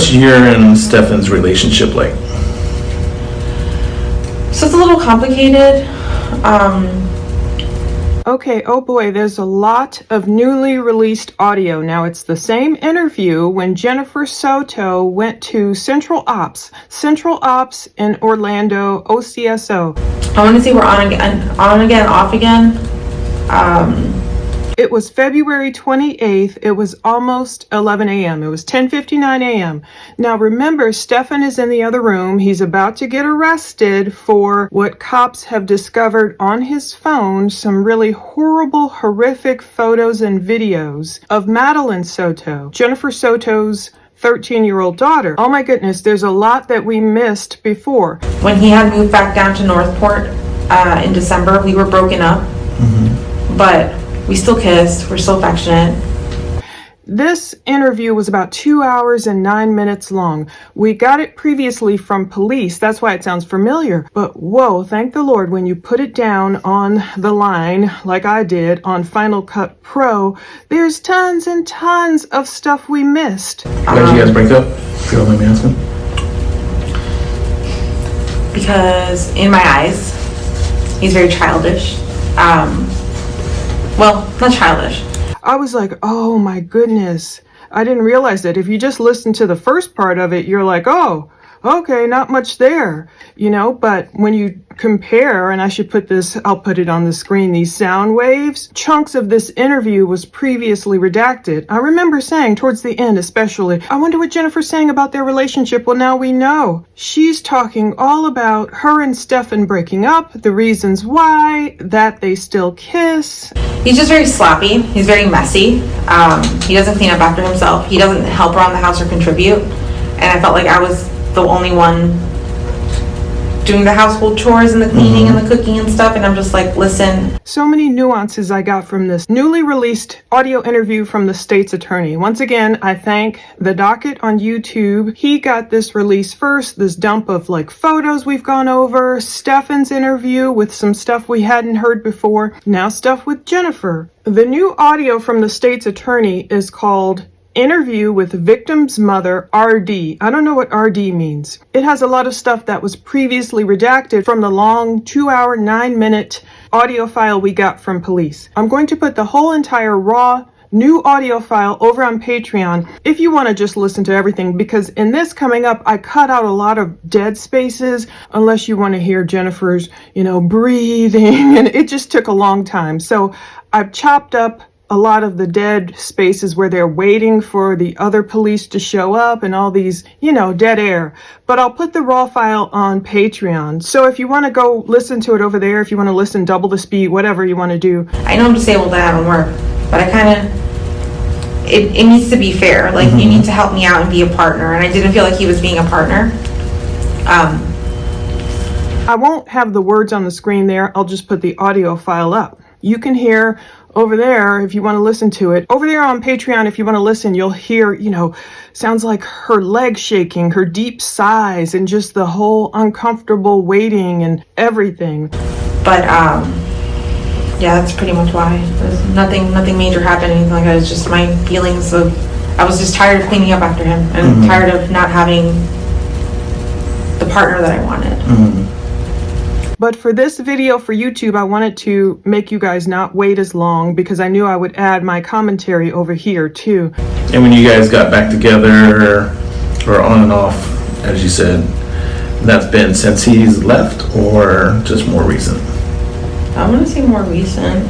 What's your and Stephan's relationship like? So it's a little complicated. Okay, oh boy, there's a lot of newly released audio. Now, it's the same interview when Jennifer Soto went to Central Ops in Orlando, OCSO. I want to say we're on again, off again. It was February 28th. It was almost 11 a.m. It was 10:59 a.m. Now remember, Stephan is in the other room. He's about to get arrested for what cops have discovered on his phone, some really horrible, horrific photos and videos of Madeline Soto, Jennifer Soto's 13-year-old daughter. Oh my goodness, there's a lot that we missed before. When he had moved back down to Northport in December, we were broken up, but we still kissed. We're still affectionate. This interview was about 2 hours and 9 minutes long. We got it previously from police. That's why it sounds familiar. But whoa, thank the Lord, when you put it down on the line, like I did on Final Cut Pro, there's tons and tons of stuff we missed. Why did you guys break up? If you don't mind me asking. Because in my eyes, he's very childish. Well, not childish. I was like, oh my goodness. I didn't realize that. If you just listen to the first part of it, you're like, oh, okay, not much there, you know, but when you compare, and I should put this, I'll put it on the screen, these sound waves, chunks of this interview was previously redacted. I remember saying towards the end, especially, I wonder what Jennifer's saying about their relationship. Well, now we know. She's talking all about her and Stephan breaking up, the reasons why, that they still kiss. He's just very sloppy. He's very messy. He doesn't clean up after himself. He doesn't help around the house or contribute. And I felt like I was the only one doing the household chores and the cleaning and the cooking and stuff, and I'm just like, listen. So many nuances I got from this newly released audio interview from the state's attorney. Once again, I thank the docket on YouTube. He got this release first, this dump of like photos we've gone over, Stephan's interview with some stuff we hadn't heard before, now stuff with Jennifer. The new audio from the state's attorney is called Interview with Victim's Mother, RD. I don't know what RD means. It has a lot of stuff that was previously redacted from the long 2 hour, 9 minute audio file we got from police. I'm going to put the whole entire raw new audio file over on Patreon if you want to just listen to everything, because in this coming up, I cut out a lot of dead spaces unless you want to hear Jennifer's, breathing, and it just took a long time. So I've chopped up a lot of the dead spaces where they're waiting for the other police to show up and all these, dead air. But I'll put the raw file on Patreon. So if you want to go listen to it over there, if you want to listen double the speed, whatever you want to do. I know I'm disabled and I don't work, but I kind of, it needs to be fair. Like, you need to help me out and be a partner. And I didn't feel like he was being a partner. I won't have the words on the screen there. I'll just put the audio file up. You can hear over there, if you want to listen to it. Over there on Patreon, if you want to listen, you'll hear, sounds like her legs shaking, her deep sighs, and just the whole uncomfortable waiting and everything. But, yeah, that's pretty much why. There's nothing major happened, anything like that. It's just my feelings of, I was just tired of cleaning up after him and tired of not having the partner that I wanted. But for this video for YouTube, I wanted to make you guys not wait as long because I knew I would add my commentary over here too. And when you guys got back together, or on and off, as you said, that's been since he's left or just more recent? I'm gonna say more recent.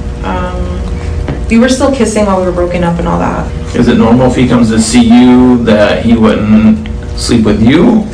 We were still kissing while we were broken up and all that. Is it normal if he comes to see you that he wouldn't sleep with you?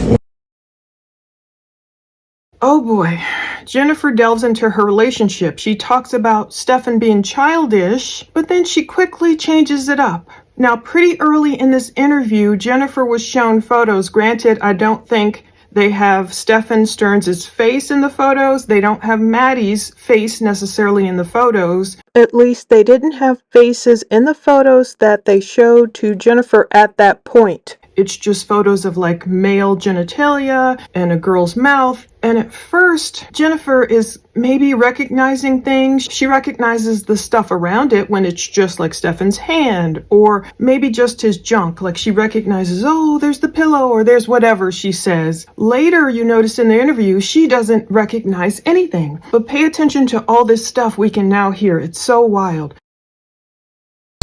Oh boy. Jennifer delves into her relationship. She talks about Stephan being childish, but then she quickly changes it up. Now, pretty early in this interview, Jennifer was shown photos. Granted, I don't think they have Stephan Sterns' face in the photos. They don't have Maddie's face necessarily in the photos. At least they didn't have faces in the photos that they showed to Jennifer at that point. it's just photos of like male genitalia and a girl's mouth. And at first, Jennifer is maybe recognizing things. She recognizes the stuff around it when it's just like Stephan's hand, or maybe just his junk. Like she recognizes, oh, there's the pillow, or there's whatever she says. Later, you notice in the interview, she doesn't recognize anything. But pay attention to all this stuff we can now hear. It's so wild.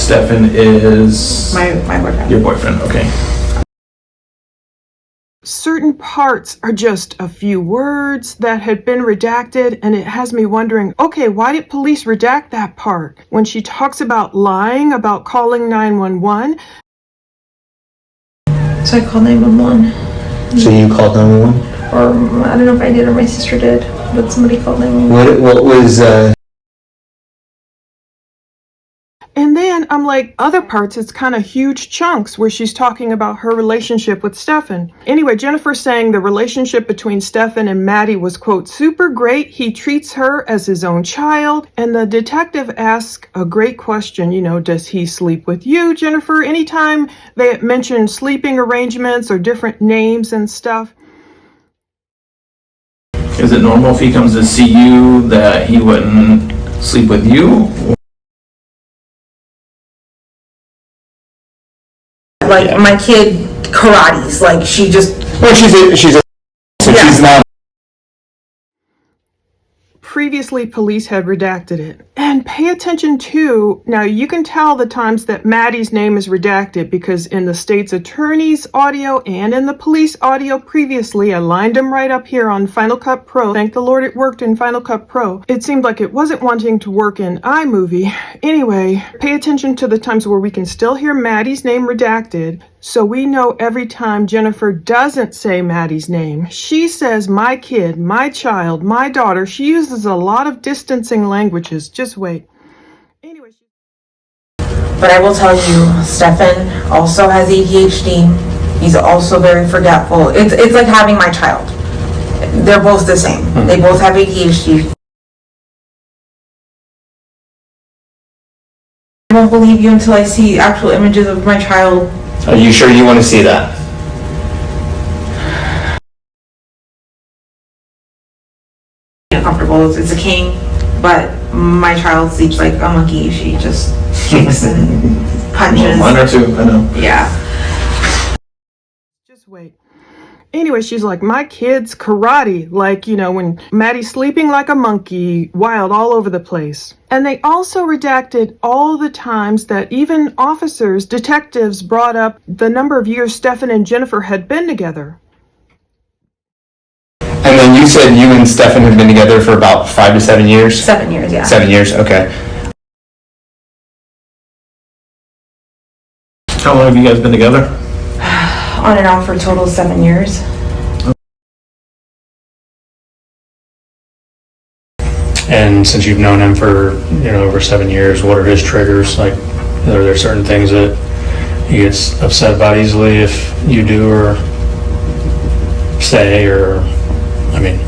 Stephan is My boyfriend. your boyfriend, okay. Certain parts are just a few words that had been redacted, and it has me wondering, okay, why did police redact that part? When she talks about lying, about calling 911. So I called 911. So you called 911? Or I don't know if I did or my sister did, but somebody called 911. What was, And then I'm like, other parts, it's kind of huge chunks where she's talking about her relationship with Stephan. Anyway, Jennifer's saying the relationship between Stephan and Maddie was, quote, super great. He treats her as his own child. And the detective asks a great question, you know, does he sleep with you, Jennifer? Anytime they mention sleeping arrangements or different names and stuff. Is it normal if he comes to see you that he wouldn't sleep with you? Like my kid karates, like she just. well, she's not. Previously, police had redacted it. And pay attention to, now you can tell the times that Maddie's name is redacted because in the state's attorney's audio and in the police audio previously, I lined them right up here on Final Cut Pro. Thank the Lord it worked in Final Cut Pro. It seemed like it wasn't wanting to work in iMovie. Anyway, pay attention to the times where we can still hear Maddie's name redacted. So we know every time Jennifer doesn't say Maddie's name, she says my kid, my child, my daughter. She uses a lot of distancing languages. Just wait. Anyway. But I will tell you, Stephan also has ADHD. He's also very forgetful. It's like having my child. They're both the same. They both have ADHD. I won't believe you until I see actual images of my child. Are you sure you want to see that? Comfortable. It's a king, but my child sleeps like a monkey. She just kicks and punches. Mine are too, I know. Yeah. Just wait. Anyway, she's like, my kid's karate, like, you know, when Maddie's sleeping like a monkey, wild all over the place. And they also redacted all the times that even officers, detectives brought up the number of years Stephan and Jennifer had been together. And then you said you and Stephan have been together for about 5 to 7 years? 7 years, yeah. 7 years, okay. How long have you guys been together? On and off for a total of 7 years. And since you've known him for, over 7 years, what are his triggers? Like, are there certain things that he gets upset about easily if you do or say, or, I mean...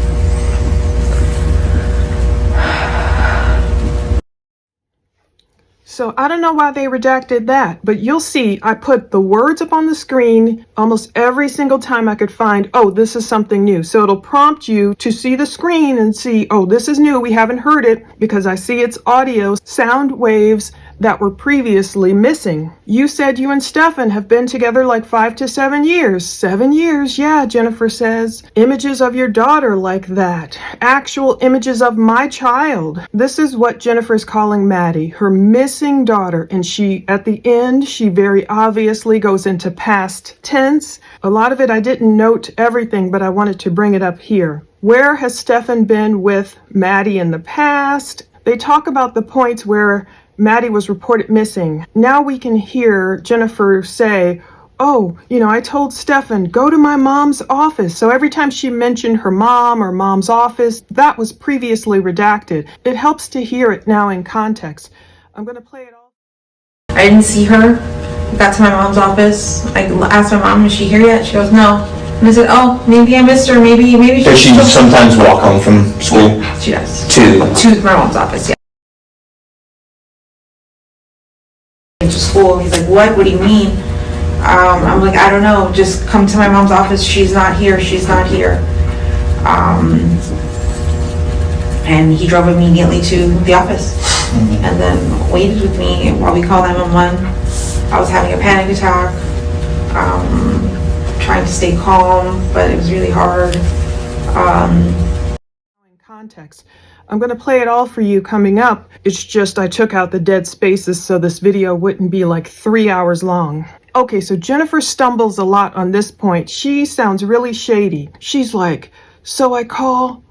So I don't know why they redacted that, but you'll see I put the words up on the screen almost every single time I could find, oh, this is something new. So it'll prompt you to see the screen and see, oh, this is new. We haven't heard it because I see its audio, sound waves that were previously missing. You said you and Stephan have been together like 5 to 7 years. 7 years, yeah, Jennifer says. Images of your daughter like that. Actual images of my child. This is what Jennifer's calling Maddie, her missing daughter. And she, at the end, she very obviously goes into past tense. A lot of it, I didn't note everything, but I wanted to bring it up here. Where has Stephan been with Maddie in the past? They talk about the points where Maddie was reported missing. Now we can hear Jennifer say, oh, I told Stephan, go to my mom's office. So every time she mentioned her mom or mom's office, that was previously redacted. It helps to hear it now in context. I'm going to play it all. I didn't see her. I got to my mom's office. I asked my mom, is she here yet? She goes, no. And I said, oh, maybe I missed her. Maybe Does she still... sometimes walk home from school? She does. To my mom's office, yeah. To school. He's like, what do you mean? I'm like, I don't know, just come to my mom's office. She's not here. She's not here. And he drove immediately to the office and then waited with me while we called 911. I was having a panic attack, trying to stay calm, but it was really hard. In context, I'm going to play it all for you coming up. It's just I took out the dead spaces so this video wouldn't be like 3 hours long. Okay, so Jennifer stumbles a lot on this point. She sounds really shady. She's like, so I call,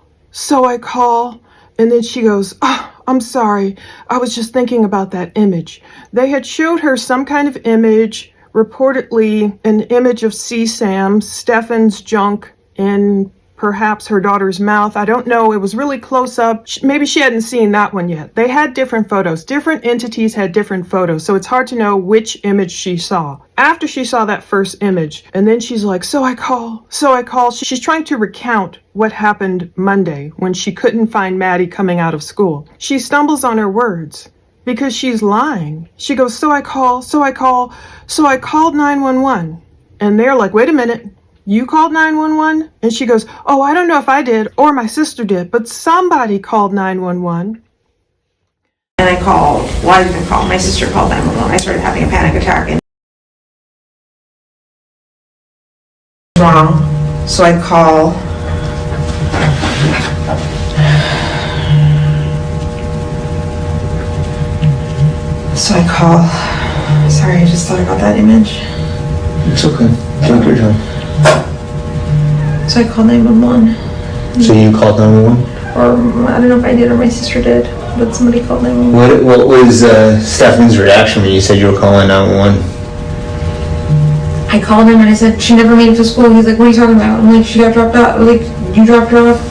and then she goes, oh, I'm sorry. I was just thinking about that image. They had showed her some kind of image, reportedly an image of CSAM, Stephan's junk, in perhaps her daughter's mouth. I don't know. It was really close up. Maybe she hadn't seen that one yet. They had different photos. Different entities had different photos. So it's hard to know which image she saw. After she saw that first image, and then she's like, so I call. She's trying to recount what happened Monday when she couldn't find Maddie coming out of school. She stumbles on her words because she's lying. She goes, so I called 911. And they're like, wait a minute. You called 911? And she goes, oh, I don't know if I did or my sister did, but somebody called 911. And I didn't call. My sister called 911. I started having a panic attack and wrong. So I call. Sorry, I just thought about that image. It's okay. Take your time. So I called 911. So you called 911? Or I don't know if I did or my sister did, but somebody called 911. What was Stephan's reaction when you said you were calling 911? I called him and I said, she never made it to school. He's like, what are you talking about? I'm like, she got dropped off. Like, you dropped her off?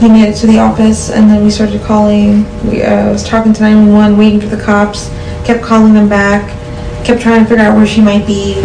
He made it to the office and then we started calling. I was talking to 911, waiting for the cops, kept calling them back, kept trying to figure out where she might be.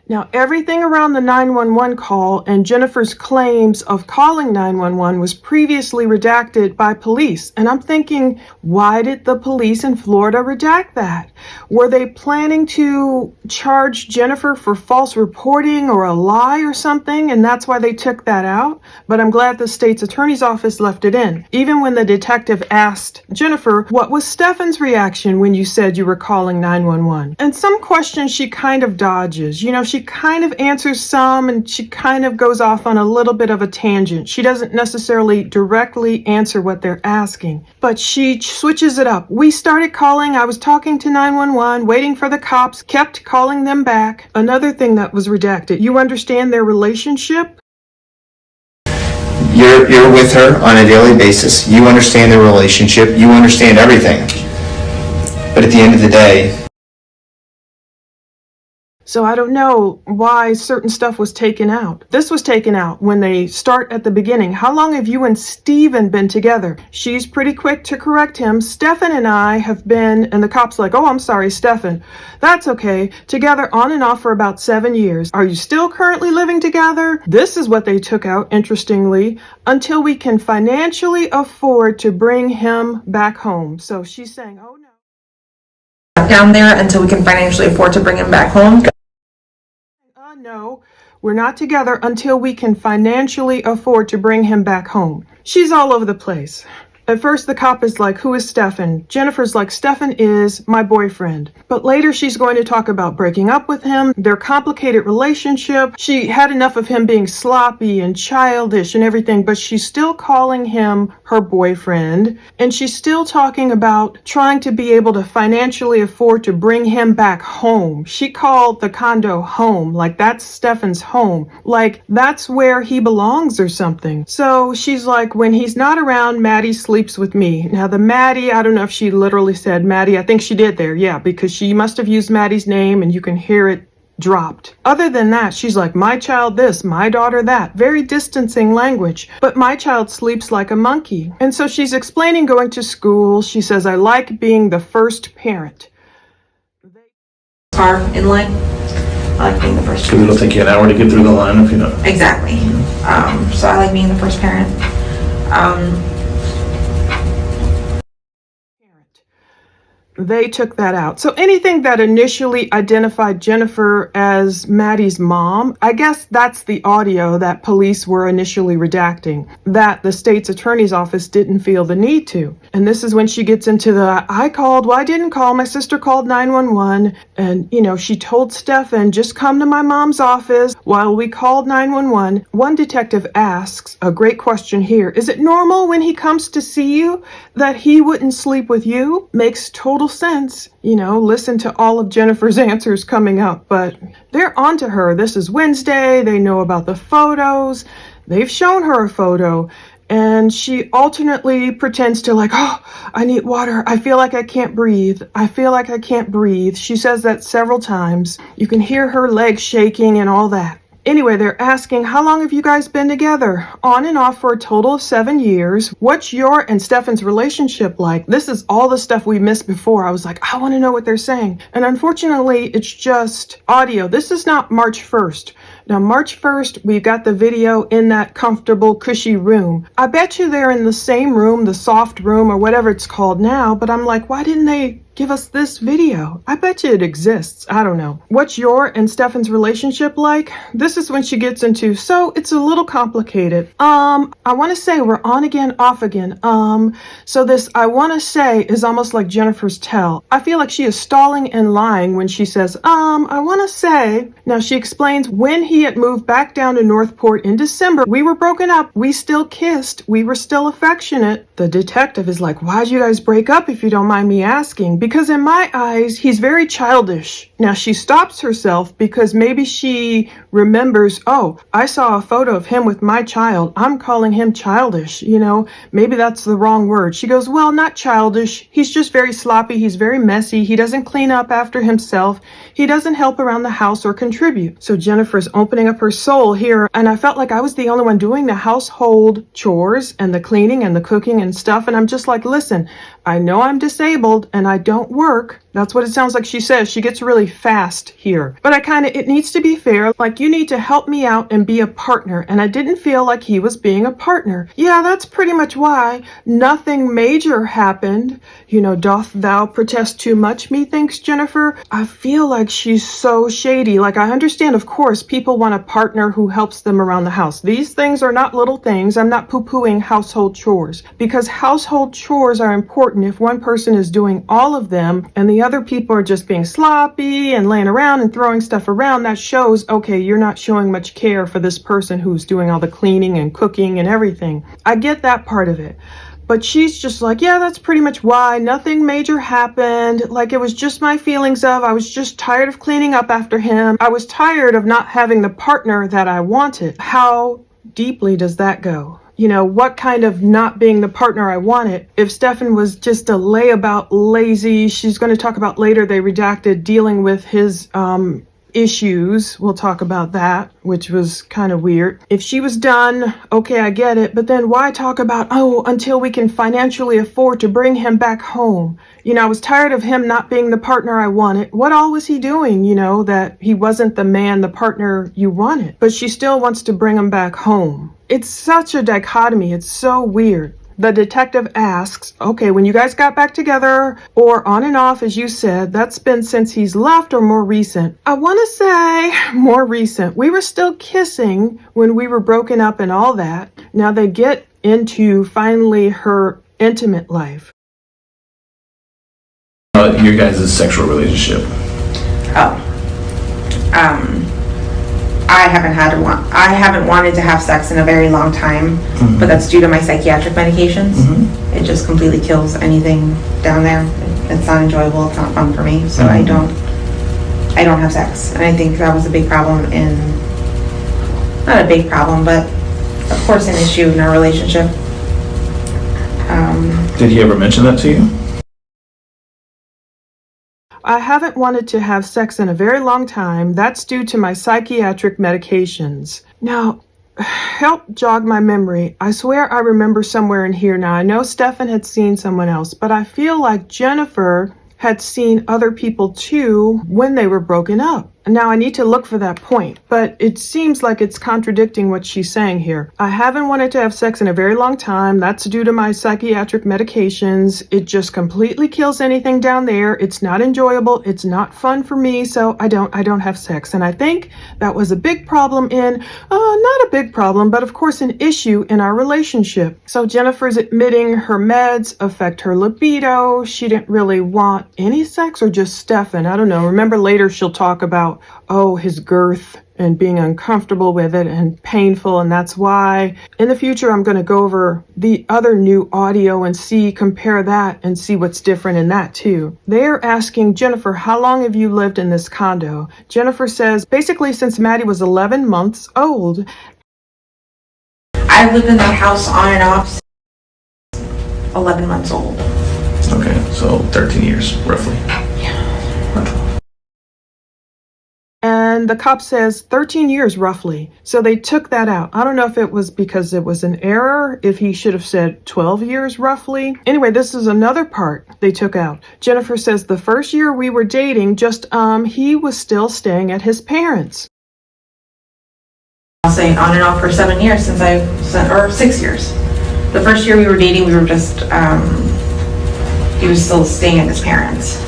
Now, everything around the 911 call and Jennifer's claims of calling 911 was previously redacted by police. And I'm thinking, why did the police in Florida redact that? Were they planning to charge Jennifer for false reporting or a lie or something? And that's why they took that out. But I'm glad the state's attorney's office left it in. Even when the detective asked Jennifer, what was Stephan's reaction when you said you were calling 911? And some questions she kind of dodges. You know, she kind of answers some and she kind of goes off on a little bit of a tangent. She doesn't necessarily directly answer what they're asking, but she switches it up. We started calling. I was talking to 911, waiting for the cops, kept calling them back. Another thing that was redacted. You understand their relationship? You're with her on a daily basis. You understand their relationship. You understand everything. But at the end of the day, So I don't know why certain stuff was taken out. This was taken out when they start at the beginning. How long have you and Stephen been together? She's pretty quick to correct him. Stephan and I have been, and the cop's like, oh, I'm sorry, Stephan. That's okay. Together on and off for about 7 years. Are you still currently living together? This is what they took out, interestingly, until we can financially afford to bring him back home. So she's saying, oh no. Down there until we can financially afford to bring him back home. No, we're not together until we can financially afford to bring him back home. She's all over the place. At first, the cop is like, who is Stephan? Jennifer's like, Stephan is my boyfriend. But later, she's going to talk about breaking up with him, their complicated relationship. She had enough of him being sloppy and childish and everything, but she's still calling him her boyfriend. And she's still talking about trying to be able to financially afford to bring him back home. She called the condo home, like that's Stephan's home, like that's where he belongs or something. So she's like, when he's not around, Maddie sleeps with me. Now the Maddie, I don't know if she literally said Maddie. I think she did there. Yeah, because she must have used Maddie's name and you can hear it dropped. Other than that, she's like, my child this, my daughter that. Very distancing language. But my child sleeps like a monkey. And so she's explaining going to school. She says, I like being the first parent. Car in line. I like being the first Because parent. it'll take you an hour to get through the line if you know. Exactly. So I like being the first parent. they took that out. So anything that initially identified Jennifer as Maddie's mom, I guess that's the audio that police were initially redacting, that the state's attorney's office didn't feel the need to. And this is when she gets into the, I called, well, I didn't call, my sister called 911, and, you know, she told Stephan, just come to my mom's office while we called 911. One detective asks, a great question here, is it normal when he comes to see you that he wouldn't sleep with you? Makes total sense. You know, listen to all of Jennifer's answers coming up, but they're onto her. This is Wednesday. They know about the photos. They've shown her a photo, and she alternately pretends to like, oh, I need water. I feel like I can't breathe. I feel like I can't breathe. She says that several times. You can hear her legs shaking and all that. Anyway, they're asking, how long have you guys been together? On and off for a total of 7 years. What's your and Stephan's relationship like? This is all the stuff we missed before. I was like, I want to know what they're saying. And unfortunately, it's just audio. This is not March 1st. Now, March 1st, we got the video in that comfortable, cushy room. I bet you they're in the same room, the soft room or whatever it's called now, but I'm like, why didn't they give us this video? I bet you it exists. I don't know. What's your and Stephan's relationship like? This is when she gets into, so it's a little complicated. I want to say we're on again, off again. So this I want to say is almost like Jennifer's tell. I feel like she is stalling and lying when she says, I want to say. Now she explains when he had moved back down to Northport in December, we were broken up. We still kissed. We were still affectionate. The detective is like, why'd you guys break up if you don't mind me asking? Because in my eyes, he's very childish. Now she stops herself because maybe she remembers, oh, I saw a photo of him with my child. I'm calling him childish. You know, maybe that's the wrong word. She goes, well, not childish. He's just very sloppy. He's very messy. He doesn't clean up after himself. He doesn't help around the house or contribute. So Jennifer's opening up her soul here. And I felt like I was the only one doing the household chores and the cleaning and the cooking and stuff. And I'm just like, listen, I know I'm disabled and I don't work. That's what it sounds like she says. She gets really fast here. But it needs to be fair. Like, you need to help me out and be a partner. And I didn't feel like he was being a partner. Yeah, that's pretty much why. Nothing major happened. You know, doth thou protest too much, methinks Jennifer? I feel like she's so shady. Like, I understand, of course, people want a partner who helps them around the house. These things are not little things. I'm not poo-pooing household chores, because household chores are important if one person is doing all of them and the other people are just being sloppy and laying around and throwing stuff around. That shows, okay, you're not showing much care for this person who's doing all the cleaning and cooking and everything. I get that part of it. But she's just like, yeah, that's pretty much why. Nothing major happened. Like, it was just my feelings of, I was just tired of cleaning up after him. I was tired of not having the partner that I wanted. How deeply does that go? You know, what kind of not being the partner I wanted? If Stephan was just a layabout lazy, she's going to talk about later, they redacted dealing with his issues. We'll talk about that, which was kind of weird. If she was done, okay, I get it. But then why talk about, oh, until we can financially afford to bring him back home? You know, I was tired of him not being the partner I wanted. What all was he doing, you know, that he wasn't the man, the partner you wanted? But she still wants to bring him back home. It's such a dichotomy. It's so weird. The detective asks, okay, when you guys got back together or on and off, as you said, that's been since he's left or more recent? I want to say more recent. We were still kissing when we were broken up and all that. Now they get into finally her intimate life. Your guys' sexual relationship. I haven't wanted to have sex in a very long time, but that's due to my psychiatric medications. It just completely kills anything down there. It's not enjoyable. It's not fun for me. So I don't have sex. And I think that was a big problem not a big problem, but of course an issue in our relationship. Did he ever mention that to you? I haven't wanted to have sex in a very long time. That's due to my psychiatric medications. Now, help jog my memory. I swear I remember somewhere in here now. I know Stephan had seen someone else, but I feel like Jennifer had seen other people too when they were broken up. Now I need to look for that point, but it seems like it's contradicting what she's saying here. I haven't wanted to have sex in a very long time. That's due to my psychiatric medications. It just completely kills anything down there. It's not enjoyable. It's not fun for me, so I don't have sex. And I think that was a big problem not a big problem, but of course an issue in our relationship. So Jennifer's admitting her meds affect her libido. She didn't really want any sex, or just Stephan. I don't know. Remember later she'll talk about, his girth and being uncomfortable with it and painful, and that's why. In the future, I'm going to go over the other new audio and compare that and see what's different in that too. They're asking Jennifer, how long have you lived in this condo? Jennifer says, basically since Maddie was 11 months old. I've lived in that house on and off since 11 months old. Okay, so 13 years, roughly. And the cop says 13 years roughly. So they took that out. I don't know if it was because it was an error, if he should have said 12 years roughly. Anyway, this is another part they took out. Jennifer says the first year we were dating, he was still staying at his parents'. I'll say on and off for 7 years or 6 years. The first year we were dating, we were just, he was still staying at his parents'.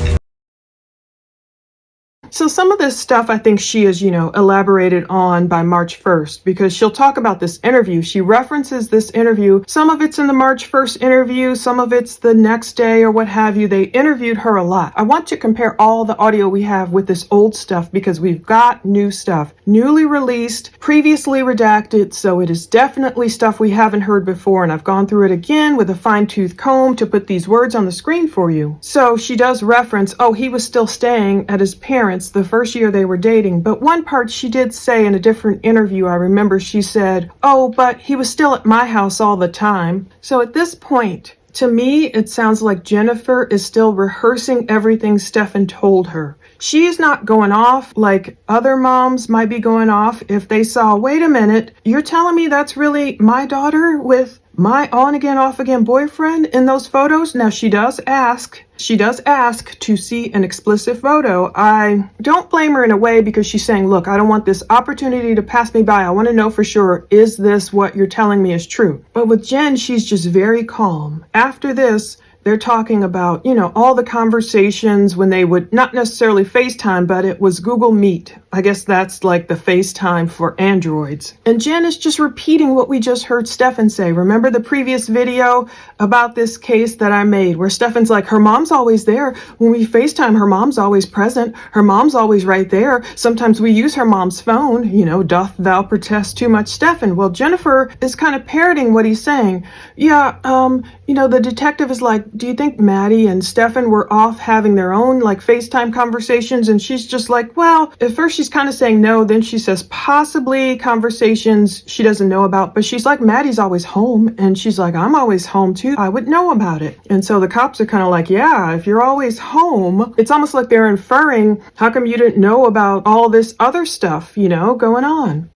So some of this stuff I think she is, elaborated on by March 1st, because she'll talk about this interview. She references this interview. Some of it's in the March 1st interview, some of it's the next day or what have you. They interviewed her a lot. I want to compare all the audio we have with this old stuff because we've got new stuff. Newly released, previously redacted, so it is definitely stuff we haven't heard before, and I've gone through it again with a fine-tooth comb to put these words on the screen for you. So she does reference, he was still staying at his parents' the first year they were dating, but one part she did say in a different interview, I remember she said, but he was still at my house all the time. So at this point, to me, it sounds like Jennifer is still rehearsing everything Stephan told her. She's not going off like other moms might be going off if they saw, wait a minute, you're telling me that's really my daughter with my on-again, off-again boyfriend in those photos? Now, she does ask to see an explicit photo. I don't blame her in a way, because she's saying, look, I don't want this opportunity to pass me by. I want to know for sure, is this what you're telling me is true? But with Jen, she's just very calm. After this, they're talking about, all the conversations when they would not necessarily FaceTime, but it was Google Meet. I guess that's like the FaceTime for Androids. And Jen is just repeating what we just heard Stephan say. Remember the previous video about this case that I made where Stephan's like, her mom's always there. When we FaceTime, her mom's always present. Her mom's always right there. Sometimes we use her mom's phone. Doth thou protest too much, Stephan? Well, Jennifer is kind of parroting what he's saying. Yeah, the detective is like, do you think Maddie and Stephan were off having their own FaceTime conversations? And she's just like, well, at first she's kind of saying no, then she says possibly conversations she doesn't know about, but she's like, Maddie's always home, and she's like, I'm always home too, I would know about it. And so the cops are kind of like, yeah, if you're always home, it's almost like they're inferring, how come you didn't know about all this other stuff, going on?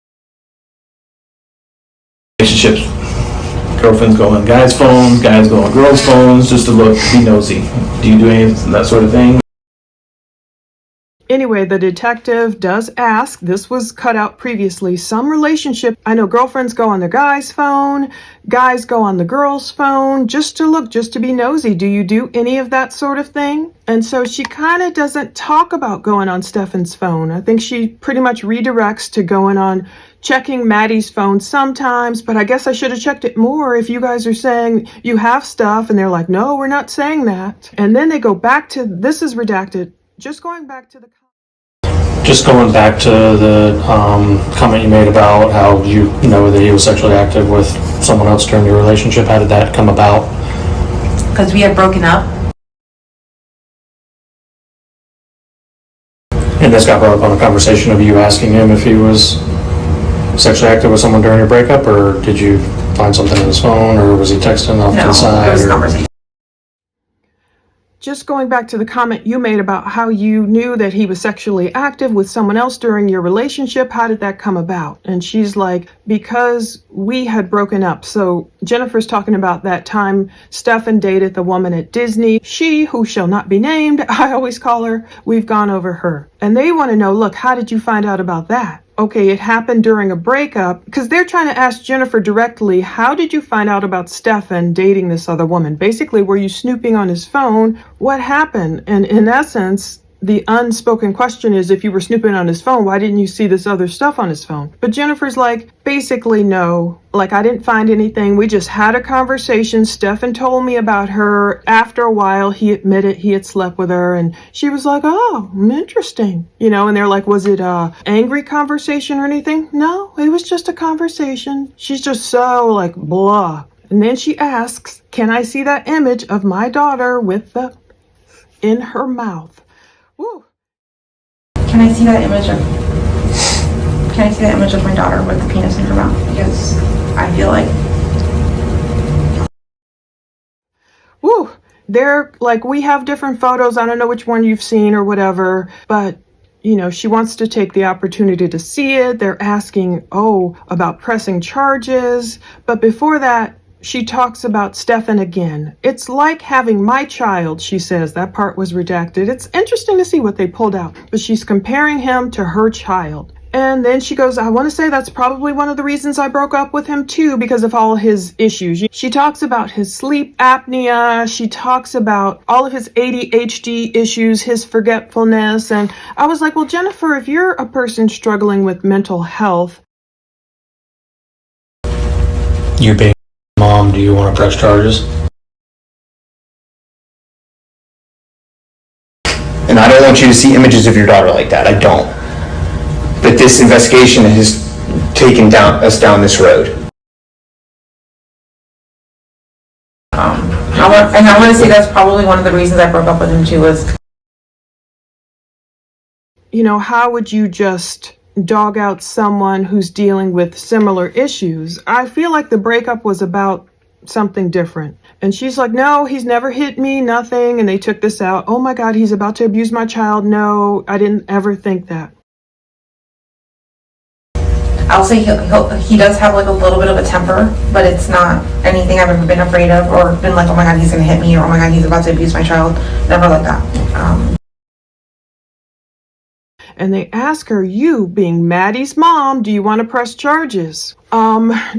Relationships. Girlfriends go on guys' phones, guys go on girls' phones just to be nosy. Do you do anything, that sort of thing? Anyway, the detective does ask, this was cut out previously, some relationship. I know girlfriends go on the guy's phone, guys go on the girl's phone, just to be nosy. Do you do any of that sort of thing? And so she kind of doesn't talk about going on Stephan's phone. I think she pretty much redirects to going on checking Maddie's phone sometimes, but I guess I should have checked it more if you guys are saying you have stuff, and they're like, no, we're not saying that. And then they go back to, this is redacted, just going back to the comment you made about how you know that he was sexually active with someone else during your relationship. How did that come about? Because we had broken up. And this got brought up on a conversation of you asking him if he was sexually active with someone during your breakup, or did you find something in his phone, or was he texting off to the side? It was a conversation. just going back to the comment you made about how you knew that he was sexually active with someone else during your relationship, how did that come about? And she's like, because we had broken up. So Jennifer's talking about that time Stephan dated the woman at Disney. She, who shall not be named, I always call her, we've gone over her. And they want to know, look, how did you find out about that? Okay, it happened during a breakup, because they're trying to ask Jennifer directly, how did you find out about Stephan dating this other woman? Basically, were you snooping on his phone? What happened? And in essence, the unspoken question is, if you were snooping on his phone, why didn't you see this other stuff on his phone? But Jennifer's like, basically, no. Like, I didn't find anything. We just had a conversation. Stephan told me about her. After a while, he admitted he had slept with her. And she was like, oh, interesting. You know, and they're like, was it a angry conversation or anything? No, it was just a conversation. She's just so like, blah. And then she asks, can I see that image of my daughter with the in her mouth? Woo. Can I see that image of my daughter with the penis in her mouth? Because I feel like... Woo. They're like, we have different photos. I don't know which one you've seen or whatever, but you know, she wants to take the opportunity to see it. They're asking, about pressing charges. But before that, she talks about Stephan again. It's like having my child, she says. That part was redacted. It's interesting to see what they pulled out, but she's comparing him to her child. And then she goes, I want to say that's probably one of the reasons I broke up with him too, because of all his issues. She talks about his sleep apnea. She talks about all of his ADHD issues, his forgetfulness. And I was like, well, Jennifer, if you're a person struggling with mental health, You being mom, do you want to press charges? And I don't want you to see images of your daughter like that. I don't. But this investigation has taken us down this road. I want to say that's probably one of the reasons I broke up with him too, was... you know, how would you just dog out someone who's dealing with similar issues? I feel like the breakup was about something different. And she's like, no, he's never hit me, nothing. And they took this out. Oh my God, he's about to abuse my child. No, I didn't ever think that. I'll say he does have like a little bit of a temper, but it's not anything I've ever been afraid of or been like, oh my God, he's gonna hit me, or oh my God, he's about to abuse my child. Never like that. And they ask her, you being Maddie's mom, do you want to press charges?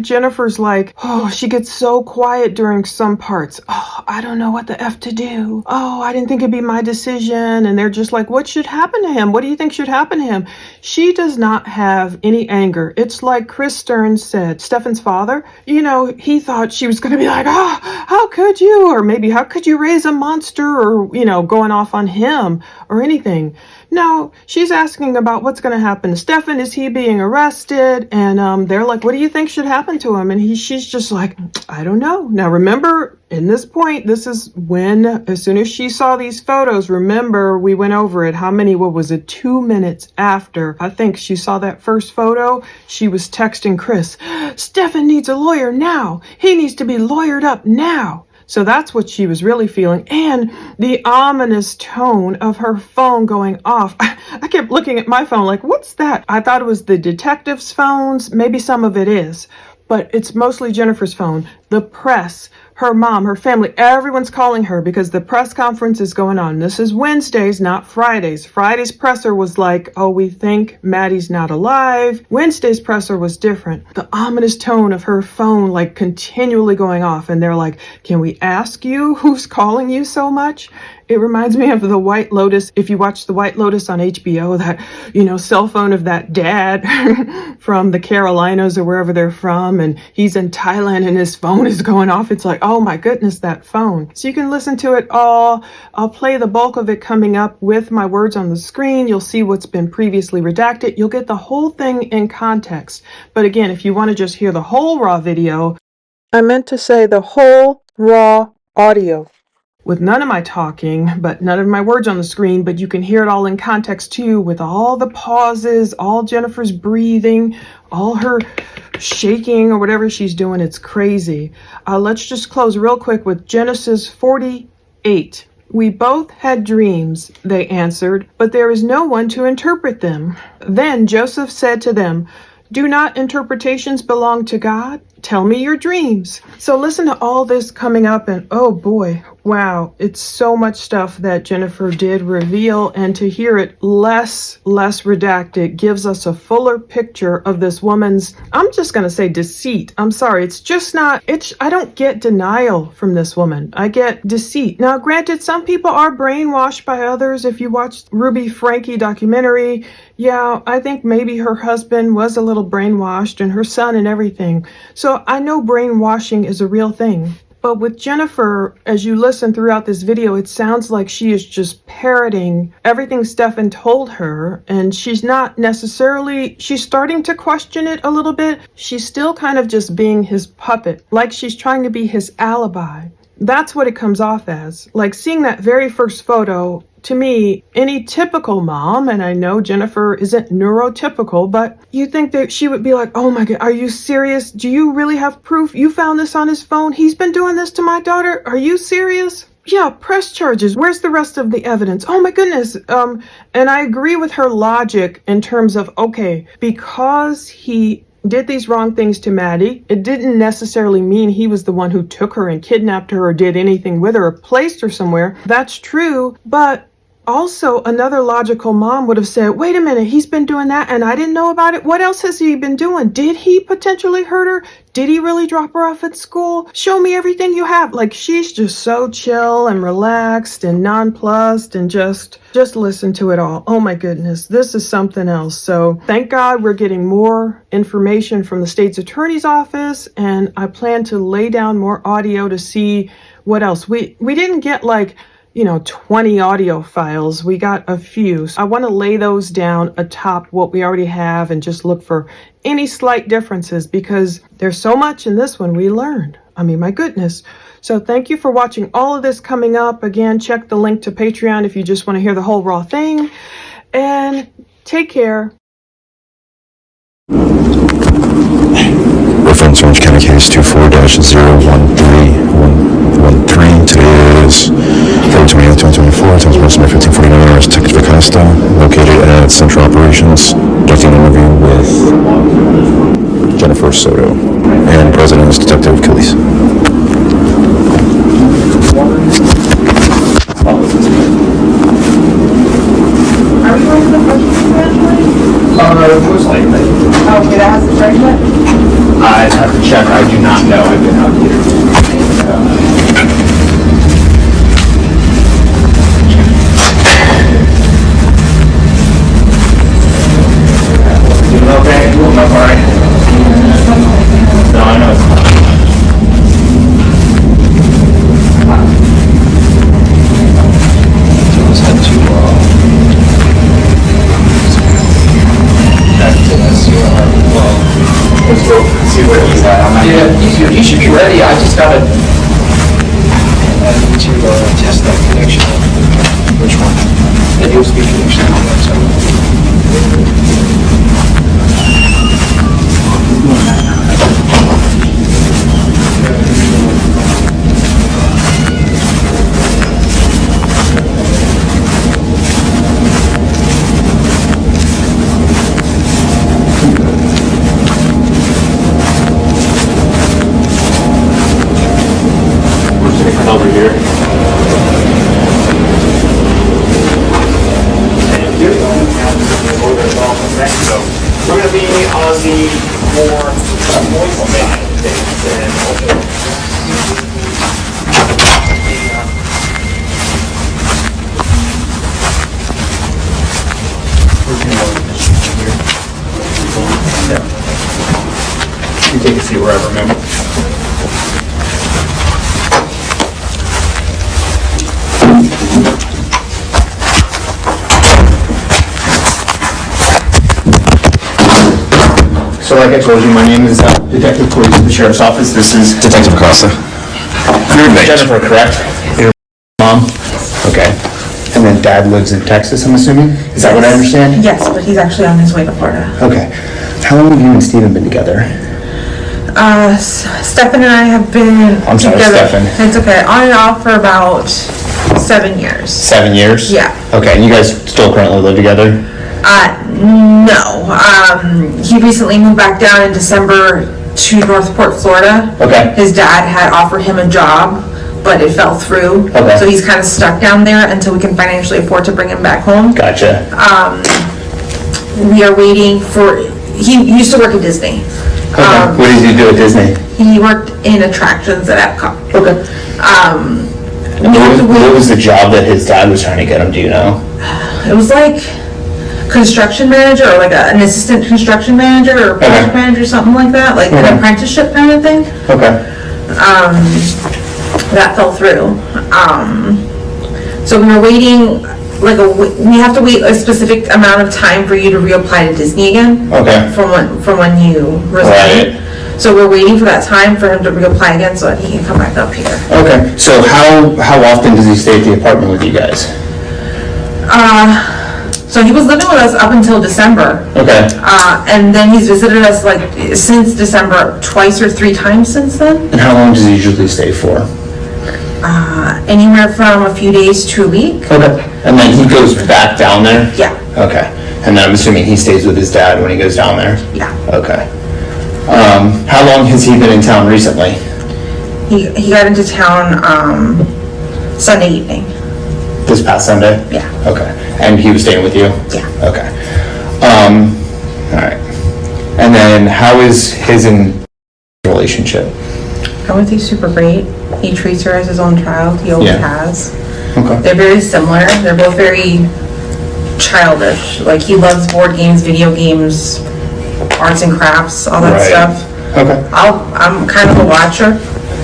Jennifer's like, she gets so quiet during some parts. I don't know what the F to do. I didn't think it'd be my decision. And they're just like, what should happen to him? What do you think should happen to him? She does not have any anger. It's like Chris Sterns said, Stephan's father, you know, he thought she was going to be like, how could you? Or maybe, how could you raise a monster? Or, you know, going off on him or anything. No, she's asking about what's going to happen to Stephan. Is he being arrested? And they're like, what do you think should happen to him? And she's just like, I don't know. Now, remember, in this point, this is when, as soon as she saw these photos, remember, we went over it. How many, what was it, 2 minutes after, I think she saw that first photo, she was texting Chris, Stephan needs a lawyer now. He needs to be lawyered up now. So that's what she was really feeling. And the ominous tone of her phone going off. I kept looking at my phone like, what's that? I thought it was the detective's phones. Maybe some of it is. But it's mostly Jennifer's phone. The press, her mom, her family, everyone's calling her because the press conference is going on. This is Wednesdays, not Fridays. Friday's presser was like, we think Maddie's not alive. Wednesday's presser was different. The ominous tone of her phone like continually going off. And they're like, can we ask you who's calling you so much? It reminds me of the White Lotus. If you watch the White Lotus on HBO, that, you know, cell phone of that dad from the Carolinas or wherever they're from. And he's in Thailand and his phone is going off. It's like, oh my goodness, that phone. So you can listen to it all. I'll play the bulk of it coming up with my words on the screen. You'll see what's been previously redacted. You'll get the whole thing in context. But again, if you want to just hear the whole raw video, I meant to say the whole raw audio, with none of my talking, but none of my words on the screen, but you can hear it all in context too, with all the pauses, all Jennifer's breathing, all her shaking or whatever she's doing. It's crazy. Let's just close real quick with Genesis 48. We both had dreams, they answered, but there is no one to interpret them. Then Joseph said to them, do not interpretations belong to God? Tell me your dreams. So listen to all this coming up, and oh boy, wow, it's so much stuff that Jennifer did reveal, and to hear it less redacted gives us a fuller picture of this woman's, I'm just going to say deceit. I'm sorry, it's just not, I don't get denial from this woman. I get deceit. Now, granted, some people are brainwashed by others. If you watch Ruby Franke documentary, yeah, I think maybe her husband was a little brainwashed and her son and everything. So I know brainwashing is a real thing. But with Jennifer, as you listen throughout this video, it sounds like she is just parroting everything Stephan told her. And she's not necessarily, she's starting to question it a little bit. She's still kind of just being his puppet, like she's trying to be his alibi. That's what it comes off as. Like seeing that very first photo, to me, any typical mom, and I know Jennifer isn't neurotypical, but you think that she would be like, oh my God, are you serious? Do you really have proof? You found this on his phone? He's been doing this to my daughter? Are you serious? Yeah, press charges. Where's the rest of the evidence? Oh my goodness. And I agree with her logic in terms of, okay, because he did these wrong things to Maddie, it didn't necessarily mean he was the one who took her and kidnapped her or did anything with her or placed her somewhere. That's true, but also, another logical mom would have said, wait a minute, he's been doing that and I didn't know about it. What else has he been doing? Did he potentially hurt her? Did he really drop her off at school? Show me everything you have. Like, she's just so chill and relaxed and nonplussed and just listen to it all. Oh my goodness, this is something else. So thank God we're getting more information from the state's attorney's office, and I plan to lay down more audio to see what else. We didn't get 20 audio files. We got a few. So I want to lay those down atop what we already have and just look for any slight differences, because there's so much in this one we learned. I mean, my goodness. So thank you for watching all of this coming up. Again, check the link to Patreon if you just want to hear the whole raw thing. And take care. Reference Orange County Case 24-013113. Today is February 28, 2024. Times Person 1549. Arrest Detective Acosta, located at Central Operations, conducting an interview with Jennifer Soto. And President is Detective Achilles. Are we going to the first eventually? Most likely. Oh, okay, that has the first one? I'd have to check. I do not know. I've been out here. Doing okay? Doing all right? No, I know it's not. Let's go see where he's at. Yeah, you should be ready. I just gotta. I need to test that connection. Which one? The USB connection. Over here. Thank you. So we're going to be on the more information things and also you take a seat wherever, remember. So like I told you, my name is Detective Police of the Sheriff's Office. This is Detective Acosta. Jennifer, correct? Your mom? Okay. And then dad lives in Texas, I'm assuming? Is that what I understand? Yes, but he's actually on his way to Florida. Okay. How long have you and Stephen been together? Stephan and I have been I'm sorry, together. Stephan. It's okay. On and off for about 7 years. 7 years? Yeah. Okay, and you guys still currently live together? No. He recently moved back down in December to Northport, Florida. Okay. His dad had offered him a job, but it fell through. Okay. So he's kind of stuck down there until we can financially afford to bring him back home. Gotcha. We are waiting for, he used to work at Disney. Okay. What did you do at Disney? He worked in attractions at Epcot. Okay. What was the job that his dad was trying to get him, do you know? It was like construction manager or like an assistant construction manager or project Okay. manager, something like that, like Okay. an apprenticeship kind of thing. Okay. That fell through. So we were waiting, we have to wait a specific amount of time for you to reapply to Disney again. Okay. From when you resigned. Right. So we're waiting for that time for him to reapply again so that he can come back up here. Okay, so how often does he stay at the apartment with you guys? So he was living with us up until December. Okay. And then he's visited us like since December twice or 3 times since then. And how long does he usually stay for? Anywhere from a few days to a week. Okay. And then he goes back down there? Yeah. Okay. And then I'm assuming he stays with his dad when he goes down there? Yeah. Okay. How long has he been in town recently? He got into town Sunday evening. This past Sunday? Yeah. Okay. And he was staying with you? Yeah. Okay. All right. And then how is his relationship? I would say super great. He treats her as his own child. He always Yeah. has. Okay. They're very similar. They're both very childish. Like he loves board games, video games, arts and crafts, all that Right. stuff. Okay. I'm kind of a watcher.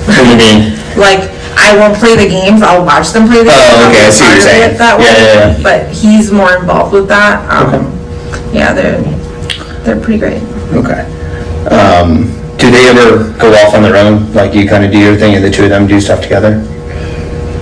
What do you mean? Like, I won't play the games, I'll watch them play the games. Oh, okay, I see what you're Part of saying. it that way. Yeah. But he's more involved with that. Okay. Yeah, they're pretty great. Okay. Do they ever go off on their own? Like you kind of do your thing and the two of them do stuff together?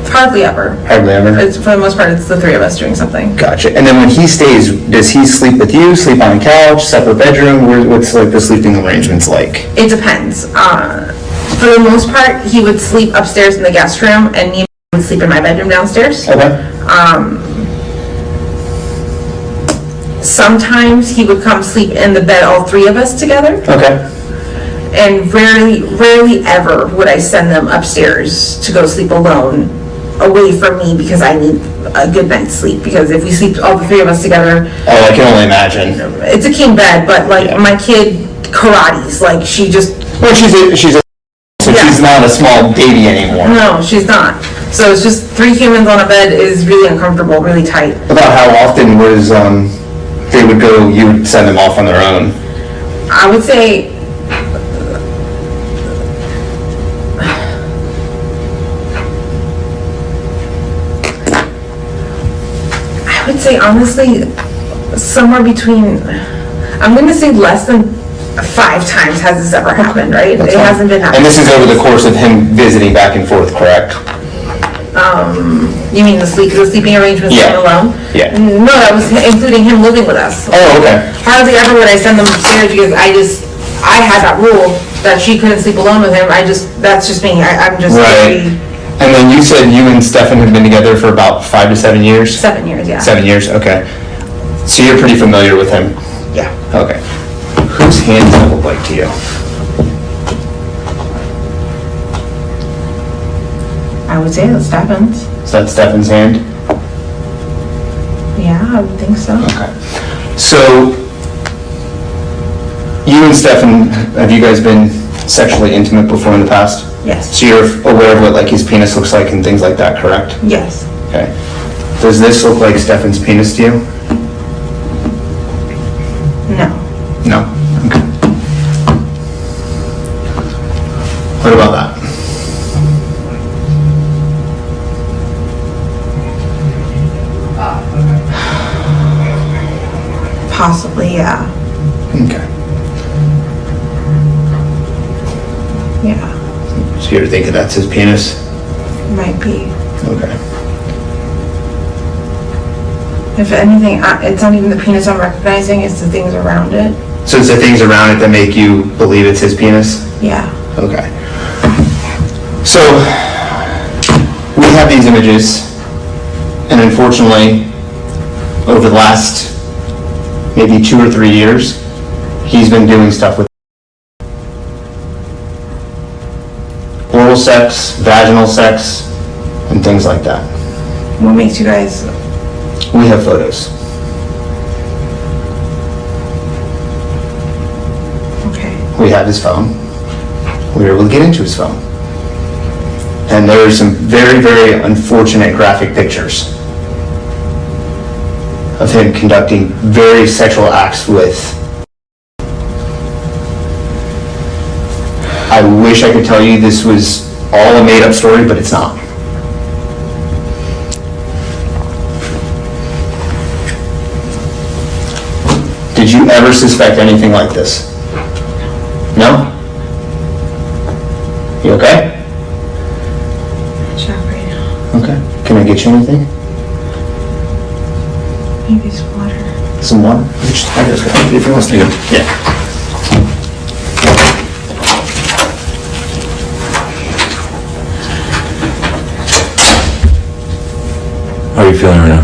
Hardly ever. Hardly ever? It's, for the most part, it's the 3 of us doing something. Gotcha. And then when he stays, does he sleep with you, sleep on a couch, separate bedroom? What's like the sleeping arrangements like? It depends. For the most part, he would sleep upstairs in the guest room, and me and would sleep in my bedroom downstairs. Okay. Sometimes he would come sleep in the bed, all 3 of us together. Okay. And rarely ever would I send them upstairs to go sleep alone, away from me, because I need a good night's sleep. Because if we sleep all the 3 of us together, Oh, I can only imagine. it's a king bed. But like Yeah. my kid karates, like she just Well, so Yeah. she's not a small baby anymore. no, she's not. So it's just 3 humans on a bed is really uncomfortable, really tight. About how often was they would go? You would send them off on their own. I would say honestly somewhere between, I'm going to say less than 5 times has this ever happened, right? That's It fine. hasn't been And happening. this is over the course of him visiting back and forth, correct? You mean the sleeping arrangements Yeah. alone? Yeah. No, that was including him living with us. Oh, okay. Hardly ever would I send them upstairs because I had that rule that she couldn't sleep alone with him. That's just me. I'm just Right. very, And then you said you and Stephan have been together for about 5 to 7 years? 7 years, yeah. 7 years, okay. So you're pretty familiar with him? Yeah. Okay. Whose hands does that look like to you? I would say that's Stephan's. Is that Stephan's hand? Yeah, I would think so. Okay. So, you and Stephan, have you guys been sexually intimate before in the past? Yes. So you're aware of what like his penis looks like and things like that, correct? Yes. Okay. Does this look like Stephan's penis to you? No. No. Okay. What about that? Possibly, yeah. Okay. Yeah. So you're thinking that's his penis? Might be. Okay. If anything, it's not even the penis I'm recognizing, it's the things around it. So it's the things around it that make you believe it's his penis? Yeah. Okay. So, we have these images, and unfortunately, over the last maybe 2 or 3 years, he's been doing stuff with oral sex, vaginal sex, and things like that. What makes you guys? We have photos. Okay. We have his phone. We were able to get into his phone. And there are some very, very unfortunate graphic pictures of him conducting very sexual acts with. I wish I could tell you this was all a made-up story, but it's not. Did you ever suspect anything like this? No? You okay? Shock right now. Okay. Can I get you anything? Maybe some water. Some water? If you want to. Yeah. How are you feeling right now?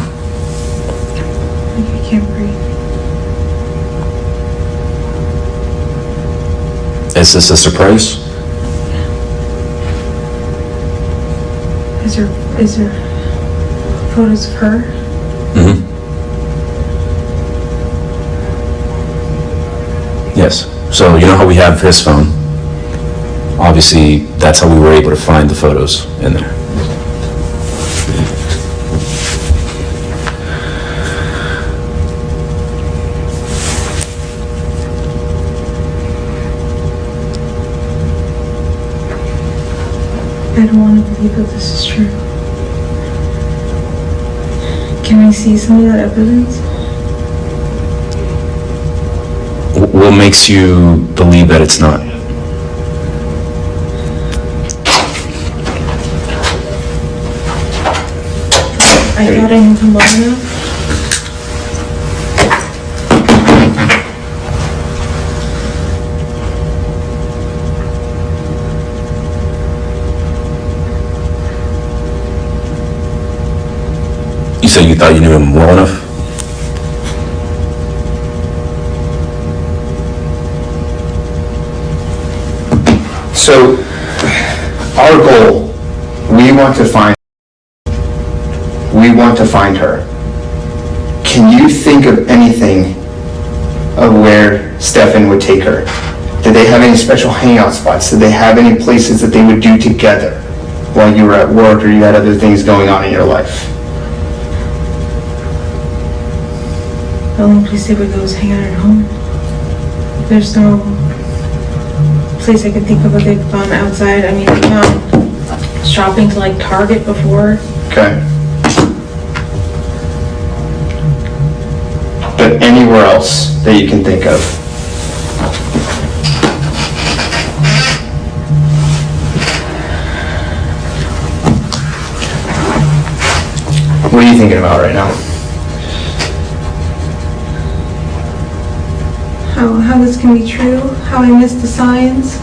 Like I can't breathe. Is this a surprise? Is there photos of her? Mm-hmm. Yes. So you know how we have his phone? Obviously, that's how we were able to find the photos in there. I don't want to believe that this is true. Can I see some of that evidence? What makes you believe that it's not? I thought I knew him well enough. You said you thought you knew him well enough? So, our goal, we want to find her. Can you think of anything of where Stephan would take her? Did they have any special hangout spots? Did they have any places that they would do together while you were at work or you had other things going on in your life? The only place they would go is hang out at home. There's no place I could think of that they've gone outside. I mean, they've gone shopping to like Target before. Okay. But anywhere else that you can think of? What are you thinking about right now? How this can be true? How I missed the signs?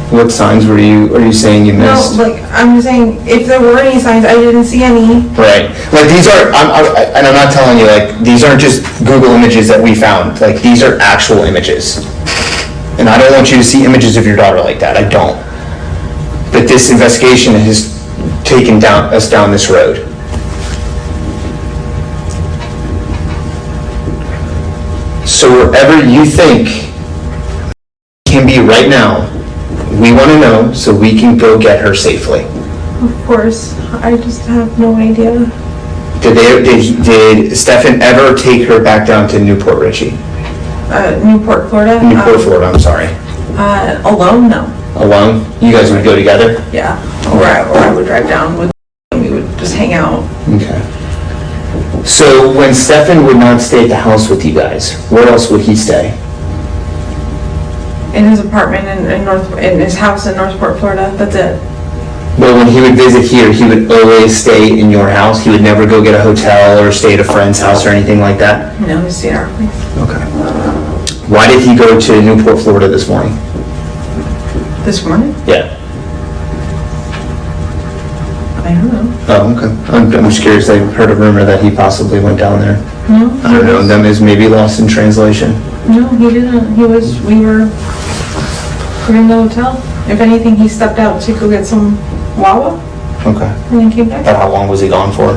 What signs are you saying you missed? No, like, I'm saying, if there were any signs, I didn't see any. Right. Like these are, and I'm not telling you, like, these aren't just Google images that we found. Like, these are actual images. And I don't want you to see images of your daughter like that. I don't. But this investigation has taken us down this road. So wherever you think can be right now, we want to know so we can go get her safely. Of course, I just have no idea. Did Stephan ever take her back down to Newport Richie? Newport, Florida? Newport, Florida, I'm sorry. Alone? No. Alone? You guys would go together? Yeah. Or I would drive down with and we would just hang out. Okay. So when Stephan would not stay at the house with you guys, where else would he stay? In his apartment in his house in Northport, Florida. That's it. Well, when he would visit here, he would always stay in your house? He would never go get a hotel or stay at a friend's house or anything like that? No, he stayed at our place. Okay. Why did he go to Newport, Florida this morning? This morning? Yeah. I don't know. Oh, okay. I'm just curious. I heard a rumor that he possibly went down there. No. I don't know. Them is maybe lost in translation. No, he didn't. We were in the hotel. If anything, he stepped out to go get some Wawa Okay. and then came back. But how long was he gone for?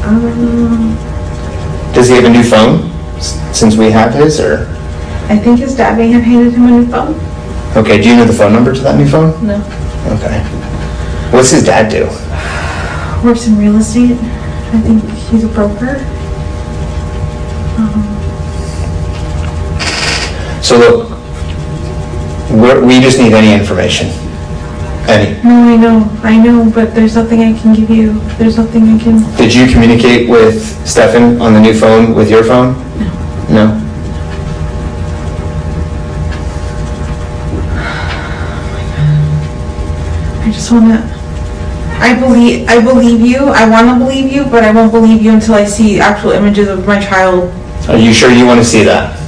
Um, Does he have a new phone since we have his, or? I think his dad may have handed him a new phone. Okay, do you know the phone number to that new phone? No. Okay. What's his dad do? Works in real estate. I think he's a broker. So look, we just need any information. Any. No, I know, but there's nothing I can give you. There's nothing I can. Did you communicate with Stephan on the new phone with your phone? No. No? I just wanna. I believe you. I wanna believe you, but I won't believe you until I see actual images of my child. Are you sure you want to see that?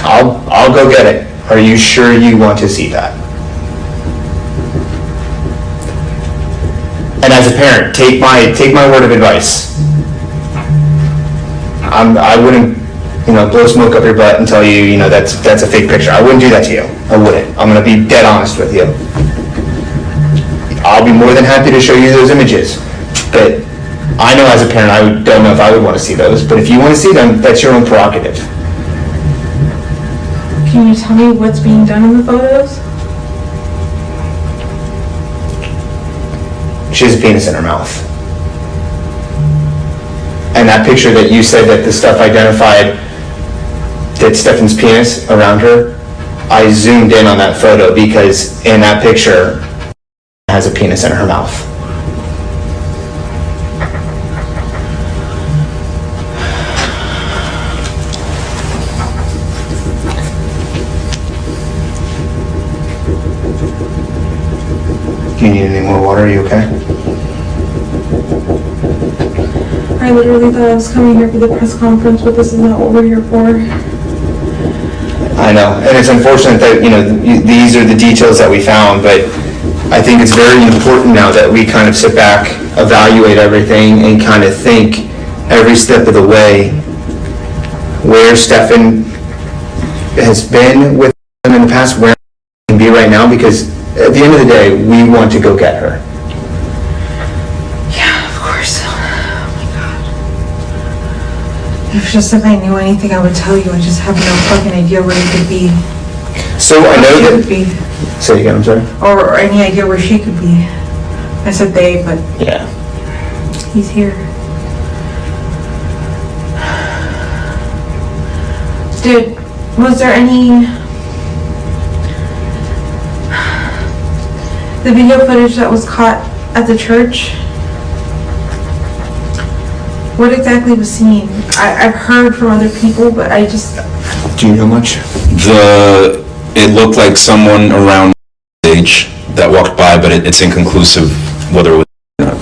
I'll go get it. Are you sure you want to see that? And as a parent, take my word of advice. I wouldn't, blow smoke up your butt and tell you, that's a fake picture. I wouldn't do that to you. I wouldn't. I'm gonna be dead honest with you. I'll be more than happy to show you those images. But I know as a parent, I don't know if I would want to see those. But if you want to see them, that's your own prerogative. Can you tell me what's being done in the photos? She has a penis in her mouth. And that picture that you said that the stuff identified that Stephan's penis around her, I zoomed in on that photo because in that picture has a penis in her mouth. Do you need any more water? Are you okay? I literally thought I was coming here for the press conference, but this is not what we're here for. I know, and it's unfortunate that, these are the details that we found, but I think it's very important now that we kind of sit back, evaluate everything, and kind of think every step of the way where Stephan has been with them in the past, where he can be right now, because at the end of the day, we want to go get her. Yeah, of course. Oh my god. If I knew anything, I would tell you. I just have no fucking idea where he could be. So I know She that... could be. Say it again, I'm sorry? Or any idea where she could be. I said they, but Yeah. he's here. Dude, was there any... The video footage that was caught at the church? What exactly was seen? I've heard from other people, but I just... Do you know much? It looked like someone around the age that walked by, but it's inconclusive whether it was or not.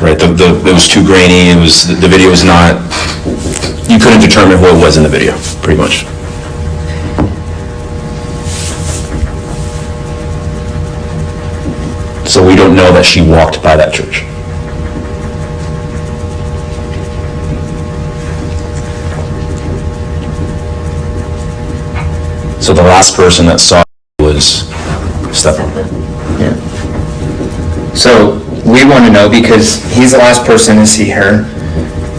Right, it was too grainy, the video was not, you couldn't determine who it was in the video, pretty much. So we don't know that she walked by that church. So the last person that saw was Stephan. Yeah. So we want to know because he's the last person to see her.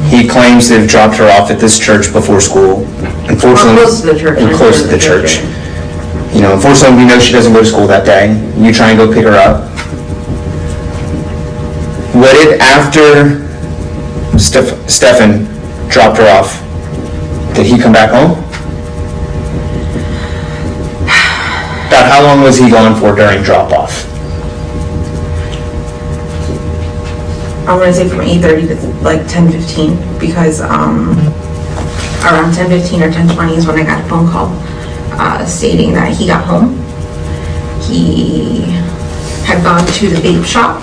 He claims they've dropped her off at this church before school. Unfortunately, close to the church. And close to the church. Unfortunately, we know she doesn't go to school that day. You try and go pick her up. What did after Stephan dropped her off? Did he come back home? About how long was he gone for during drop-off? I want to say from 8:30 to like 10:15 because around 10:15 or 10:20 is when I got a phone call stating that he got home. He had gone to the vape shop,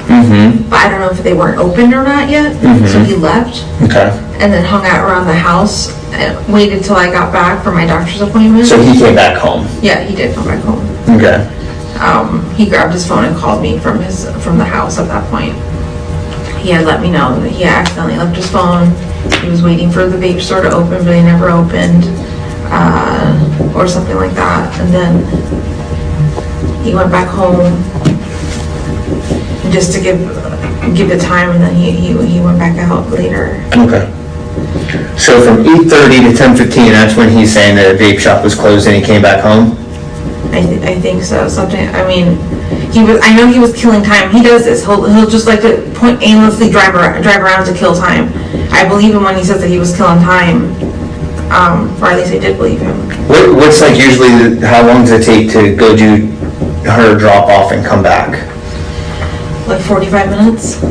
but I don't know if they weren't open or not yet, so he left. Okay. and then hung out around the house and waited till I got back for my doctor's appointment. So he came back home. Yeah, he did come back home. Okay. He grabbed his phone and called me from the house at that point. He had let me know that he accidentally left his phone. He was waiting for the vape store to open, but he never opened, or something like that. And then he went back home just to give the time, and then he went back out later. Okay. So from 8:30 to 10:15, that's when he's saying that a vape shop was closed and he came back home? I think so. Something. I mean, I know he was killing time. He does this. He'll just like to aimlessly drive around to kill time. I believe him when he says that he was killing time. Or at least I did believe him. What's like usually, how long does it take to go do her drop off and come back? Like 45 minutes.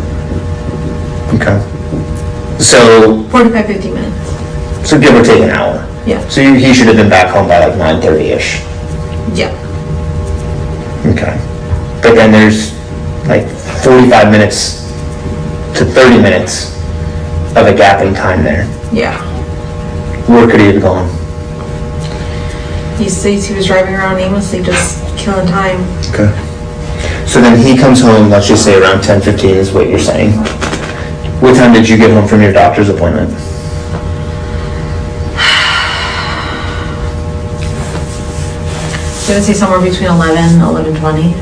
Okay. So, 45, 50 minutes. so give or take an hour. Yeah. So he should have been back home by like 9:30-ish. Yeah. Okay. But then there's like 45 minutes to 30 minutes of a gap in time there. Yeah. Where could he have gone? He says he was driving around aimlessly, just killing time. Okay. So then he comes home, let's just say around 10:15 is what you're saying. What time did you get home from your doctor's appointment? I'm gonna say somewhere between 11 and 11:20.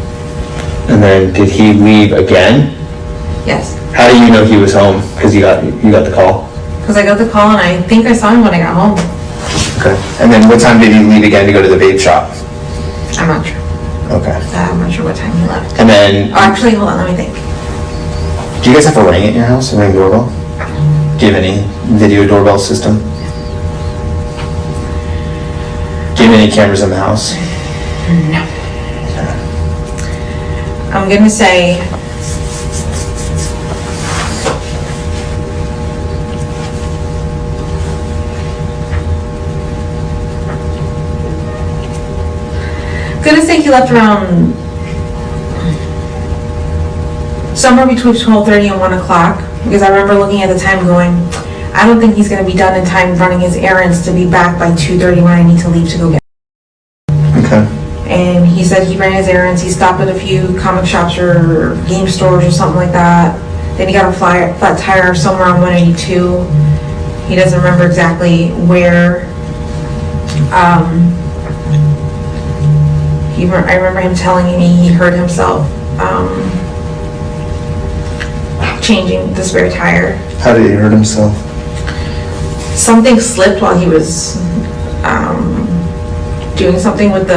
And then did he leave again? Yes. How do you know he was home? Because you got the call? Because I got the call and I think I saw him when I got home. Okay. And then what time did he leave again to go to the vape shop? I'm not sure. Okay. I'm not sure what time he left. And then, Oh, actually, hold on, let me think. do you guys have a ring at your house, a ring doorbell? Do you have any video doorbell system? Do you have any cameras in the house? No. I'm gonna say he left around somewhere between 12:30 and 1 o'clock, because I remember looking at the time going, I don't think he's gonna be done in time running his errands to be back by 2:30 when I need to leave to go get. Okay. And he said he ran his errands, he stopped at a few comic shops or game stores or something like that. Then he got a flat tire somewhere on 182. He doesn't remember exactly where. I remember him telling me he hurt himself changing the spare tire. How did he hurt himself? Something slipped while he was doing something with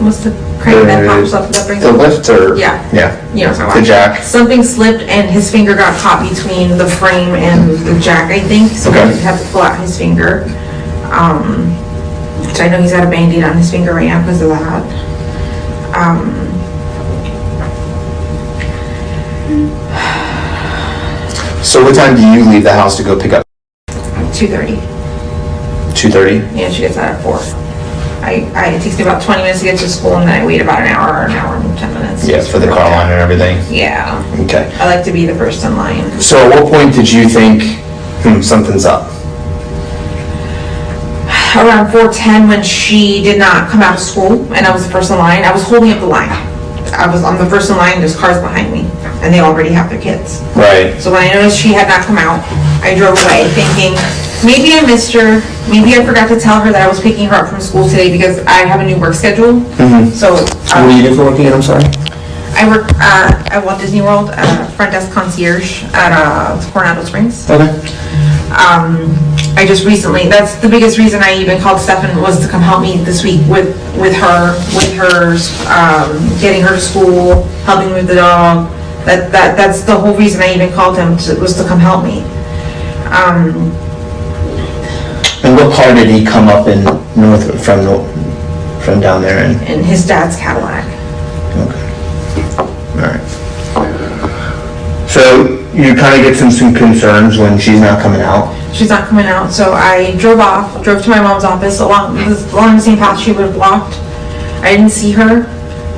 what's the crane that pops up that brings The up? lift or? Yeah. Yeah. You know what I'm The talking about. jack. Something slipped and his finger got caught between the frame and the jack, I think, so Okay. he had to pull out his finger. So I know he's got a Band-Aid on his finger right now because of that. So what time do you leave the house to go pick up? 2:30. 2:30? Yeah, she gets out at 4. It takes me about 20 minutes to get to school, and then I wait about an hour and 10 minutes. Yeah, for the car line and everything. Yeah. Okay. I like to be the first in line. So at what point did you think, something's up? Around 4:10 when she did not come out of school, and I was the first in line. I was holding up the line. I'm the first in line, there's cars behind me, and they already have their kids. Right. So when I noticed she had not come out, I drove away thinking, maybe I missed her, maybe I forgot to tell her that I was picking her up from school today because I have a new work schedule. So, What do you do for work again, I'm sorry? I work at Walt Disney World, front desk concierge at Coronado Springs. Okay. I just recently, that's the biggest reason I even called Stephan, was to come help me this week with her, getting her to school, helping with the dog. That's the whole reason I even called him, was to come help me. And what car did he come up in from down there in? In his dad's Cadillac. Okay. Alright. So you kind of get some concerns when she's not coming out? She's not coming out, so I drove to my mom's office along the same path she would have walked. I didn't see her.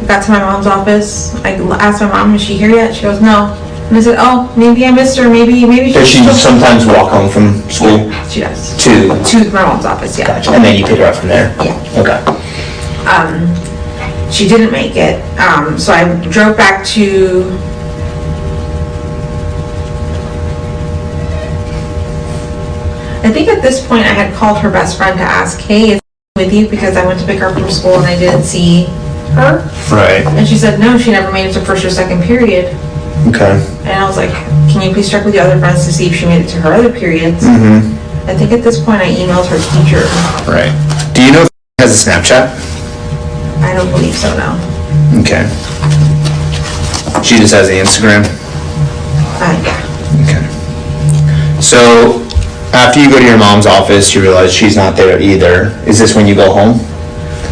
Got to my mom's office. I asked my mom, is she here yet? She goes, no. And I said, oh, maybe I missed her, maybe Does she still-" sometimes walk home from school She does. to, To my mom's office, yeah. gotcha, and then you pick her up from there? Yeah. Okay. She didn't make it, so I drove back to, I think at this point I had called her best friend to ask, hey, is with you, because I went to pick her up from school and I didn't see her. Right. And she said, no, she never made it to first or second period. Okay. And I was like, can you please check with the other friends to see if she made it to her other periods? I think at this point I emailed her teacher. Right. Do you know if she has a Snapchat? I don't believe so, no. Okay. She just has the Instagram? Yeah. Okay. So, after you go to your mom's office, you realize she's not there either. Is this when you go home?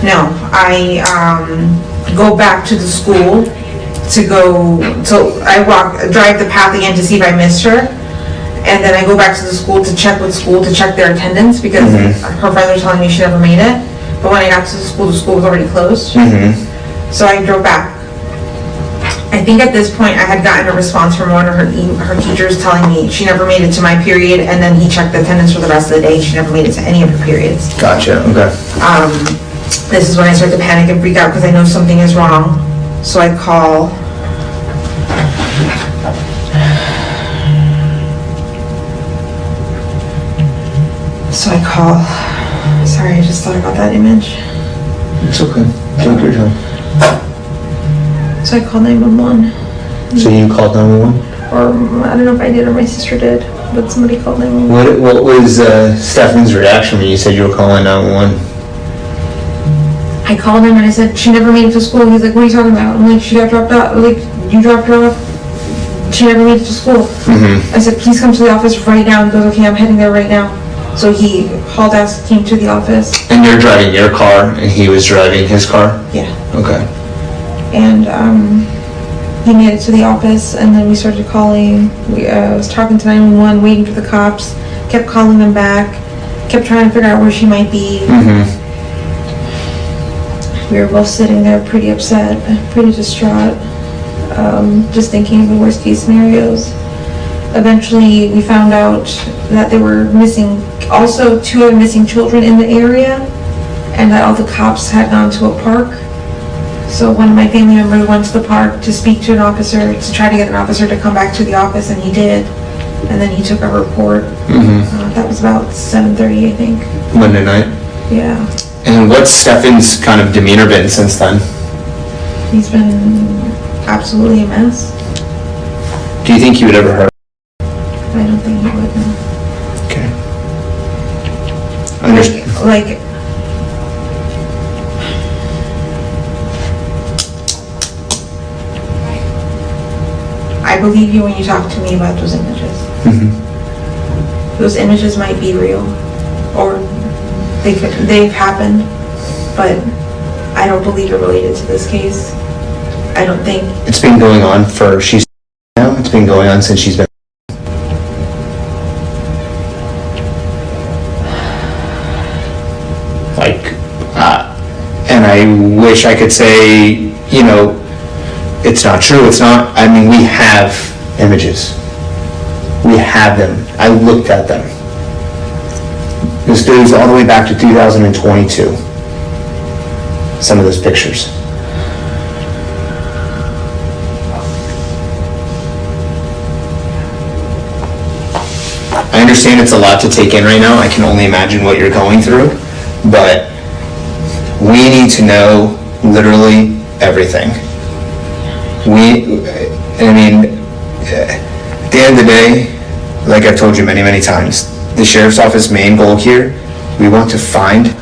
No, I go back to the school to go, so I drive the path again to see if I missed her. And then I go back to the school to check their attendance, because her friends were telling me she never made it. But when I got to the school was already closed. So I drove back. I think at this point I had gotten a response from one of her teachers telling me she never made it to my period, and then he checked the attendance for the rest of the day. She never made it to any of her periods. Gotcha, okay. This is when I start to panic and freak out because I know something is wrong. So I call. Sorry, I just thought about that image. It's okay. Take your time. So I called 911. So you called 911? Or I don't know if I did or my sister did, but somebody called 911. What was Stephan's reaction when you said you were calling 911? I called him and I said, she never made it to school. He's like, what are you talking about? I'm like, she got dropped off. Like, you dropped her off? She never made it to school. I said, please come to the office right now. He goes, okay, I'm heading there right now. So he hauled ass, came to the office. And you're driving your car and he was driving his car? Yeah. Okay. And he made it to the office, and then we started calling. I was talking to 911, waiting for the cops, kept calling them back, kept trying to figure out where she might be. We were both sitting there pretty upset, pretty distraught, just thinking of the worst case scenarios. Eventually, we found out that there were also 2 other missing children in the area, and that all the cops had gone to a park. So one of my family members went to the park to speak to an officer, to try to get an officer to come back to the office, and he did. And then he took a report. That was about 7:30, I think. Monday night? Yeah. And what's Stephan's kind of demeanor been since then? He's been absolutely a mess. Do you think he would ever hurt? I don't think he would, no. Okay. Understand. Like, I believe you when you talk to me about those images. Those images might be real, or they've happened, but I don't believe they're related to this case. I don't think. It's been going on it's been going on since she's been. And I wish I could say, it's not true, it's not. I mean, we have images. We have them. I looked at them. This goes all the way back to 2022. Some of those pictures. I understand it's a lot to take in right now. I can only imagine what you're going through, but we need to know literally everything. At the end of the day, like I've told you many, many times, the sheriff's office main goal here, we want to find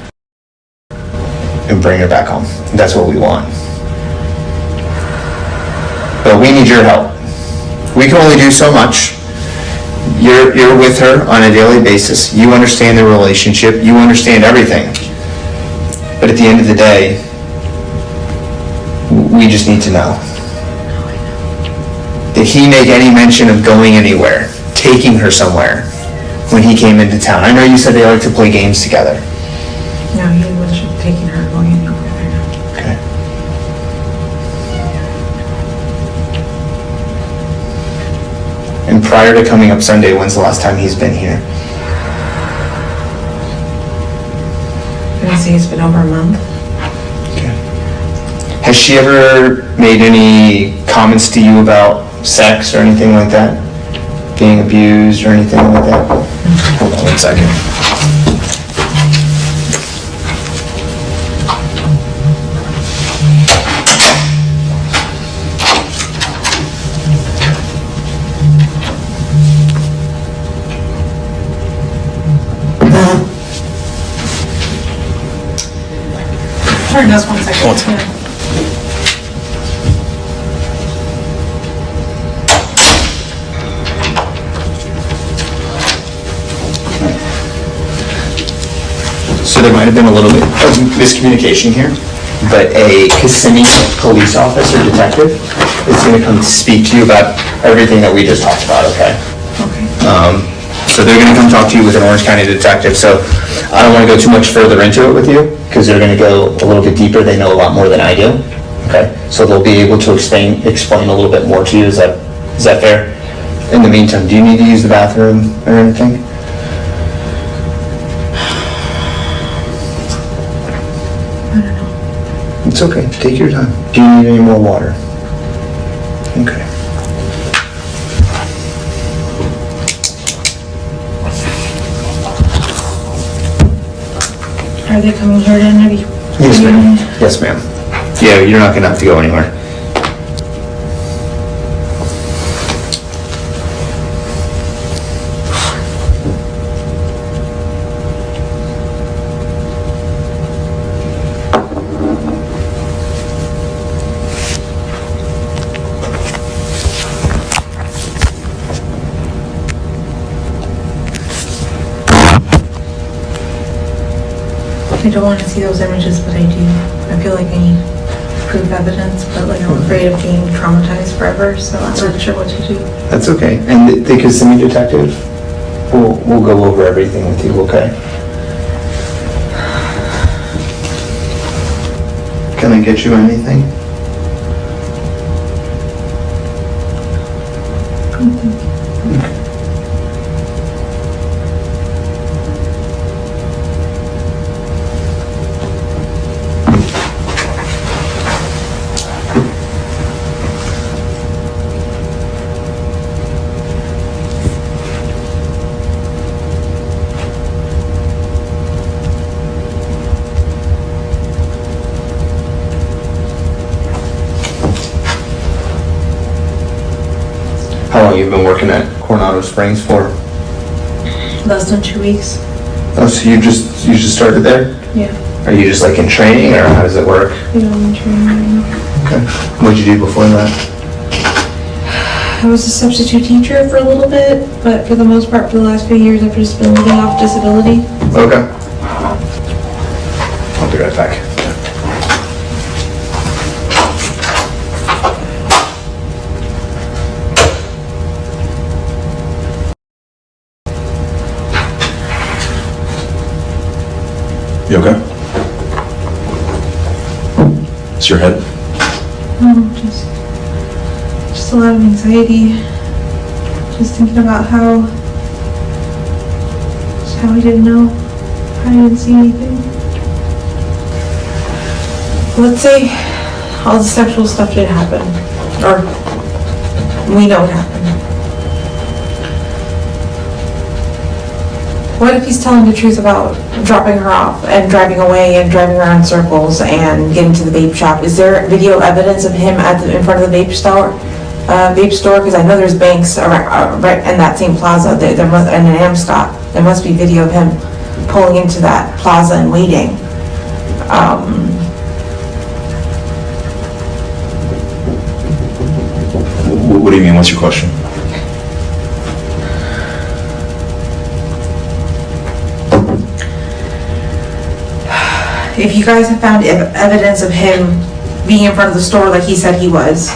and bring her back home. That's what we want. But we need your help. We can only do so much. You're with her on a daily basis. You understand the relationship. You understand everything. But at the end of the day, we just need to know. Did he make any mention of going anywhere, taking her somewhere when he came into town? I know you said they like to play games together. No, he wasn't taking her going anywhere. Okay. And prior to coming up Sunday, when's the last time he's been here? I'm gonna say it's been over a month. Has she ever made any comments to you about sex or anything like that? Being abused or anything like that? Hold on 1 second. Sorry, just 1 second. So there might have been a little bit of miscommunication here, but a Kissimmee police officer detective is going to come speak to you about everything that we just talked about, okay? So they're going to come talk to you with an Orange County detective, so I don't want to go too much further into it with you, because they're going to go a little bit deeper, they know a lot more than I do, okay? So they'll be able to explain a little bit more to you, is that fair? In the meantime, do you need to use the bathroom or anything? It's okay, take your time. Do you need any more water? Okay. Are they coming here to interview? Yes, ma'am. Yes, ma'am. Yeah, you're not gonna have to go anywhere. I don't want to see those images, but I do. I feel like I need proof evidence, but like I'm afraid of being traumatized forever, so I'm not sure what to do. That's okay. And the Kissimmee detective, we'll go over everything with you, okay? Can I get you anything? How long you been working at Coronado Springs for? Less than 2 weeks. Oh, so you just started there? Yeah. Are you just like in training, or how does it work? I'm in training right now. Okay. What'd you do before that? I was a substitute teacher for a little bit, but for the most part, for the last few years, I've just been living off disability. Okay. I'll be right back. You okay? It's your head? Just a lot of anxiety. Just thinking about how I didn't know, how I didn't see anything. Let's say all the sexual stuff did happen, or we know it happened. What if he's telling the truth about dropping her off and driving away and driving around in circles and getting to the vape shop? Is there video evidence of him in front of the vape store? Because I know there's banks around, right in that same plaza. There must, and an Amstop. There must be video of him pulling into that plaza and waiting. What do you mean? What's your question? If you guys have found evidence of him being in front of the store like he said he was,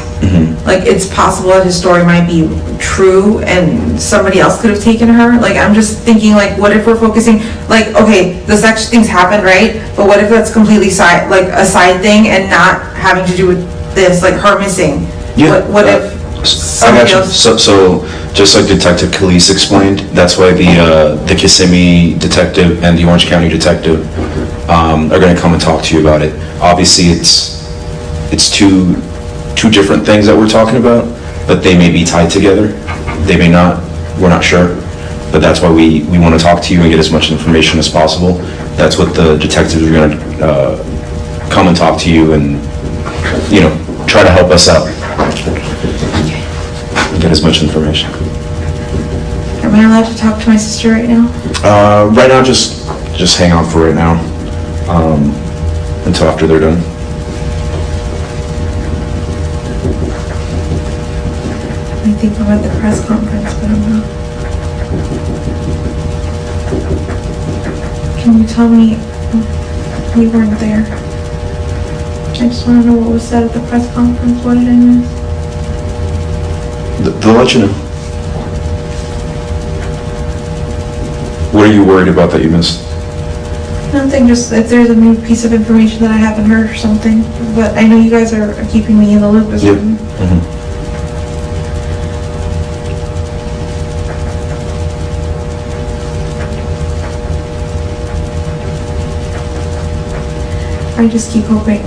like it's possible that his story might be true and somebody else could have taken her. Like I'm just thinking, like what if we're focusing, like okay, the sex things happened, right? But what if that's completely a side thing and not having to do with this, like her missing? Yeah. What if I got you. feels- So, just like Detective Khalees explained, that's why the Kissimmee detective and the Orange County detective are gonna come and talk to you about it. Obviously, it's two different things that we're talking about, but they may be tied together. They may not, we're not sure. But that's why we want to talk to you and get as much information as possible. That's what the detectives are gonna come and talk to you and, you know, try to help us out. Get as much information. Am I allowed to talk to my sister right now? Right now, just hang on for right now, until after they're done. I think I'm at the press conference, but I'm not. Can you tell me, we weren't there. I just want to know what was said at the press conference. What did I miss? They'll let you know. What are you worried about that you missed? Nothing, just if there's a new piece of information that I haven't heard or something. But I know you guys are keeping me in the loop as Yeah. well. I just keep hoping.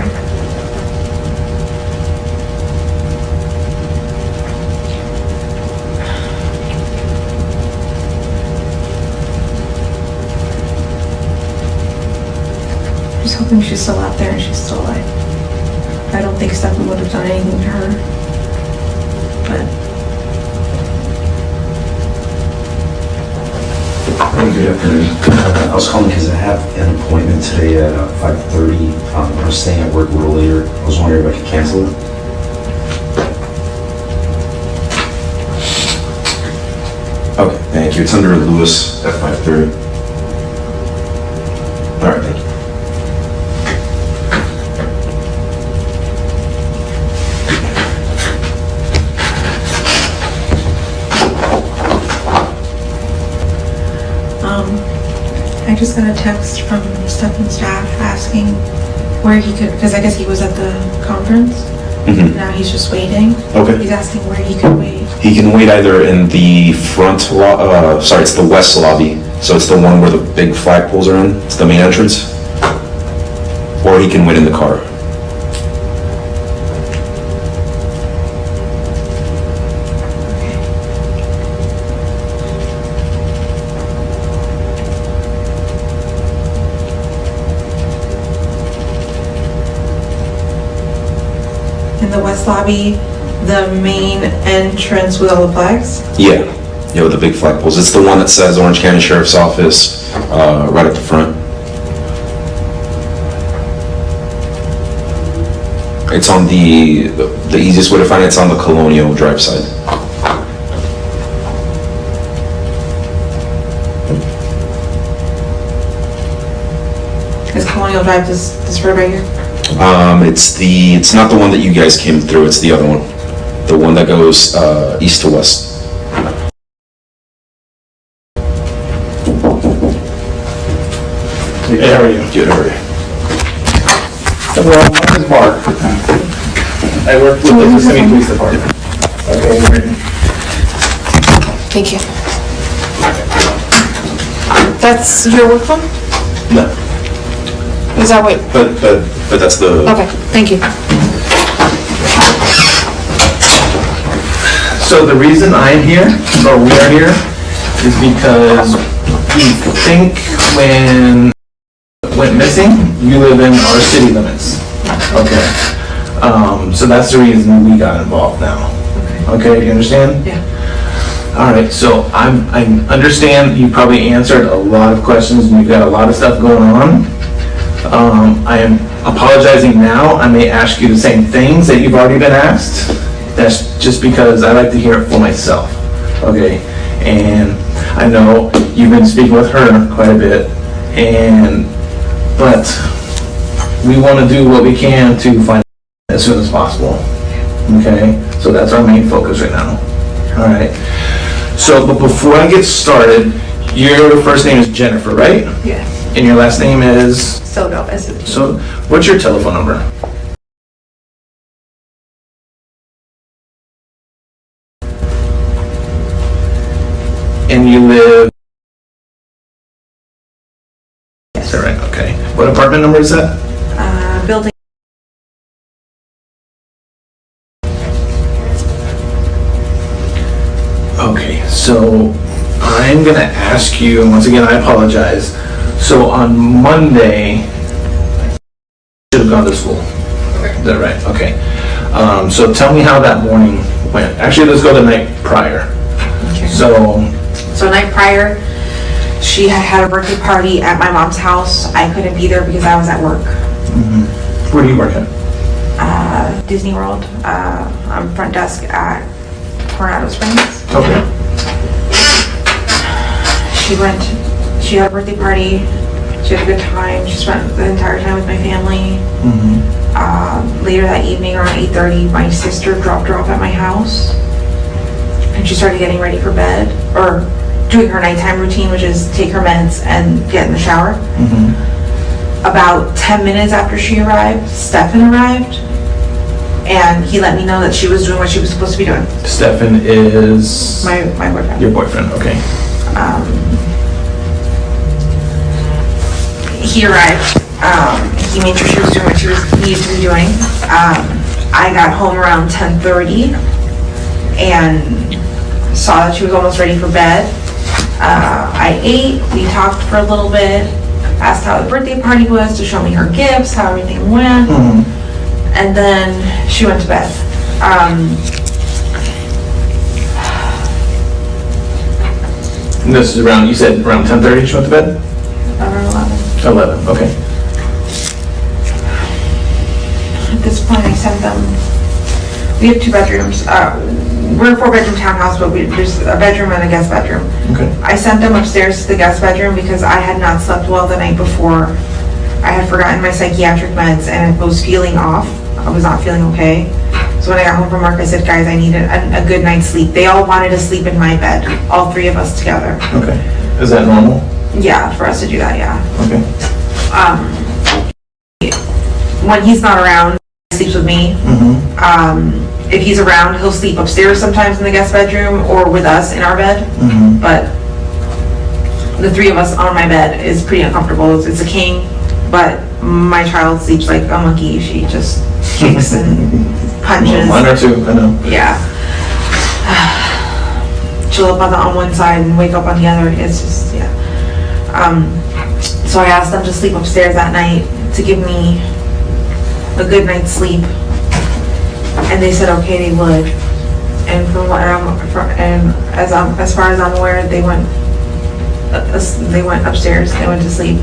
Just hoping she's still out there and she's still alive. I don't think Stephan would have done anything to her. But Good afternoon. I was calling because I have an appointment today at 5:30. I was staying at work a little later. I was wondering if I could cancel it. Okay, thank you. It's under Lewis at 5:30. All right, thank you. I just got a text from Stephan's staff asking where he could, because I guess he was at the conference. Mhm. Now he's just waiting. Okay. He's asking where he could wait. He can wait either in the front, it's the west lobby. So it's the one where the big flagpoles are in. It's the main entrance. Or he can wait in the car. In the west lobby, the main entrance with all the flags. Yeah, with the big flagpoles. It's the one that says Orange County Sheriff's Office, right at the front. It's on the easiest way to find it's on the Colonial Drive side. Is Colonial Drive this road right here? It's not the one that you guys came through, it's the other one. The one that goes, east to west. Hey, how are you? Good, how are you? Well, my name is Mark. I work with the Kissimmee Police Department. Thank you. That's your work phone? No, Is that what? but that's the... Okay, thank you. So the reason I'm here, or we are here, is because we think when it went missing, you live in our city limits. Okay. So that's the reason we got involved now. Okay, you understand? Yeah. All right, so I understand you probably answered a lot of questions and you've got a lot of stuff going on. I am apologizing now. I may ask you the same things that you've already been asked. That's just because I like to hear it for myself, okay? And I know you've been speaking with her quite a bit, but we want to do what we can to find it as soon as possible, okay? So that's our main focus right now, all right? So, but before I get started, your first name is Jennifer, right? Yes. And your last name is? Soto, S-O-T. So, what's your telephone number? What apartment number is that? Building. Okay, so I'm gonna ask you, and once again, I apologize. So on Monday, should have gone to school. Is that right? Okay. So tell me how that morning went. Actually, let's go the night prior. Okay. So, Night prior, she had a birthday party at my mom's house. I couldn't be there because I was at work. where do you work at? Disney World. I'm front desk at Coronado Springs. Okay. She had a birthday party. She had a good time. She spent the entire time with my family. Later that evening around 8:30, my sister dropped her off at my house. And she started getting ready for bed, or doing her nighttime routine, which is take her meds and get in the shower. About 10 minutes after she arrived, Stephan arrived. And he let me know that she was doing what she was supposed to be doing. Stephan is My boyfriend. your boyfriend, okay. He arrived. He made sure she was doing what she needed to be doing. I got home around 10:30 and saw that she was almost ready for bed. I ate. We talked for a little bit. Asked how the birthday party was to show me her gifts, how everything went, and then she went to bed. And this is around, you said around 10:30 she went to bed? Around 11. 11, okay. At this point, I sent them. We have 2 bedrooms. We're a 4-bedroom townhouse, but there's a bedroom and a guest bedroom. Okay. I sent them upstairs to the guest bedroom because I had not slept well the night before. I had forgotten my psychiatric meds and I was feeling off. I was not feeling okay. So when I got home from work, I said, guys, I need a good night's sleep. They all wanted to sleep in my bed, all 3 of us together. Okay. Is that normal? Yeah, for us to do that, yeah. Okay. When he's not around, he sleeps with me. If he's around, he'll sleep upstairs sometimes in the guest bedroom or with us in our bed. But the 3 of us on my bed is pretty uncomfortable. It's a king, but my child sleeps like a monkey. She just kicks and punches. Mine are too, I know. Yeah. She'll up on one side and wake up on the other. It's just, yeah. So I asked them to sleep upstairs that night to give me a good night's sleep. And they said, okay, they would. And from what as far as I'm aware, they went upstairs. They went to sleep.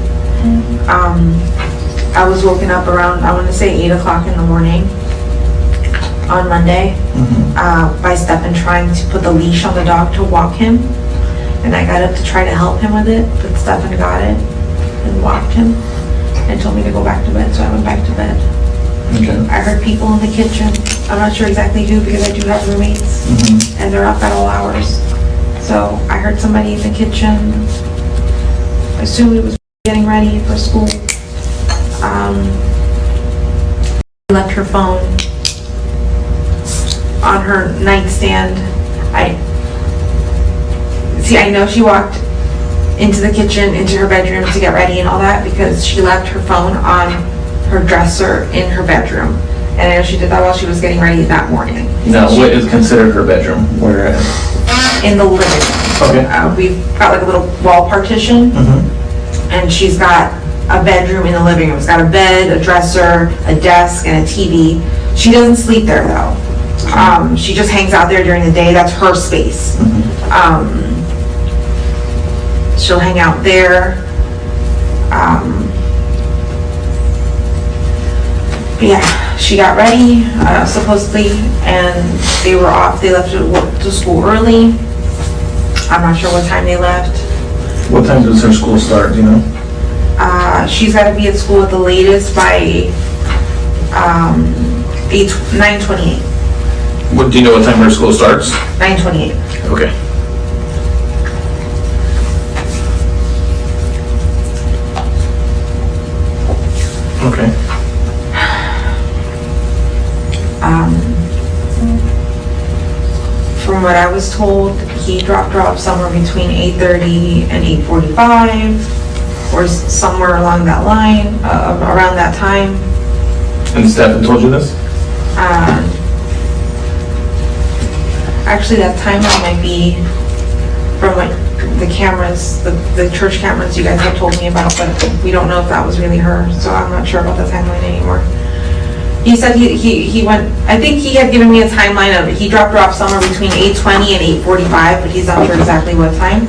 I was woken up around, I want to say 8 o'clock in the morning on Monday by Stephan trying to put the leash on the dog to walk him. And I got up to try to help him with it, but Stephan got it and walked him and told me to go back to bed. So I went back to bed. Okay. I heard people in the kitchen. I'm not sure exactly who because I do have roommates and they're up at all hours. So I heard somebody in the kitchen. I assumed it was getting ready for school. Left her phone on her nightstand. I know she walked into the kitchen, into her bedroom to get ready and all that because she left her phone on her dresser in her bedroom. And I know she did that while she was getting ready that morning. Now, what is considered her bedroom? Where at? In the living room. Okay. We've got like a little wall partition. And she's got a bedroom in the living room. It's got a bed, a dresser, a desk, and a TV. She doesn't sleep there though. She just hangs out there during the day. That's her space. She'll hang out there. But yeah, she got ready, supposedly, and they were off. They left to school early. I'm not sure what time they left. What time does her school start, do you know? She's got to be at school at the latest by 9:28. What, do you know what time her school starts? 9:28. Okay. Okay. From what I was told, he dropped her off somewhere between 8:30 and 8:45. or somewhere along that line, around that time. And Stephan told you this? Actually, that timeline might be from like the cameras, the church cameras you guys have told me about, but we don't know if that was really her, so I'm not sure about the timeline anymore. He said he went, I think he had given me a timeline of, he dropped her off somewhere between 8:20 and 8:45, but he's not sure exactly what time.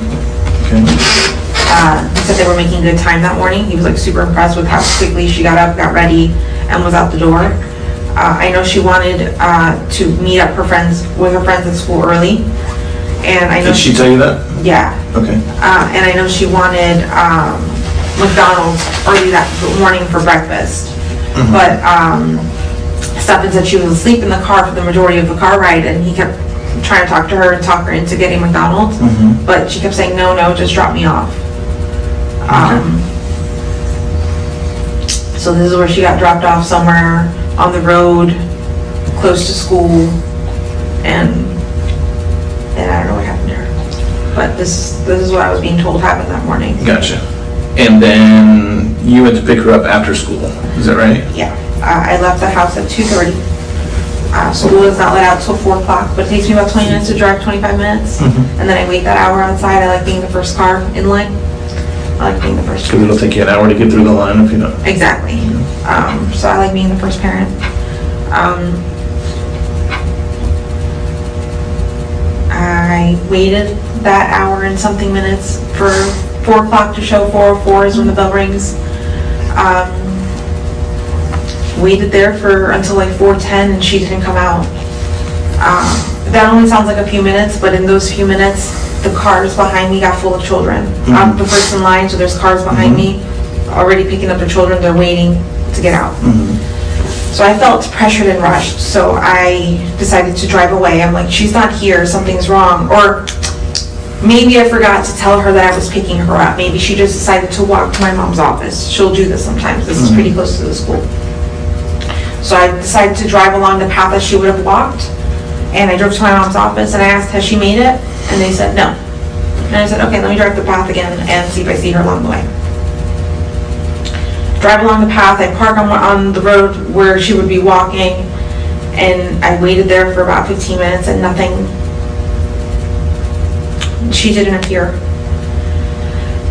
Okay. He said they were making good time that morning. He was like super impressed with how quickly she got up, got ready, and was out the door. I know she wanted to meet up with her friends at school early, and I know Did she tell you that? Yeah. Okay. And I know she wanted McDonald's early that morning for breakfast. But Stephan said she was asleep in the car for the majority of the car ride, and he kept trying to talk to her and talk her into getting McDonald's. But she kept saying, no, just drop me off. So this is where she got dropped off somewhere on the road, close to school, and I don't know what happened to her. But this is what I was being told happened that morning. Gotcha. And then you went to pick her up after school, is that right? Yeah, I left the house at 2:30. School is not let out till 4 o'clock, but it takes me about 20 minutes to drive, 25 minutes. And then I wait that hour outside. I like being the first car in line. I like being the first. Because it'll take you an hour to get through the line if you don't. Exactly. So I like being the first parent. I waited that hour and something minutes for 4 o'clock to show. 4:04 is when the bell rings. Waited there until like 4:10 and she didn't come out. That only sounds like a few minutes, but in those few minutes, the cars behind me got full of children. I'm the first in line, so there's cars behind me already picking up their children. They're waiting to get out. So I felt pressured and rushed, so I decided to drive away. I'm like, she's not here, something's wrong. Or maybe I forgot to tell her that I was picking her up. Maybe she just decided to walk to my mom's office. She'll do this sometimes. This is pretty close to the school. So I decided to drive along the path that she would have walked, and I drove to my mom's office and I asked, has she made it? And they said no. And I said, okay, let me drive the path again and see if I see her along the way. Drive along the path, I park on the road where she would be walking, and I waited there for about 15 minutes and nothing. She didn't appear.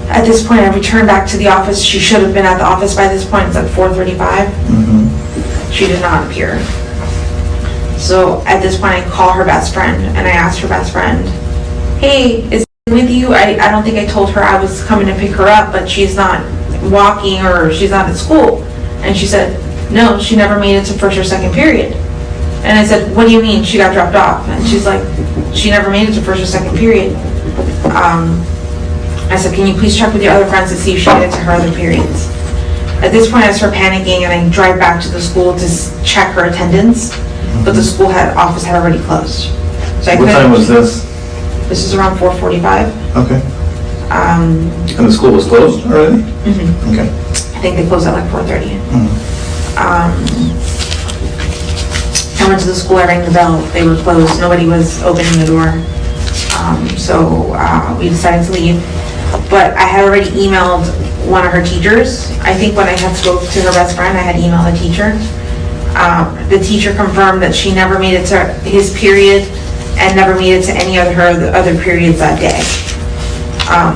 At this point, I returned back to the office. She should have been at the office by this point. It's at 4:35. She did not appear. So at this point, I call her best friend and I asked her best friend, hey, is it with you? I don't think I told her I was coming to pick her up, but she's not walking or she's not at school. And she said, no, she never made it to first or second period. And I said, what do you mean she got dropped off? And she's like, she never made it to first or second period. I said, can you please check with your other friends to see if she made it to her other periods? At this point, I start panicking and I drive back to the school to check her attendance, but the school office had already closed. So What time was this? This is around 4:45. Okay. And the school was closed already? Okay. I think they closed at like 4:30. I went to the school, I rang the bell, they were closed, nobody was opening the door. So we decided to leave. But I had already emailed one of her teachers. I think when I had spoke to her best friend, I had emailed the teacher. The teacher confirmed that she never made it to his period and never made it to any of her other periods that day.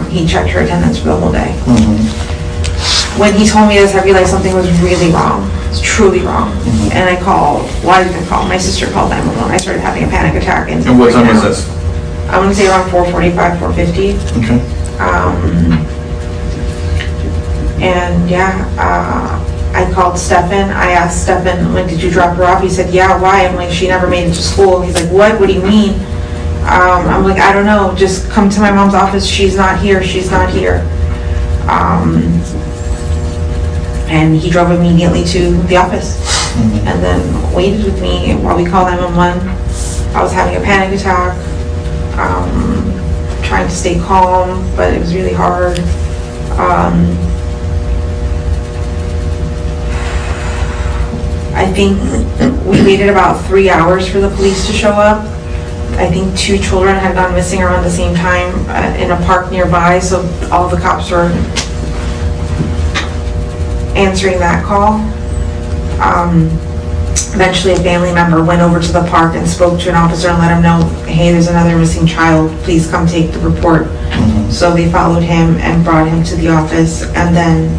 He checked her attendance for the whole day. When he told me this, I realized something was really wrong. It's truly wrong. And I called, well, I didn't call, my sister called 911. I started having a panic attack. And what time was this? I want to say around 4:45, 4:50. Okay. And yeah, I called Stephan. I asked Stephan, like, did you drop her off? He said, yeah, why? I'm like, she never made it to school. He's like, what? What do you mean? I'm like, I don't know. Just come to my mom's office. She's not here. She's not here. And he drove immediately to the office and then waited with me while we called 911. I was having a panic attack, trying to stay calm, but it was really hard. I think we waited about 3 hours for the police to show up. I think 2 children had gone missing around the same time in a park nearby, so all the cops were answering that call. Eventually a family member went over to the park and spoke to an officer and let him know, hey, there's another missing child, please come take the report. So they followed him and brought him to the office, and then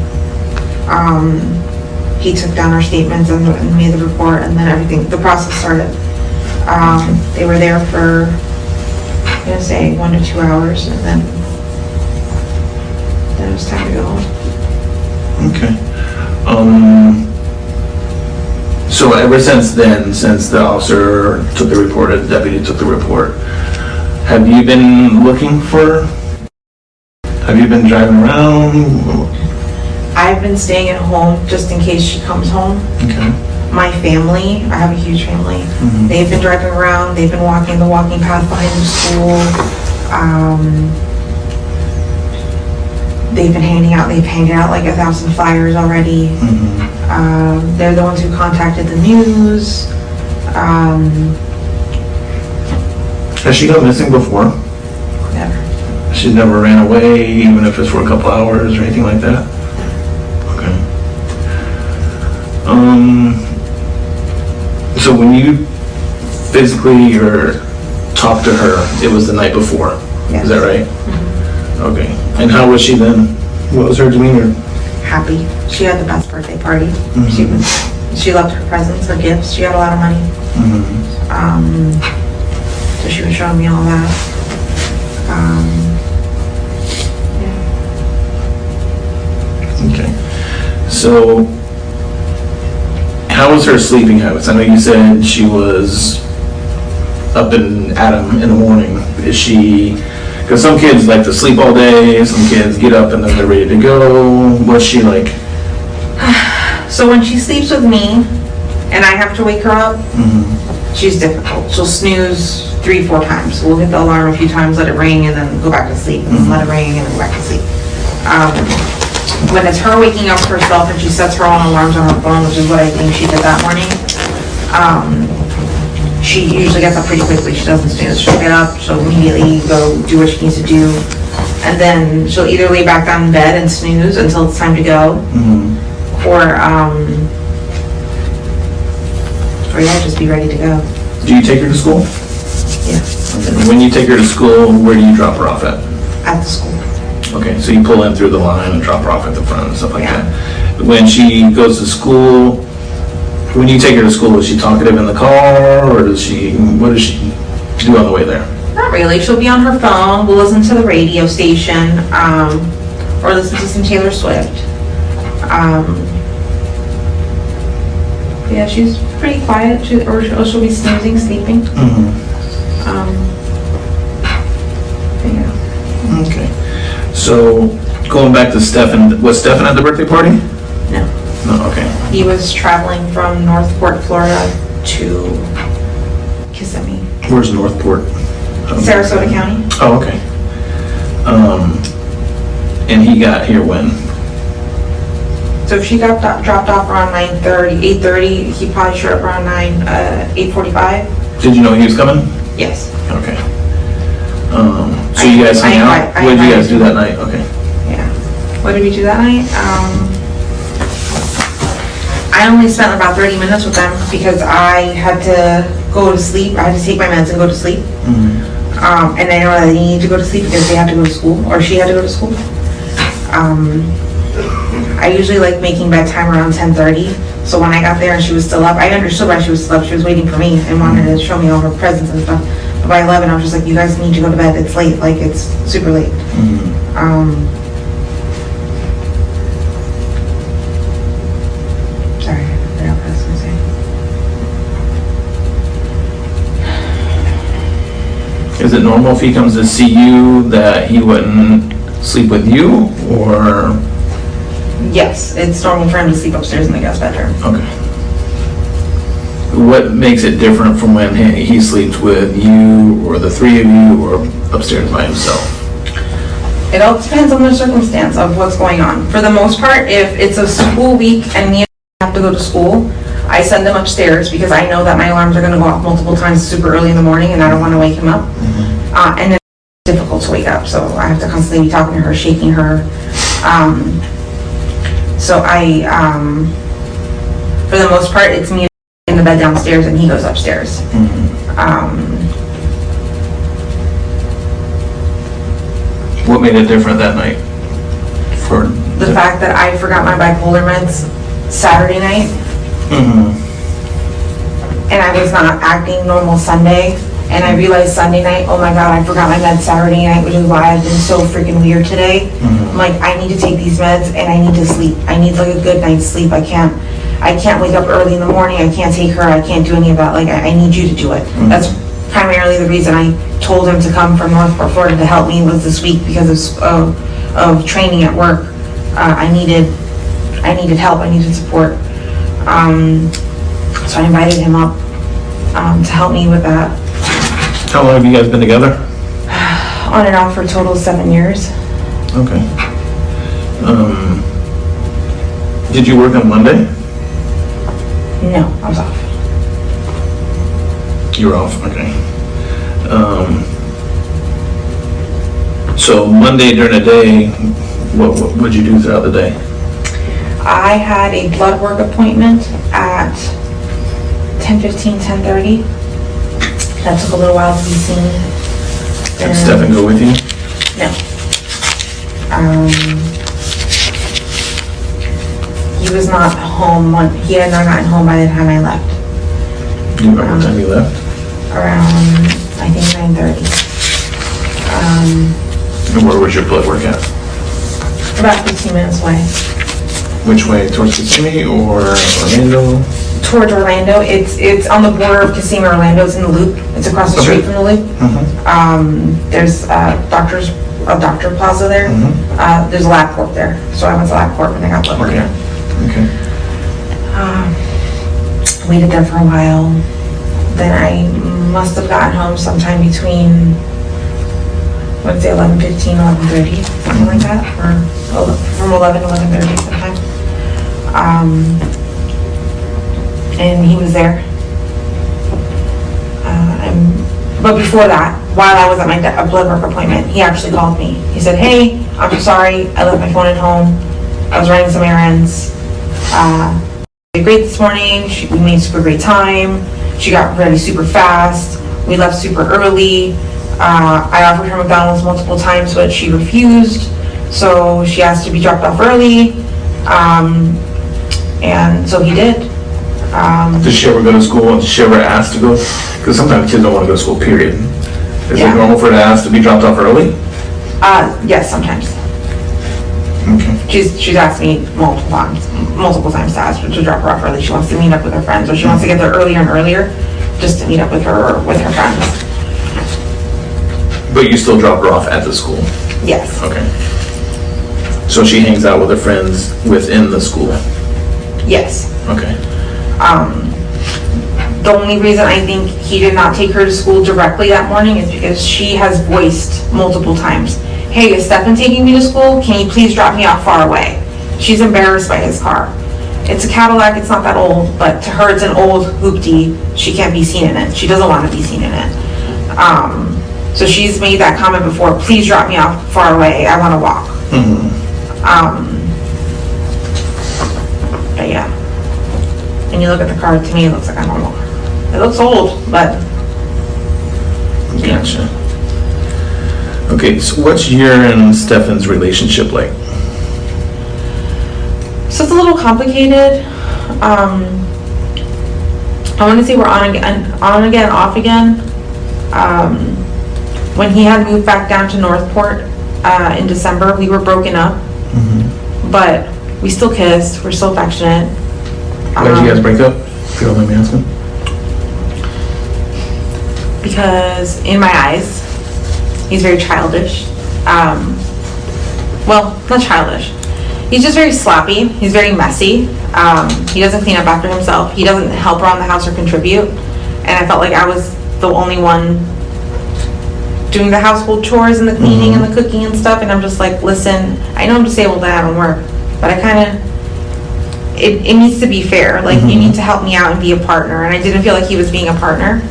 he took down our statements and made the report, and then everything, the process started. They were there for, I'm gonna say 1 to 2 hours, and then it was time to go home. Okay. So ever since then, since the officer took the report, or the deputy took the report, have you been looking for, have you been driving around? I've been staying at home just in case she comes home. Okay. My family, I have a huge family. Mhm. They've been driving around, they've been walking the walking path behind the school. They've been handing out, they've handed out like 1,000 flyers already. Mhm. They're the ones who contacted the news. Has she gone missing before? Never. She's never ran away, even if it's for a couple hours or anything like that? Okay. So when you physically or talked to her, it was the night before? Yes. Is that right? Okay. And how was she then? What was her demeanor? Happy. She had the best birthday party. Mhm. She loved her presents, her gifts. She had a lot of money. So she was showing me all that. Yeah. Okay. So, how was her sleeping habits? I know you said she was up and at 'em in the morning. Is she, because some kids like to sleep all day, some kids get up and then they're ready to go. What's she like? So when she sleeps with me and I have to wake her up, she's difficult. She'll snooze 3-4 times. We'll hit the alarm a few times, let it ring, and then go back to sleep, and then let it ring, and then go back to sleep. When it's her waking up herself and she sets her own alarms on her phone, which is what I think she did that morning, she usually gets up pretty quickly. She doesn't snooze. She'll get up, she'll immediately go do what she needs to do, and then she'll either lay back down in bed and snooze until it's time to go, or yeah, just be ready to go. Do you take her to school? Yeah, And when you take her to school, where do you drop her off at? at the school. Okay, so you pull in through the line and drop her off at the front and stuff like Yeah. that. When she goes to school, when you take her to school, is she talkative in the car, or does she, what does she do on the way there? Not really. She'll be on her phone. We'll listen to the radio station, or listen to some Taylor Swift. Yeah, she's pretty quiet, or she'll be snoozing, sleeping. Yeah. Okay. So, going back to Stephan, was Stephan at the birthday party? No. No, okay. He was traveling from Northport, Florida to Kissimmee, Where's Northport? Sarasota County. Oh, okay. And he got here when? So if she got dropped off around 9:30, 8:30, he probably showed up around 8:45. Did you know he was coming? Yes. Okay. So you guys hang out? I What did you guys invited do him. that night? Okay. Yeah. What did we do that night? I only spent about 30 minutes with them because I had to go to sleep. I had to take my meds and go to sleep. And I know that they need to go to sleep because they have to go to school, or she had to go to school. I usually like making bedtime around 10:30. So when I got there and she was still up, I understood why she was still up. She was waiting for me and wanted to show me all her presents and stuff. But by 11, I was just like, you guys need to go to bed. It's late. Like, it's super late. Sorry, I forgot what I was gonna say. Is it normal if he comes to see you that he wouldn't sleep with you, or? Yes, it's normal for him to sleep upstairs in the guest bedroom. Okay. What makes it different from when he sleeps with you, or the three of you, or upstairs by himself? It all depends on the circumstance of what's going on. For the most part, if it's a school week and me and have to go to school, I send them upstairs because I know that my alarms are going to go off multiple times super early in the morning and I don't want to wake him up. And then it's difficult to wake up, so I have to constantly be talking to her, shaking her. So I, for the most part, it's me in the bed downstairs and he goes upstairs. What made it different that night? For The fact that I forgot my bipolar meds Saturday night and I was not acting normal Sunday, and I realized Sunday night, oh my God, I forgot my meds Saturday night, which is why I've been so freaking weird today. I'm like, I need to take these meds and I need to sleep. I need like a good night's sleep. I can't wake up early in the morning. I can't take her. I can't do any of that. Like, I need you to do it. That's primarily the reason I told him to come from Northport, Florida to help me was this week because of training at work. I needed help. I needed support. So I invited him up to help me with that. How long have you guys been together? On and off for a total of 7 years. Okay. Did you work on Monday? No, I was off. You were off, okay. So Monday during the day, what would you do throughout the day? I had a blood work appointment at 10:15, 10:30. That took a little while to be seen. Did Stephan go with you? No. He was not home he had not gotten home by the time I left. Do you remember what time you left? Around, I think 9:30. And where was your blood work at? About 15 minutes away. Which way, towards Kissimmee or Orlando? Towards Orlando. It's on the border of Kissimmee, Orlando. It's in the Loop. It's across the street from the Loop. There's a doctor plaza there. There's a LabCorp there. So I went to LabCorp when I got blood work done. Okay. Waited there for a while. Then I must have gotten home sometime between, let's say 11:15, 11:30, something like that, or from 11 to 11:30 sometime. And he was there. But before that, while I was at my blood work appointment, he actually called me. He said, "Hey, I'm so sorry, I left my phone at home. I was running some errands. We did great this morning. We made super great time. She got ready super fast. We left super early. I offered her McDonald's multiple times, but she refused. So she asked to be dropped off early. And so he did." Did she ever go to school? Did she ever ask to go? Because sometimes kids don't want to go to school, period. Is Yeah. it normal for her to ask to be dropped off early? Yes, sometimes. Okay. She's asked me multiple times to ask her to drop her off early. She wants to meet up with her friends, or she wants to get there earlier and earlier just to meet up with her friends. But you still drop her off at the school? Yes. Okay. So she hangs out with her friends within the school? Yes. Okay. The only reason I think he did not take her to school directly that morning is because she has voiced multiple times, "Hey, is Stephan taking me to school? Can you please drop me off far away?" She's embarrassed by his car. It's a Cadillac, it's not that old, but to her it's an old hoopty. She can't be seen in it. She doesn't want to be seen in it. So she's made that comment before, "Please drop me off far away, I want to walk." But yeah. And you look at the car, to me it looks like a normal car. It looks old, but Gotcha. Okay, so what's your and Stephan's relationship like? so it's a little complicated. I want to say we're on again, off again. When he had moved back down to Northport in December, we were broken up, but we still kissed. We're still affectionate. Why did you guys break up? If you don't mind me asking. Because in my eyes, he's very childish. Well, not childish. He's just very sloppy. He's very messy. He doesn't clean up after himself. He doesn't help around the house or contribute. And I felt like I was the only one doing the household chores and the cleaning and the cooking and stuff. And I'm just like, listen, I know I'm disabled and I don't work, but I kind of, it needs to be fair. Like, you need to help me out and be a partner. And I didn't feel like he was being a partner.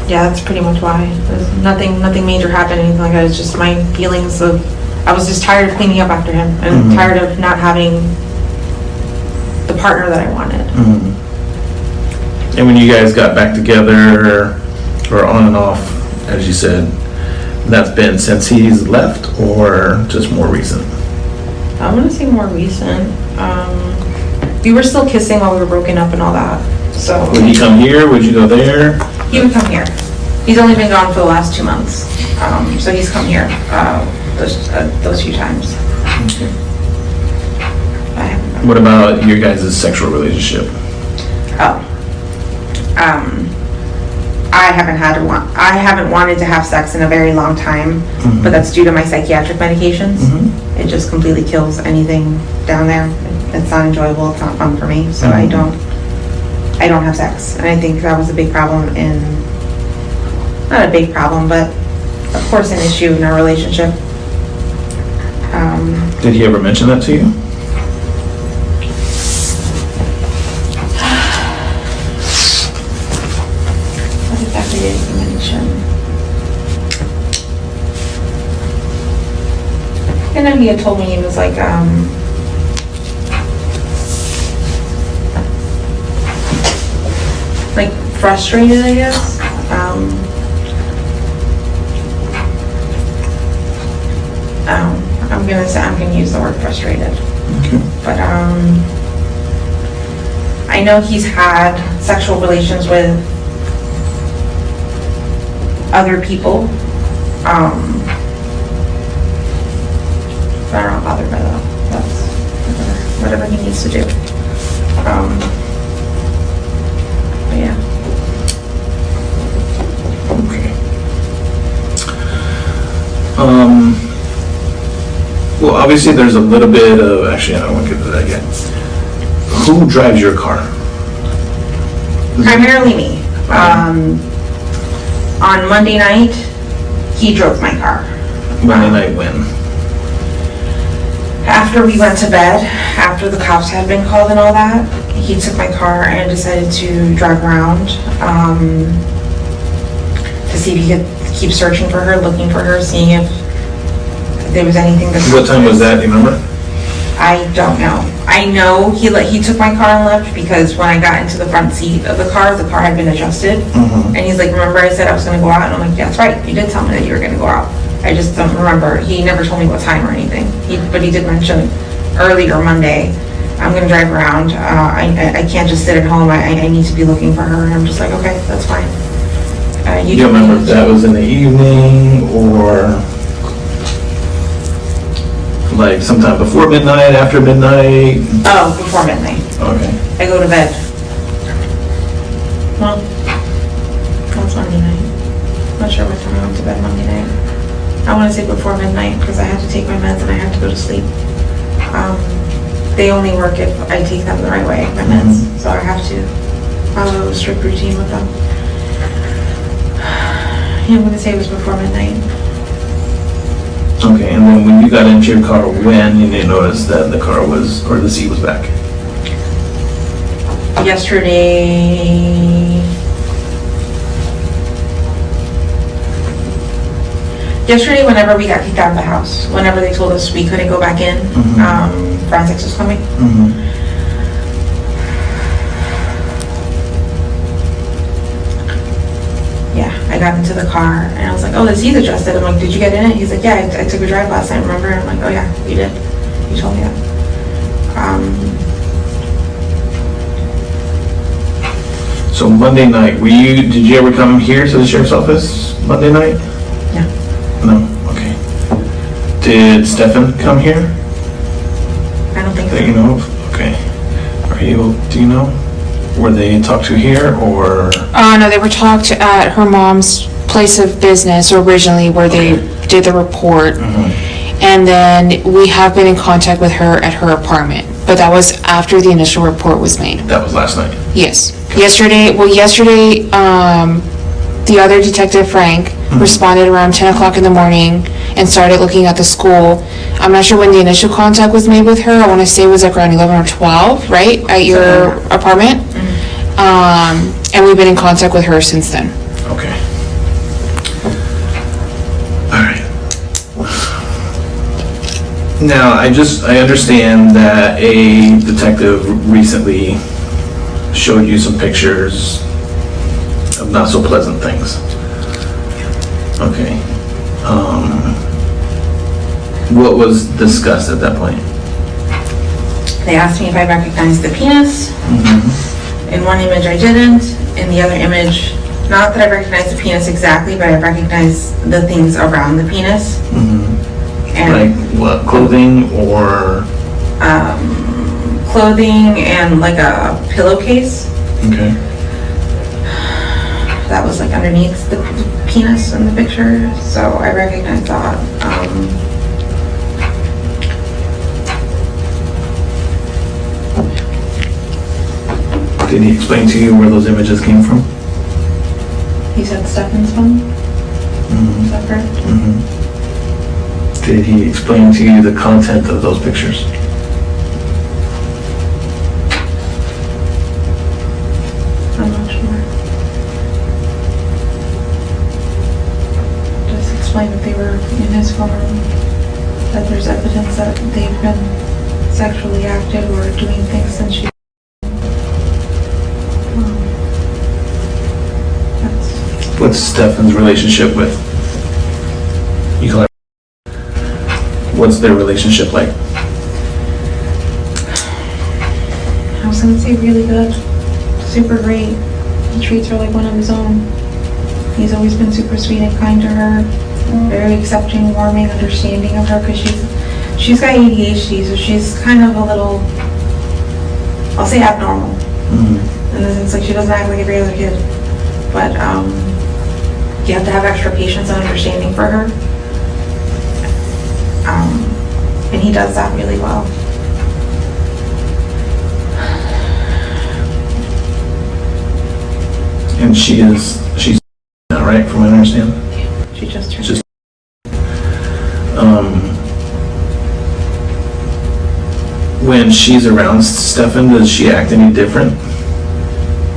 Yeah, that's pretty much why. There's nothing major happened, anything like that. It's just my feelings of, I was just tired of cleaning up after him and tired of not having the partner that I wanted. And when you guys got back together, or on and off, as you said, that's been since he's left or just more recent? I want to say more recent. We were still kissing while we were broken up and all that, so. Would he come here? Would you go there? He would come here. He's only been gone for the last 2 months, so he's come here those few times. I haven't. What about your guys' sexual relationship? I haven't wanted to have sex in a very long time, but that's due to my psychiatric medications. It just completely kills anything down there. It's not enjoyable, it's not fun for me, so I don't have sex. And I think that was a big problem not a big problem, but of course an issue in our relationship. Did he ever mention that to you? What exactly did he mention? And then he had told me he was like, frustrated, I guess. I'm gonna use the word frustrated. Okay. But I know he's had sexual relations with other people. But I'm not bothered by that. That's whatever he needs to do. But yeah. Okay. Well, obviously there's a little bit of, actually, I don't want to get to that yet. Who drives your car? Primarily me. On Monday night, he drove my car. Monday night when? After we went to bed, after the cops had been called and all that, he took my car and decided to drive around to see if he could keep searching for her, looking for her, seeing if there was anything that... What time was that, do you remember? I don't know. I know he took my car and left because when I got into the front seat of the car had been adjusted. And he's like, remember I said I was going to go out? And I'm like, yeah, that's right. You did tell me that you were going to go out. I just don't remember. He never told me what time or anything. But he did mention earlier Monday, I'm going to drive around. I can't just sit at home. I need to be looking for her. And I'm just like, okay, that's fine. You don't remember if that was in the evening or like sometime before midnight, after midnight? Oh, before midnight. Okay. I go to bed. Well, that's Monday night. I'm not sure what time I went to bed Monday night. I want to say before midnight because I have to take my meds and I have to go to sleep. They only work if I take them the right way, my meds. So I have to follow a strict routine with them. Yeah, I'm going to say it was before midnight. Okay, and then when you got into your car, when you didn't notice that the car was, or the seat was back? Yesterday, whenever we got kicked out of the house, whenever they told us we couldn't go back in, forensics was coming. Yeah, I got into the car and I was like, oh, the seat's adjusted. I'm like, did you get in it? He's like, yeah, I took a drive last night, remember? I'm like, oh yeah, you did. You told me that. So Monday night, did you ever come here to the sheriff's office Monday night? No. No, okay. Did Stephan come here? I don't think so. That you know of? Okay. Do you know? Were they talked to here or? No, they were talked at her mom's place of business originally where they did the report. And then we have been in contact with her at her apartment, but that was after the initial report was made. That was last night? Yes. Yesterday, the other detective, Frank, responded around 10 o'clock in the morning and started looking at the school. I'm not sure when the initial contact was made with her. I want to say it was like around 11 or 12, right? At your apartment. And we've been in contact with her since then. Okay. Now, I understand that a detective recently showed you some pictures of not so pleasant things. Okay. What was discussed at that point? They asked me if I recognized the penis. Mm-hmm. In one image I didn't. In the other image, not that I recognized the penis exactly, but I recognized the things around the penis. Mm-hmm. And Like what, clothing or? clothing and like a pillowcase Okay. that was like underneath the penis in the picture. So I recognized that. Did he explain to you where those images came from? He said Stephan's phone. Mm-hmm. Is that correct? Mm-hmm. Did he explain to you the content of those pictures? I'm not sure. Just explain that they were in his phone, that there's evidence that they've been sexually active or doing things since she. That's What's Stephan's relationship with? You call it. What's their relationship like? I was gonna say really good, super great. He treats her like one of his own. He's always been super sweet and kind to her, very accepting, warming, understanding of her, because she's got ADHD, so she's kind of a little, I'll say abnormal. Mm-hmm. In the sense, like, she doesn't act like every other kid. But you have to have extra patience and understanding for her. And he does that really well. And she's now, right, from what I understand? She just turned. Just- When she's around Stephan, does she act any different?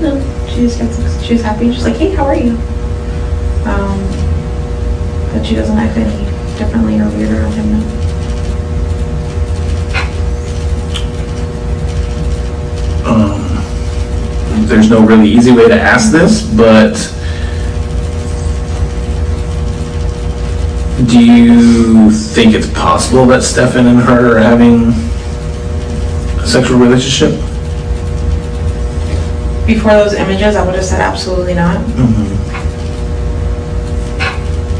No, she's happy. She's like, hey, how are you? But she doesn't act any differently or weird around him now. There's no really easy way to ask this, but do you think it's possible that Stephan and her are having a sexual relationship? Before those images, I would have said absolutely not. Mm-hmm.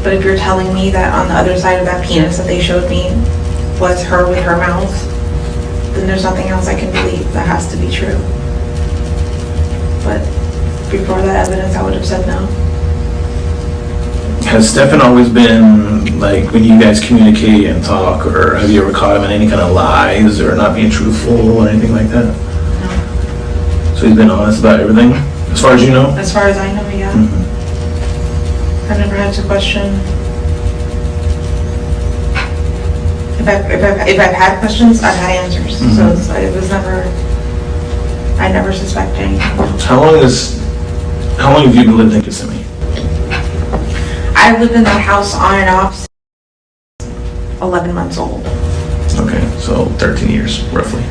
But if you're telling me that on the other side of that penis that they showed me was her with her mouth, then there's nothing else I can believe. That has to be true. But before that evidence, I would have said no. Has Stephan always been, like, when you guys communicate and talk, or have you ever caught him in any kind of lies or not being truthful or anything like that? No. So he's been honest about everything, as far as you know? As far as I know, yeah. Mm-hmm. I've never had to question. If I've had questions, I've had answers. Mm-hmm. So it was never, I never suspect anything. How long have you lived in Kissimmee? I've lived in that house on and off since 11 months old. Okay, so 13 years, roughly.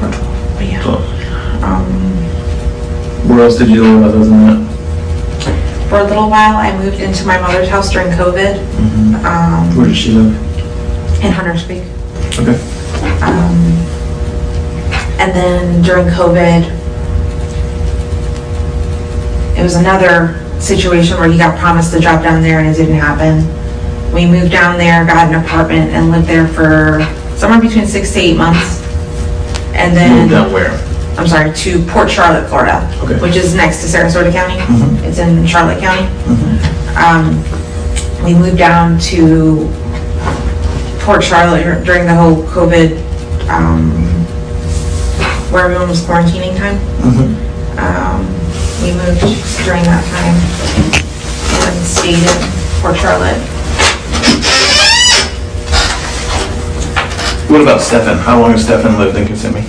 But yeah. So, where else did you live other than that? For a little while, I moved into my mother's house during COVID. Mm-hmm. Where did she live? In Hunters Creek. Okay. And then during COVID, it was another situation where he got promised the job down there and it didn't happen. We moved down there, got an apartment, and lived there for somewhere between 6 to 8 months. And then Moved down where? I'm sorry, to Port Charlotte, Florida, Okay. which is next to Sarasota County. Mhm. It's in Charlotte County. Mm-hmm. We moved down to Port Charlotte during the whole COVID, where everyone was quarantining time. Mm-hmm. We moved during that time and stayed in Port Charlotte. What about Stephan? How long has Stephan lived in Kissimmee?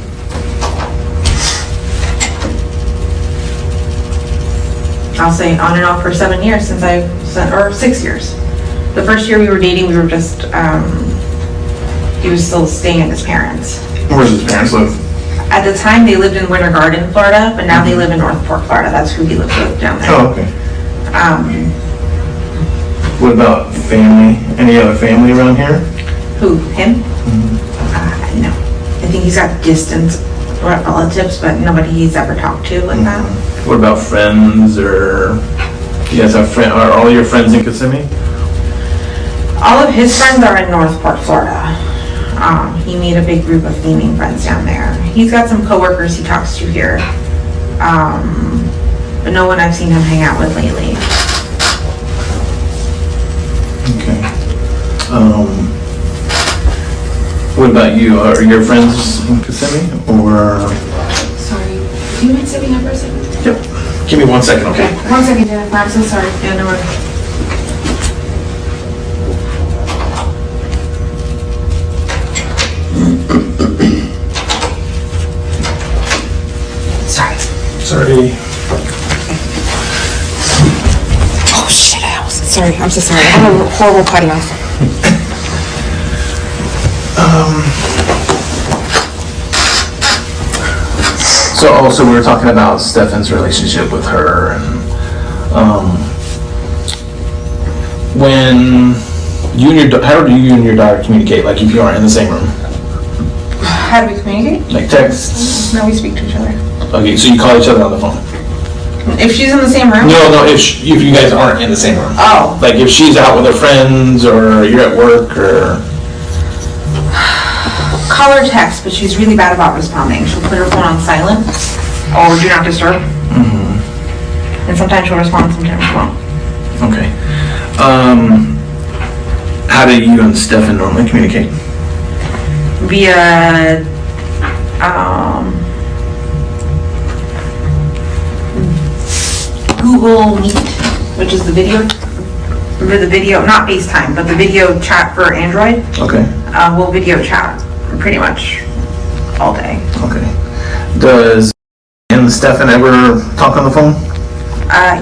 I'll say on and off for 7 years or 6 years. The first year we were dating, we were just, he was still staying at his parents'. Where's his parents live? At the time, they lived in Winter Garden, Florida, but now they live in Northport, Florida. That's who he lives with down there. Oh, okay. Um, What about family? Any other family around here? who, him? No. I think he's got distant relatives, but nobody he's ever talked to like that. What about friends, or you guys have are all your friends in Kissimmee? All of his friends are in Northport, Florida. He made a big group of gaming friends down there. He's got some coworkers he talks to here. But no one I've seen him hang out with lately. Okay. What about you? Are your friends in Kissimmee, or? Sorry, do you mind stepping up for a second? Yep. Give me 1 second, okay? 1 second, Jennifer, I'm so sorry. Yeah, no worries. Sorry. Sorry. Oh shit, sorry, I'm so sorry. I have a horrible potty mouth. So also we were talking about Stephan's relationship with her, and when you and your how do you and your daughter communicate? Like if you aren't in the same room, How do we communicate? like texts. No, we speak to each other. Okay, so you call each other on the phone. If she's in the same room? No, if you guys aren't in the same room. Oh. Like if she's out with her friends, or you're at work, or Call or text, but she's really bad about responding. She'll put her phone on silent or do not disturb. And sometimes she'll respond, sometimes she won't. okay. How do you and Stephan normally communicate? Via Google Meet, which is the video, not FaceTime, but the video chat for Android. Okay. We'll video chat pretty much all day. Okay. Does and Stephan ever talk on the phone?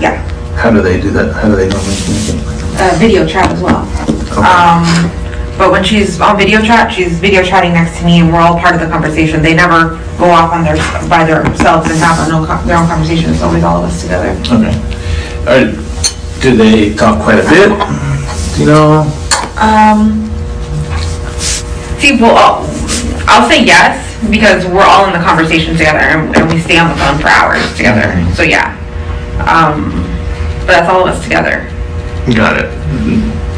Yeah, How do they do that? How do they normally communicate? video chat as well. Okay. But when she's on video chat, she's video chatting next to me and we're all part of the conversation. They never go off on by themselves and have their own conversation. It's always all of us together. Okay. Do they talk quite a bit? Do you know? See, well, I'll say yes, because we're all in the conversation together and we stay on the phone for hours together. So yeah. But that's all of us together. Got it.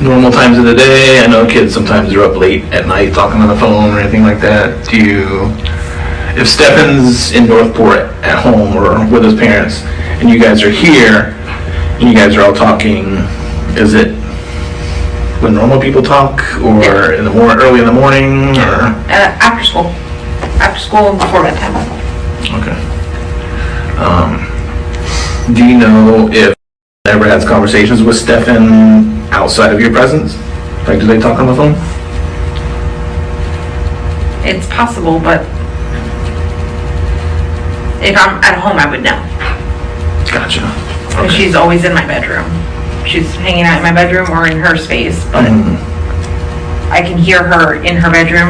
Normal times of the day, I know kids sometimes are up late at night talking on the phone or anything like that. Do you, if Stephan's in Northport at home or with his parents, and you guys are here, and you guys are all talking, is it when normal people talk, or in the early in the morning, or? After school and before bedtime. Okay. Do you know if ever has conversations with Stephan outside of your presence? Like, do they talk on the phone? It's possible, but if I'm at home, I would know. Gotcha. Because she's always in my bedroom. She's hanging out in my bedroom or in her space, but I can hear her in her bedroom,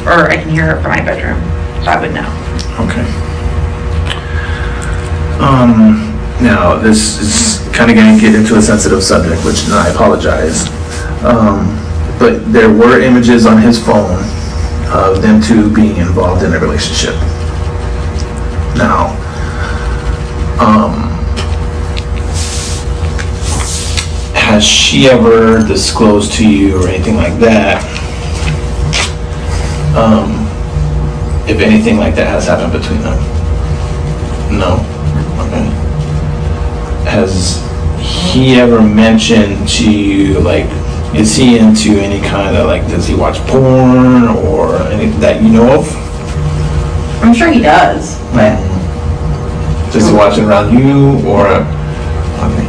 or I can hear her from my bedroom, so I would know. Okay. Now, this is kind of going to get into a sensitive subject, which I apologize. But there were images on his phone of them two being involved in a relationship. Now, has she ever disclosed to you or anything like that, if anything like that has happened between them? No? Okay. Has he ever mentioned to you, like, is he into any kind of, like, does he watch porn or anything that you know of? I'm sure he does, but Does he watch it around you, or? Okay.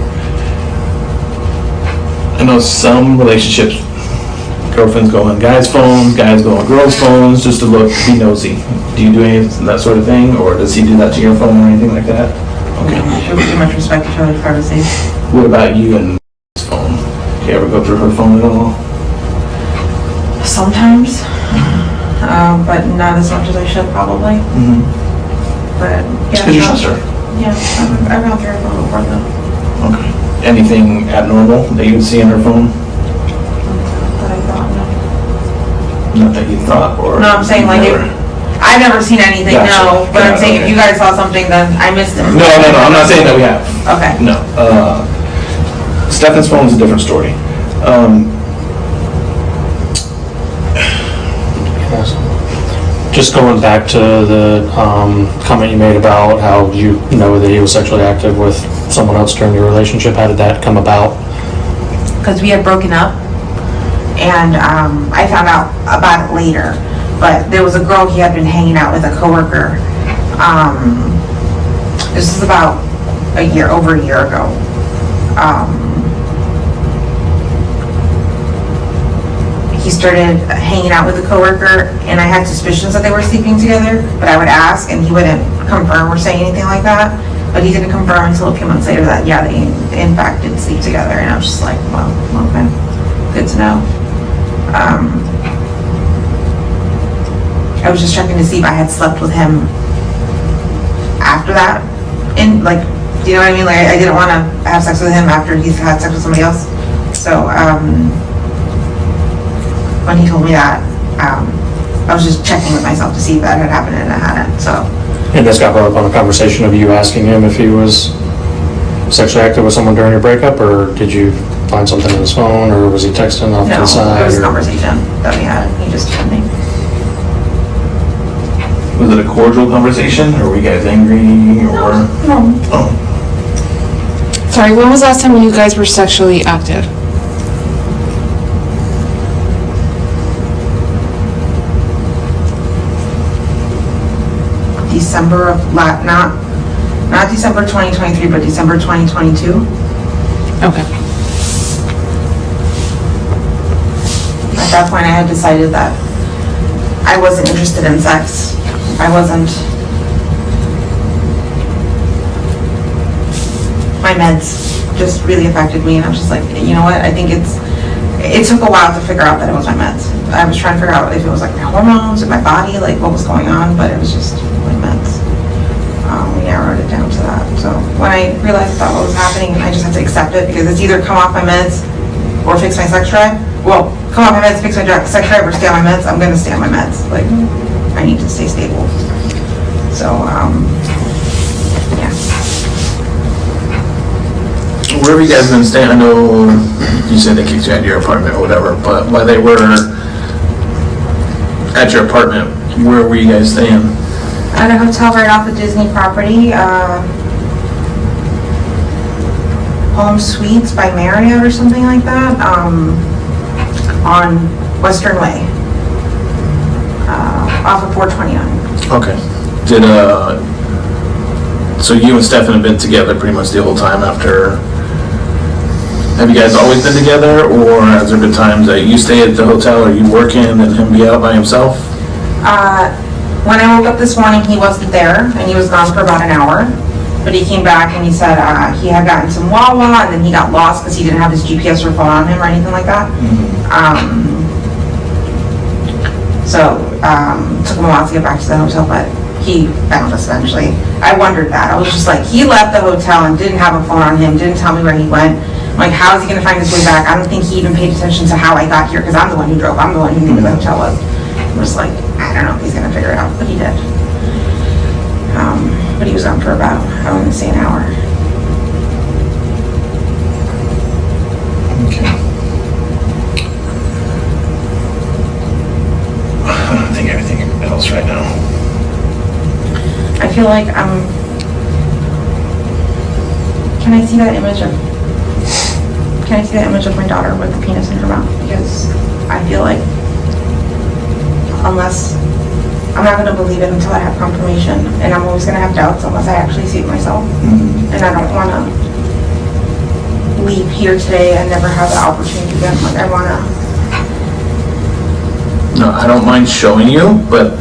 I know some relationships, girlfriends go on guys' phones, guys go on girls' phones just to be nosy. Do you do any of that sort of thing, or does he do that to your phone or anything like that? Okay. we too much respect each other's privacy. What about you and his phone? Do you ever go through her phone at all? Sometimes. but not as much as I should probably. But yeah. Did you trust her? Yeah, I've gone through her phone before though. Okay. Anything abnormal that you would see in her phone? But I thought, Not that you thought, or? no, I'm saying like, never? I've never seen anything, Gotcha. no, but I'm Got it, saying if okay. you guys saw something, then I missed it. No, I'm not saying that we have. Okay. No. Stephan's phone is a different story. Just going back to the comment you made about how you know that he was sexually active with someone else during your relationship, how did that come about? Because we had broken up, and I found out about it later. But there was a girl he had been hanging out with, a coworker. This is about over a year ago. He started hanging out with a coworker, and I had suspicions that they were sleeping together, but I would ask, and he wouldn't confirm or say anything like that. But he didn't confirm until a few months later that, yeah, they in fact did sleep together, and I was just like, well, okay, good to know. I was just checking to see if I had slept with him after that, and like, do you know what I mean? Like, I didn't want to have sex with him after he's had sex with somebody else. So, when he told me that, I was just checking with myself to see if that had happened, and it hadn't, so. And this got brought up on a conversation of you asking him if he was sexually active with someone during your breakup, or did you find something in his phone, or was he texting off to No, the side? it was a or- conversation that we had, he just told me. Was it a cordial conversation, or were you guys angry, or? No. Oh, Sorry, when was the last time you guys were sexually active? December of, not December 2023, but December 2022. Okay. At that point, I had decided that I wasn't interested in sex. I wasn't. My meds just really affected me, and I was just like, you know what, I think it took a while to figure out that it was my meds. I was trying to figure out if it was like my hormones or my body, like what was going on, but it was just my meds. We narrowed it down to that. So when I realized that what was happening, I just had to accept it, because it's either come off my meds or fix my sex drive. Well, come off my meds, fix my sex drive, or stay on my meds. I'm gonna stay on my meds. Like, I need to stay stable. So, yeah. where have you guys been staying? I know you said they kicked you out of your apartment or whatever, but while they were at your apartment, where were you guys staying? At a hotel right off the Disney property, Home Suites by Marriott or something like that, on Western Way, off of 429. Okay. So you and Stephan have been together pretty much the whole time after? Have you guys always been together, or has there been times that you stay at the hotel, or you working and him be out by himself? When I woke up this morning, he wasn't there, and he was gone for about an hour. But he came back and he said he had gotten some Wawa, and then he got lost because he didn't have his GPS or phone on him or anything like that. So took him a while to get back to the hotel, but he found us eventually. I wondered that. I was just like, he left the hotel and didn't have a phone on him, didn't tell me where he went. I'm like, how is he gonna find his way back? I don't think he even paid attention to how I got here, because I'm the one who drove. I'm the one who knew where the hotel was. I was like, I don't know if he's gonna figure it out, but he did. But he was gone for about, I want to say, an hour. Okay. I don't think everything else right now. I feel like can I see that image of my daughter with the penis in her mouth? Because I feel like unless, I'm not gonna believe it until I have confirmation, and I'm always gonna have doubts unless I actually see it myself. And I don't wanna leave here today and never have the opportunity again. Like, I wanna. No, I don't mind showing you, but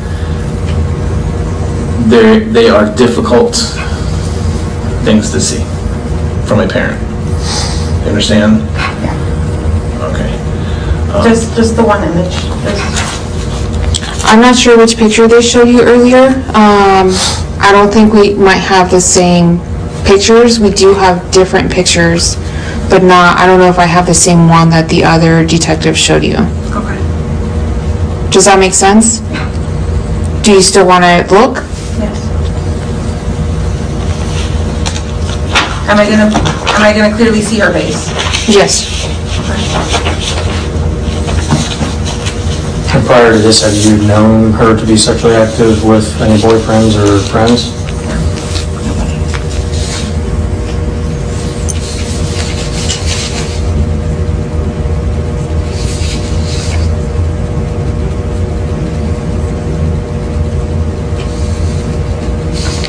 they are difficult things to see from a parent. You understand? Yeah. Okay. Just the one image. I'm not sure which picture they showed you earlier. I don't think we might have the same pictures. We do have different pictures, but I don't know if I have the same one that the other detective showed you. Okay. Does that make sense? Do you still want to look? Yes. Am I gonna clearly see her face? Yes. And prior to this, have you known her to be sexually active with any boyfriends or friends?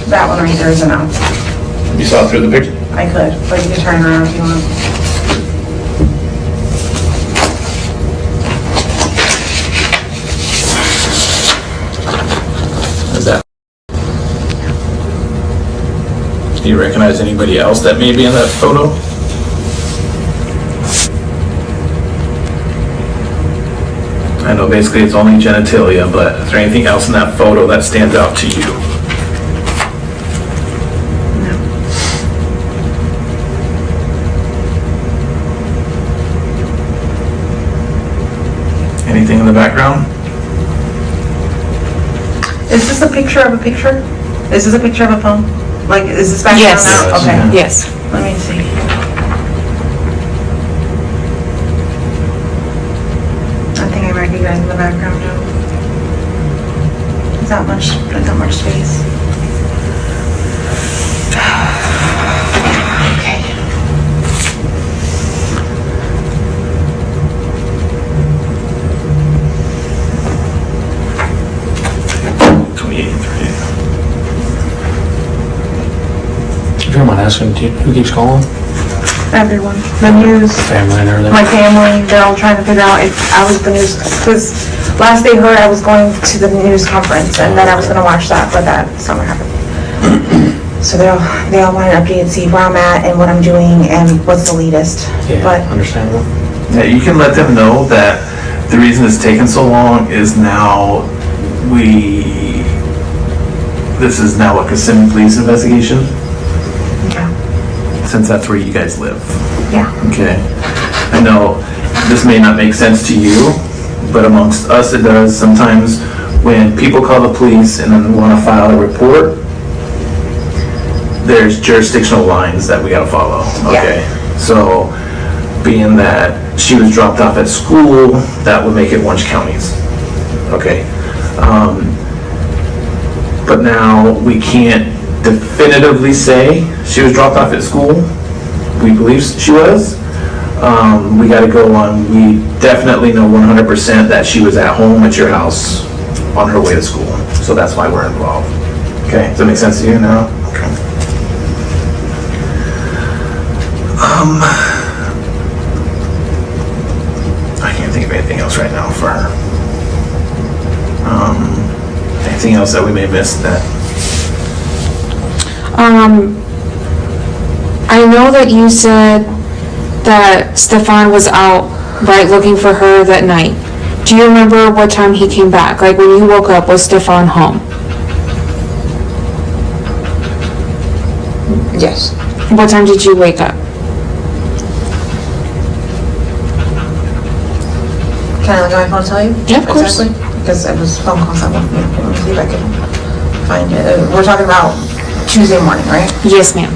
That one right there is a no. You saw through the picture? I could, but you can turn around if you want. Is that? Do you recognize anybody else that may be in that photo? I know basically it's only genitalia, but is there anything else in that photo that stands out to you? Anything in the background? Is this a picture of a picture? Is this a picture of a phone? Like, is this background Yes. now? Okay. Yes. Let me see. I think I recognize in the background now. Is that much, like that much space? Okay. If you don't mind asking, who keeps calling? Everyone, the news, Family and everything? my family, they're all trying to figure out if I was the news, because last they heard I was going to the news conference and then I was gonna watch that, but that summer happened. So they all want an update and see where I'm at and what I'm doing and what's the latest. Yeah, But understandable. Yeah, you can let them know that the reason it's taken so long is now this is now a Kissimmee police investigation, yeah, since that's where you guys live. yeah. Okay. I know this may not make sense to you, but amongst us it does. Sometimes when people call the police and then want to file a report, there's jurisdictional lines that we got to follow. Okay. So being that she was dropped off at school, that would make it Orange counties. Okay. But now we can't definitively say she was dropped off at school. We believe she was. We got to go on, we definitely know 100% that she was at home at your house on her way to school. So that's why we're involved. Okay, does that make sense to you now? Okay. I can't think of anything else right now for her. Anything else that we may have missed that? I know that you said that Stephan was out, right, looking for her that night. Do you remember what time he came back? Like, when you woke up, was Stephan home? Yes. What time did you wake up? Can I look at my phone and tell you? Yeah, of course. Exactly? Because it was phone calls that went through. Let me see if I can find it. We're talking about Tuesday morning, right? Yes, ma'am.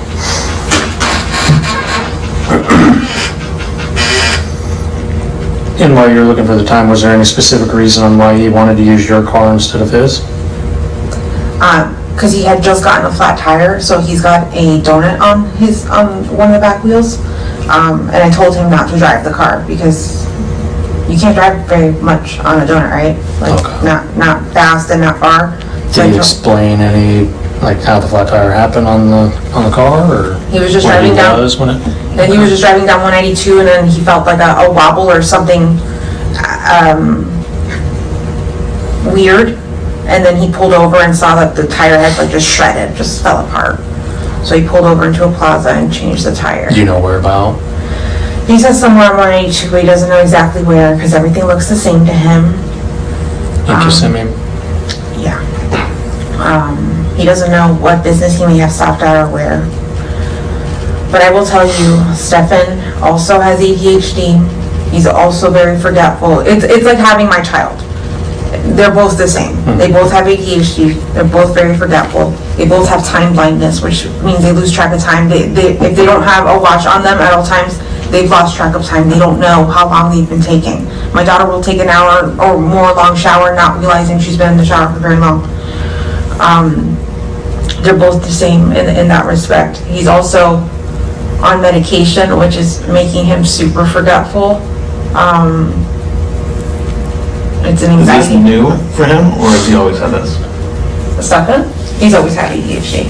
And while you were looking for the time, was there any specific reason on why he wanted to use your car instead of his? Because he had just gotten a flat tire, so he's got a donut on one of the back wheels. And I told him not to drive the car because you can't drive very much on a donut, right? Like, Okay. not fast and not far. So I Did he told- explain any, like, how the flat tire happened on the car, or? He was just where driving down. was when it? And he was just driving down 192 and then he felt like a wobble or something weird. And then he pulled over and saw that the tire had like just shredded, just fell apart. So he pulled over into a plaza and changed the tire. Do you know where about? He says somewhere on 182, but he doesn't know exactly where because everything looks the same to him. In Kissimmee? He doesn't know what business he may have stopped at or where. But I will tell you, Stephan also has ADHD. He's also very forgetful. It's like having my child. They're both the same. They both have ADHD. They're both very forgetful. They both have time blindness, which means they lose track of time. If they don't have a watch on them at all times, they've lost track of time. They don't know how long they've been taking. My daughter will take an hour or more long shower, not realizing she's been in the shower for very long. They're both the same in that respect. He's also on medication, which is making him super forgetful. It's an Is this anxiety. new for him, or has he always had this? Stephan, he's always had ADHD.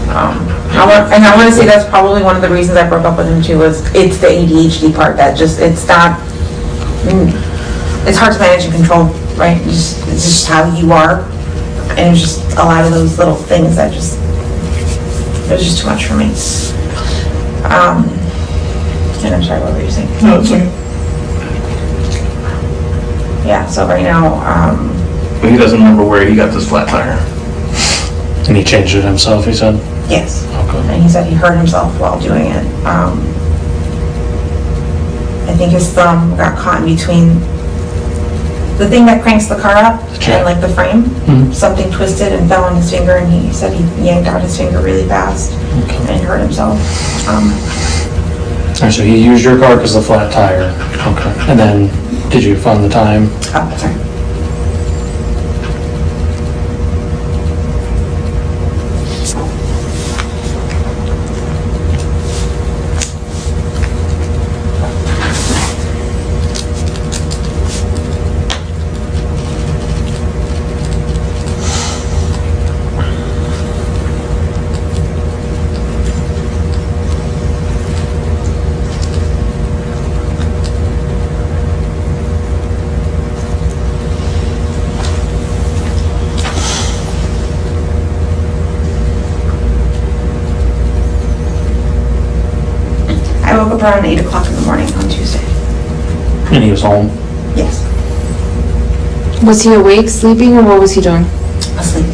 I want to say that's probably one of the reasons I broke up with him too, was it's the ADHD part that just, it's not, it's hard to manage and control, right? It's just how you are. And it's just a lot of those little things that just, it was just too much for me. And I'm sorry, what were you saying? No, it's okay. Yeah, so right now, But he doesn't remember where he got this flat tire. And he changed it himself, he said? yes. Okay. And he said he hurt himself while doing it. I think his thumb got caught in between the thing that cranks the car up and like the frame. Something twisted and fell on his finger, and he said he yanked out his finger really fast and hurt himself. Alright, so he used your car because of the flat tire. Okay. And then, did you fund the time? Oh, sorry. I woke up around 8 o'clock in the morning on Tuesday. And he was home? Yes, Was he awake, sleeping, or what was he doing? asleep.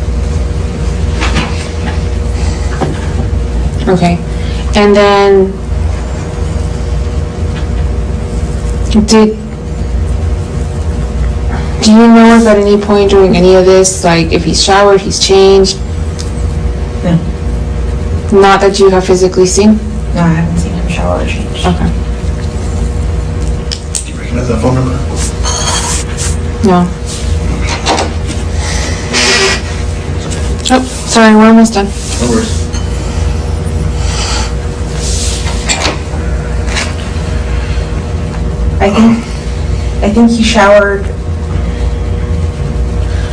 Okay. And then, do you know if at any point during any of this, like if he's showered, he's changed? No, Not that you have physically seen? no, I haven't seen him shower or change. Okay. Do you recognize that phone number? No. Oh, sorry, we're almost done. No worries. I think he showered.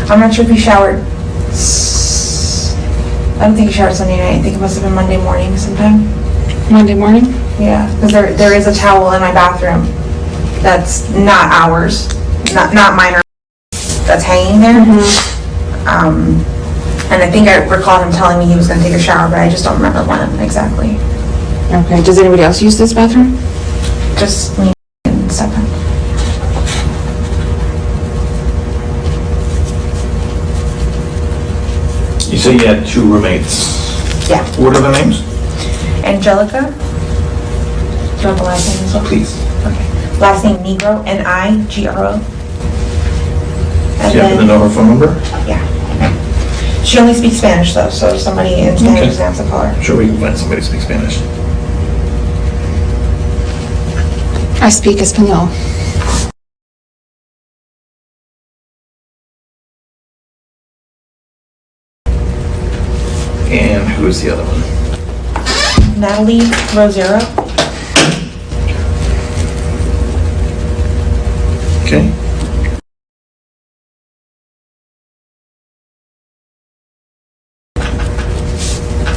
I'm not sure if he showered. I don't think he showered Sunday night. I think it must have been Monday morning sometime. Monday morning? Yeah, because there is a towel in my bathroom that's not ours, not mine, or that's hanging there. And I think I recall him telling me he was going to take a shower, but I just don't remember when exactly. Okay, does anybody else use this bathroom? Just me and Stephan. You said you had two roommates. Yeah. What are their names? Angelica. Do you want the last name as well? Please. Okay. Last name Negro, Nigro. And Do you happen to then, know her phone number? yeah. She only speaks Spanish though, so if somebody in Spanish Okay. doesn't have to call her. I'm sure we can find somebody who speaks Spanish. I speak Espanol. And who is the other one? Natalie Rosero. Okay.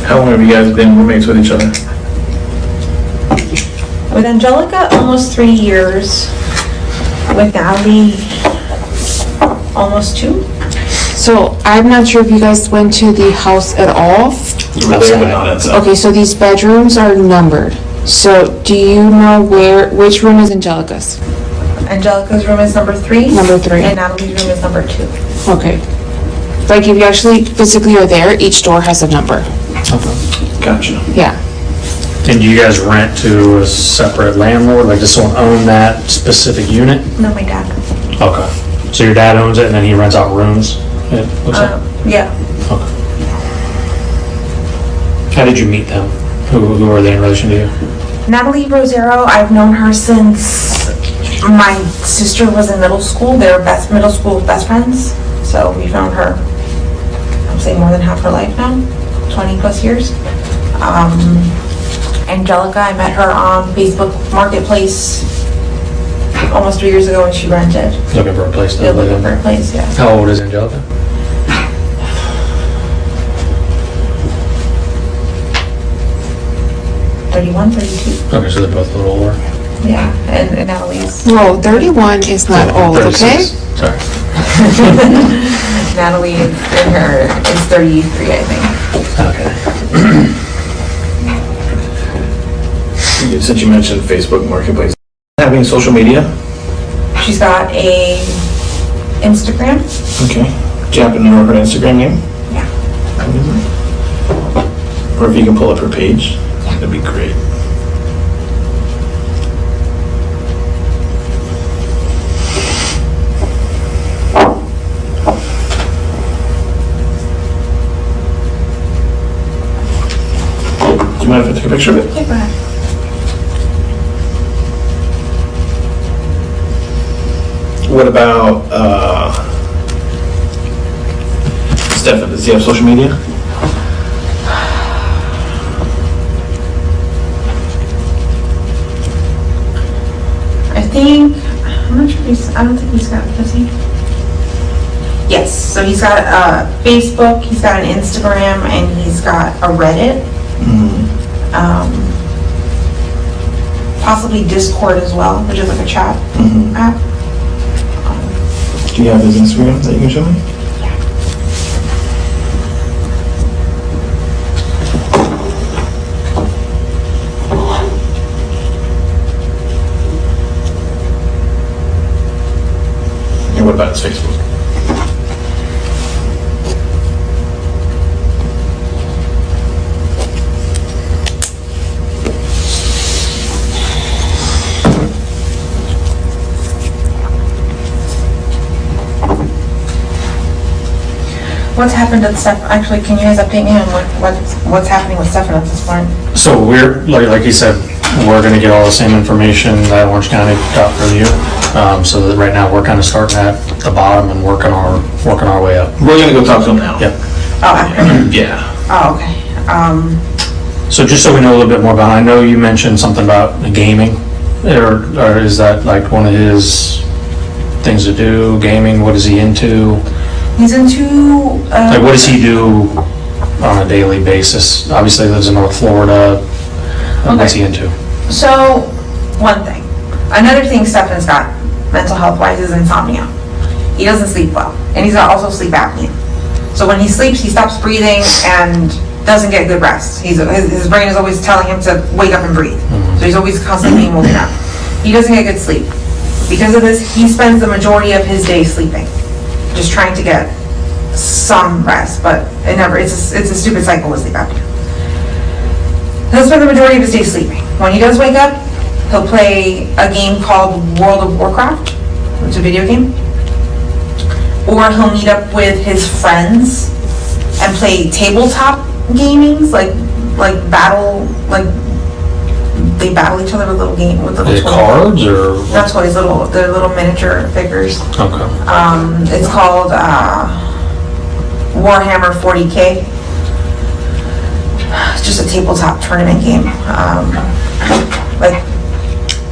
How long have you guys been roommates with each other? With Angelica, almost 3 years. With Natalie, almost 2. So I'm not sure if you guys went to the house at all. You were there, but not outside. Okay, so these bedrooms are numbered. So do you know which room is Angelica's? Angelica's room is number 3. Number 3. And Natalie's room is number 2. Okay. Like if you actually physically are there, each door has a number. Gotcha. Yeah. And do you guys rent to a separate landlord? Like, does someone own that specific unit? No, my dad. Okay. So your dad owns it and then he rents out rooms? It looks like? Yeah. Okay. How did you meet them? Who are they in relation to you? Natalie Rosero, I've known her since my sister was in middle school. They were middle school best friends. So we've known her, I'm saying more than half her life now, 20 plus years. Angelica, I met her on Facebook Marketplace almost 3 years ago when she rented. Looking for a place to Yeah, live looking in. for a place, yeah. How old is Angelica? $31, $32. Okay, so they're both a little older. Yeah, and Natalie's, Whoa, 31 is not old, okay? 36. Sorry. Natalie is 33, I think. Okay. Since you mentioned Facebook Marketplace, having social media, She's got a Instagram. okay. Do you happen to know her Instagram name? Yeah. What is it? Or if you can pull up her page, that'd be great. Do you mind if I take a picture of it? Yeah, go ahead. What about, Stephan, does he have social media? I'm not sure I don't think he's got, does he? Yes, so he's got Facebook, he's got an Instagram, and he's got a Reddit. Possibly Discord as well, which is like a chat app. Do you have his Instagram that you can show me? And what about his Facebook? What's happened to Steph? Actually, can you guys update me on what's happening with Stephan at this point? So we're, like you said, we're gonna get all the same information that Orange County got from you. So that right now, we're kind of starting at the bottom and working our way up. We're gonna go talk to him now. Yep. Oh, after. Yeah. Oh, okay. So just so we know a little bit more about, I know you mentioned something about gaming, or is that like one of his things to do, gaming? What is he into? He's into. Like, what does he do on a daily basis? Obviously, he lives in North Florida. What's he into? So, one thing. Another thing Stephan's got, mental health wise, is insomnia. He doesn't sleep well, and he's got also sleep apnea. So when he sleeps, he stops breathing and doesn't get good rest. His brain is always telling him to wake up and breathe. So he's always constantly being woken up. He doesn't get good sleep. Because of this, he spends the majority of his day sleeping, just trying to get some rest, but it's a stupid cycle with sleep apnea. He'll spend the majority of his day sleeping. When he does wake up, he'll play a game called World of Warcraft. It's a video game. Or he'll meet up with his friends and play tabletop gamings, like battle, like they battle each other with little Are they cards or? Not toys, they're little miniature figures. Okay. It's called Warhammer 40K. It's just a tabletop tournament game. Like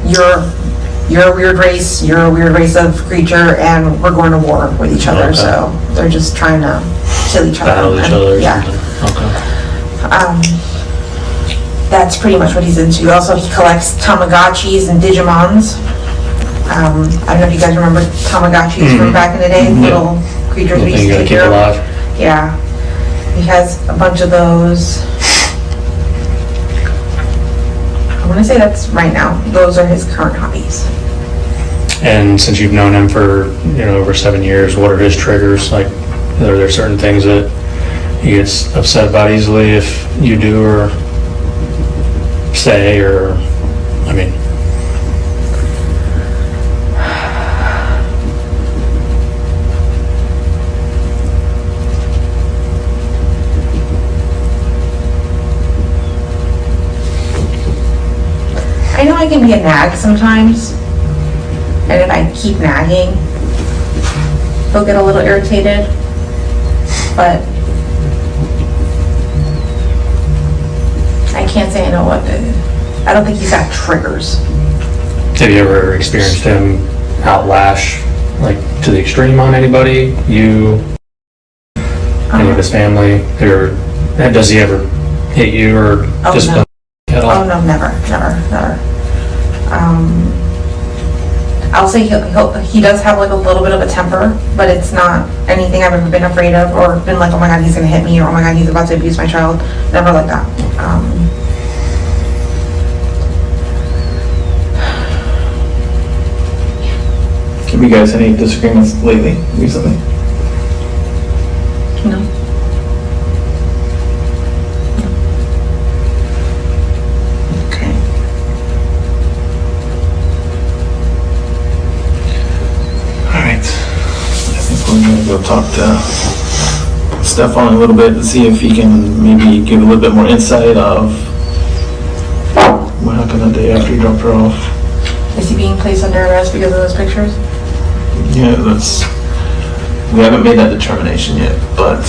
you're a weird race, you're a weird race of creature, and we're going to war with each other. Okay. So they're just trying to kill each other. Battle each other or Yeah. something? Okay. That's pretty much what he's into. Also, he collects Tamagotchis and Digimons. I don't know if you guys remember Tamagotchis from back in the day, little creatures we used to take care of. alive. Yeah, he has a bunch of those. I want to say that's right now. Those are his current hobbies. And since you've known him for, over 7 years, what are his triggers? Like, are there certain things that he gets upset about easily if you do or say, or, I mean, I know I can be a nag sometimes, and if I keep nagging, he'll get a little irritated, but I can't say I know what, I don't think he's got triggers. have you ever experienced him outlash, like, to the extreme on anybody? You, any of his family, or does he ever hit you or Oh, discipline at all? Oh, no, never. I'll say he does have like a little bit of a temper, but it's not anything I've ever been afraid of or been like, oh my God, he's gonna hit me, or oh my God, he's about to abuse my child. Never like that. Have you guys any disagreements lately, recently? No. Okay. All right. I think we're gonna go talk to Stephan a little bit to see if he can maybe give a little bit more insight of what happened that day after you dropped her off. Is he being placed under arrest because of those pictures? Yeah, we haven't made that determination yet, but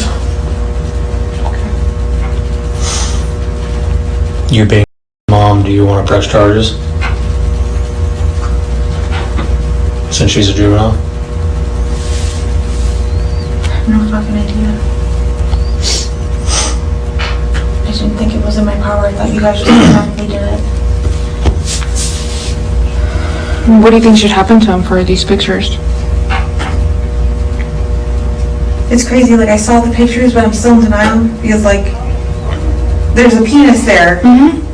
You being mom, do you want to press charges? Since she's a juvenile? No fucking idea. I didn't think it was in my power. I thought you guys just automatically did it. What do you think should happen to him for these pictures? It's crazy, like I saw the pictures, but I'm still in denial because like there's a penis there,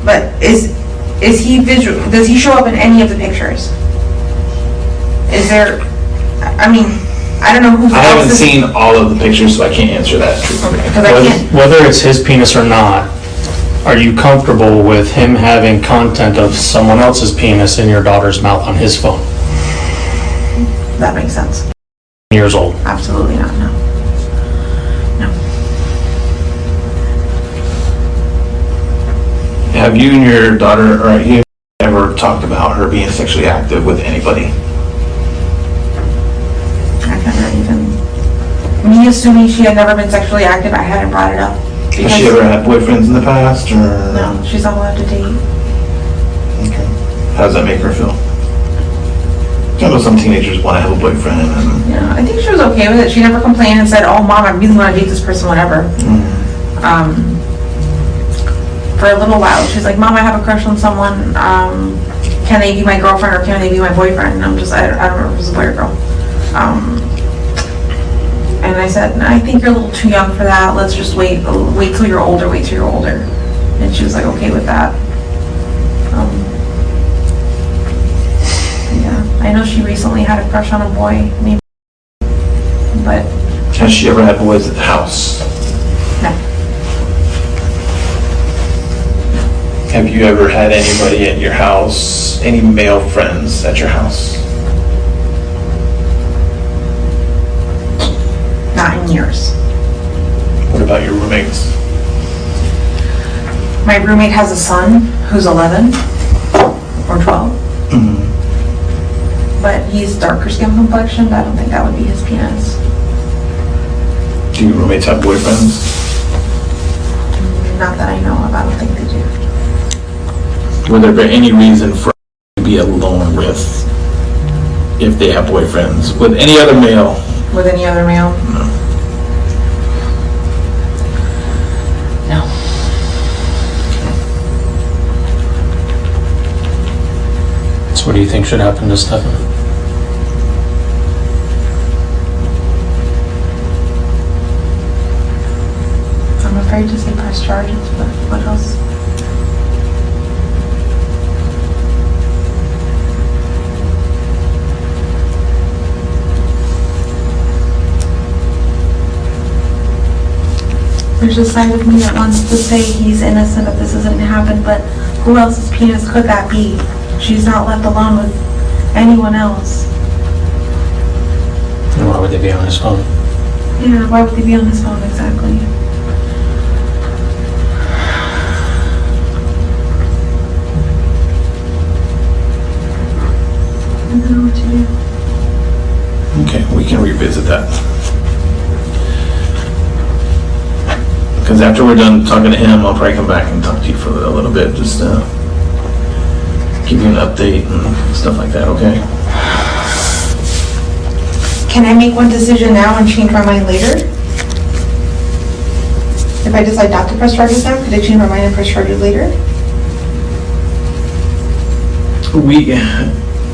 but is he visual? Does he show up in any of the pictures? Is there? I mean, I don't know who's. I haven't seen all of the pictures, so I can't answer that truthfully. Because I can't. Whether it's his penis or not, are you comfortable with him having content of someone else's penis in your daughter's mouth on his phone? That makes sense. Years old. Absolutely not. No. Have you and your daughter, or you ever talked about her being sexually active with anybody? I never even. Me assuming she had never been sexually active, I hadn't brought it up. Has she ever had boyfriends in the past, or? No, she's not allowed to date. Okay. How does that make her feel? I know some teenagers want to have a boyfriend, and Yeah, I think she was okay with it. She never complained and said, "Oh, Mom, I really want to date this person," whatever. For a little while, she's like, "Mom, I have a crush on someone. Can they be my girlfriend or can they be my boyfriend?" And I'm just, I don't remember if it was a boy or girl. And I said, "I think you're a little too young for that. Let's just wait till you're older, wait till you're older." And she was like, okay with that. Yeah, I know she recently had a crush on a boy, maybe, but has she ever had boys at the house? no. Have you ever had anybody at your house, any male friends at your house? Not in years. What about your roommates? My roommate has a son who's 11 or 12. But he's darker skin complexion, but I don't think that would be his penis. Do your roommates have boyfriends? Not that I know of, I don't think they do. Would there be any reason for to be alone with if they have boyfriends with any other male? With any other male? No. So what do you think should happen to Stephan? I'm afraid to say press charges, but what else? There's a side of me that wants to say he's innocent, that this isn't happened, but who else's penis could that be? She's not left alone with anyone else. And why would they be on his phone? Yeah, why would they be on his phone exactly? I don't know what to do. Okay, we can revisit that. Because after we're done talking to him, I'll probably come back and talk to you for a little bit, just give you an update and stuff like that, okay? Can I make one decision now and change my mind later? If I decide not to press charges now, could I change my mind and press charges later?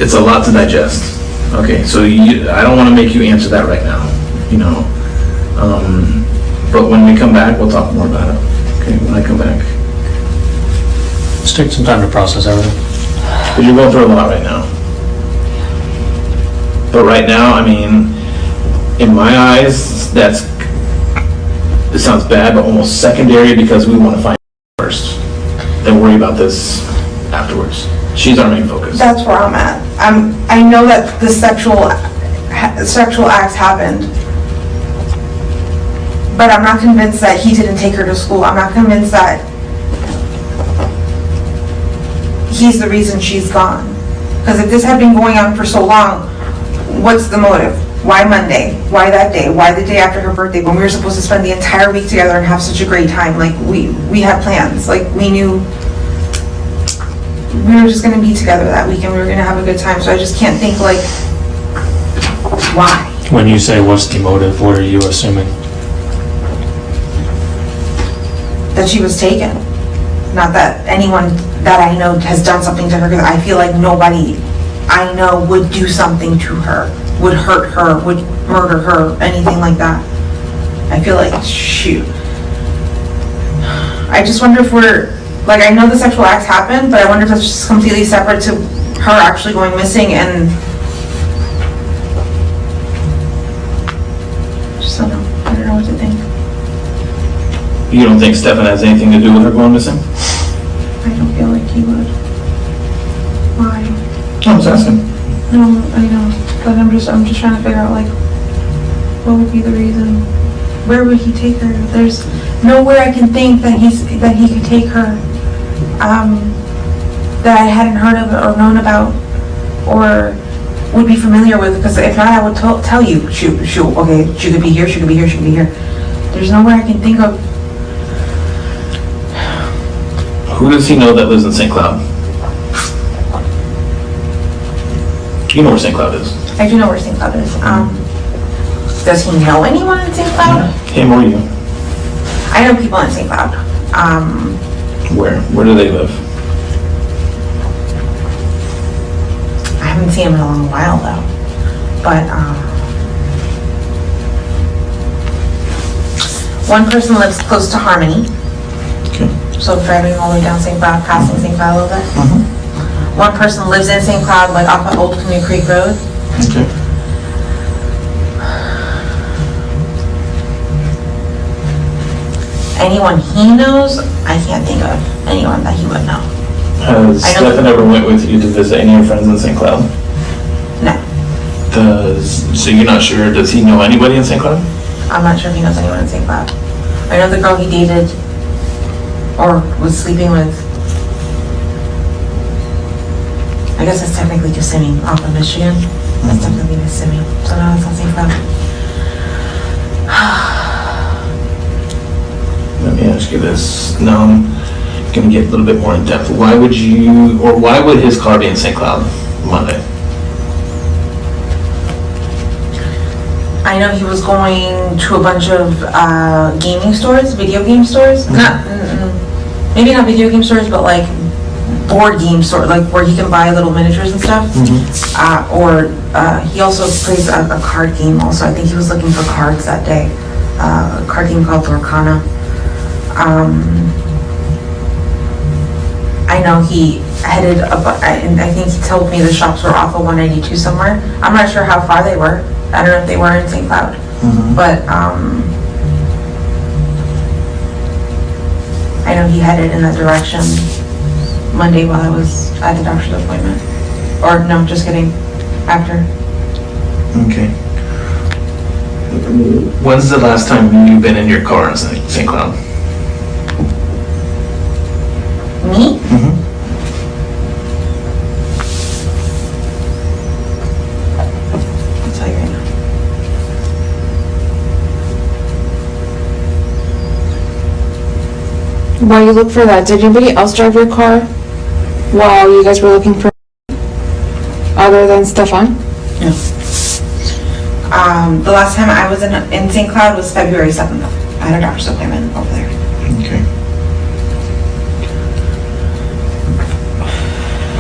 It's a lot to digest. Okay, so I don't want to make you answer that right now, you know. But when we come back, we'll talk more about it. Okay, when I come back. Just take some time to process everything. Because you're going through a lot right now. But right now, I mean, in my eyes, it sounds bad, but almost secondary, because we want to find first. Then worry about this afterwards. She's our main focus. That's where I'm at. I know that the sexual acts happened, but I'm not convinced that he didn't take her to school. I'm not convinced that he's the reason she's gone. Because if this had been going on for so long, what's the motive? Why Monday? Why that day? Why the day after her birthday when we were supposed to spend the entire week together and have such a great time? Like, we had plans. Like, we knew we were just going to be together that week and we were going to have a good time. So I just can't think, like, why? When you say what's the motive, what are you assuming? That she was taken. Not that anyone that I know has done something to her, because I feel like nobody I know would do something to her, would hurt her, would murder her, anything like that. I feel like, shoot. I just wonder if we're, like, I know the sexual acts happened, but I wonder if that's just completely separate to her actually going missing and just don't know. I don't know what to think. You don't think Stephan has anything to do with her going missing? I don't feel like he would. Why? I'm just asking. No, I know, but I'm just trying to figure out, like, what would be the reason? Where would he take her? There's nowhere I can think that he could take her, that I hadn't heard of or known about, or would be familiar with, because if not, I would tell you, shoot, okay, she could be here, she could be here, she could be here. There's nowhere I can think of. Who does he know that lives in St. Cloud? You know where St. Cloud is. I do know where St. Cloud is. Does he know anyone in St. Cloud? Him or you? I know people in St. Cloud. Where? Where do they live? I haven't seen him in a long while though. But one person lives close to Harmony. Okay. So driving all the way down St. Cloud, passing St. Cloud a little bit. One person lives in St. Cloud, like off of Old Canoe Creek Road. Okay. Anyone he knows, I can't think of anyone that he would know. Has I know- Stephan ever went with you to visit any of your friends in St. Cloud? No, So you're not sure, does he know anybody in St. Cloud? I'm not sure if he knows anyone in St. Cloud. I know the girl he dated or was sleeping with. I guess it's technically Kissimmee off of Michigan. That's technically Kissimmee. So now it's on St. Cloud. Let me ask you this. Now I'm gonna get a little bit more in depth. Why would his car be in St. Cloud Monday? I know he was going to a bunch of gaming stores, video game stores. Maybe not video game stores, but like board game store, like where he can buy little miniatures and stuff. He also plays a card game also. I think he was looking for cards that day. A card game called Lorcana. I know he headed up, and I think he told me the shops were off of 192 somewhere. I'm not sure how far they were. I don't know if they were in St. Cloud. But I know he headed in that direction Monday while I was at the doctor's appointment. Or no, just kidding, after. Okay. When's the last time you've been in your car in St. Cloud? Me? Mm-hmm. I'll tell you right now. While you look for that, did anybody else drive your car while you guys were looking for other than Stephan? The last time I was in St. Cloud was February 7th. I had a doctor's appointment over there. Okay.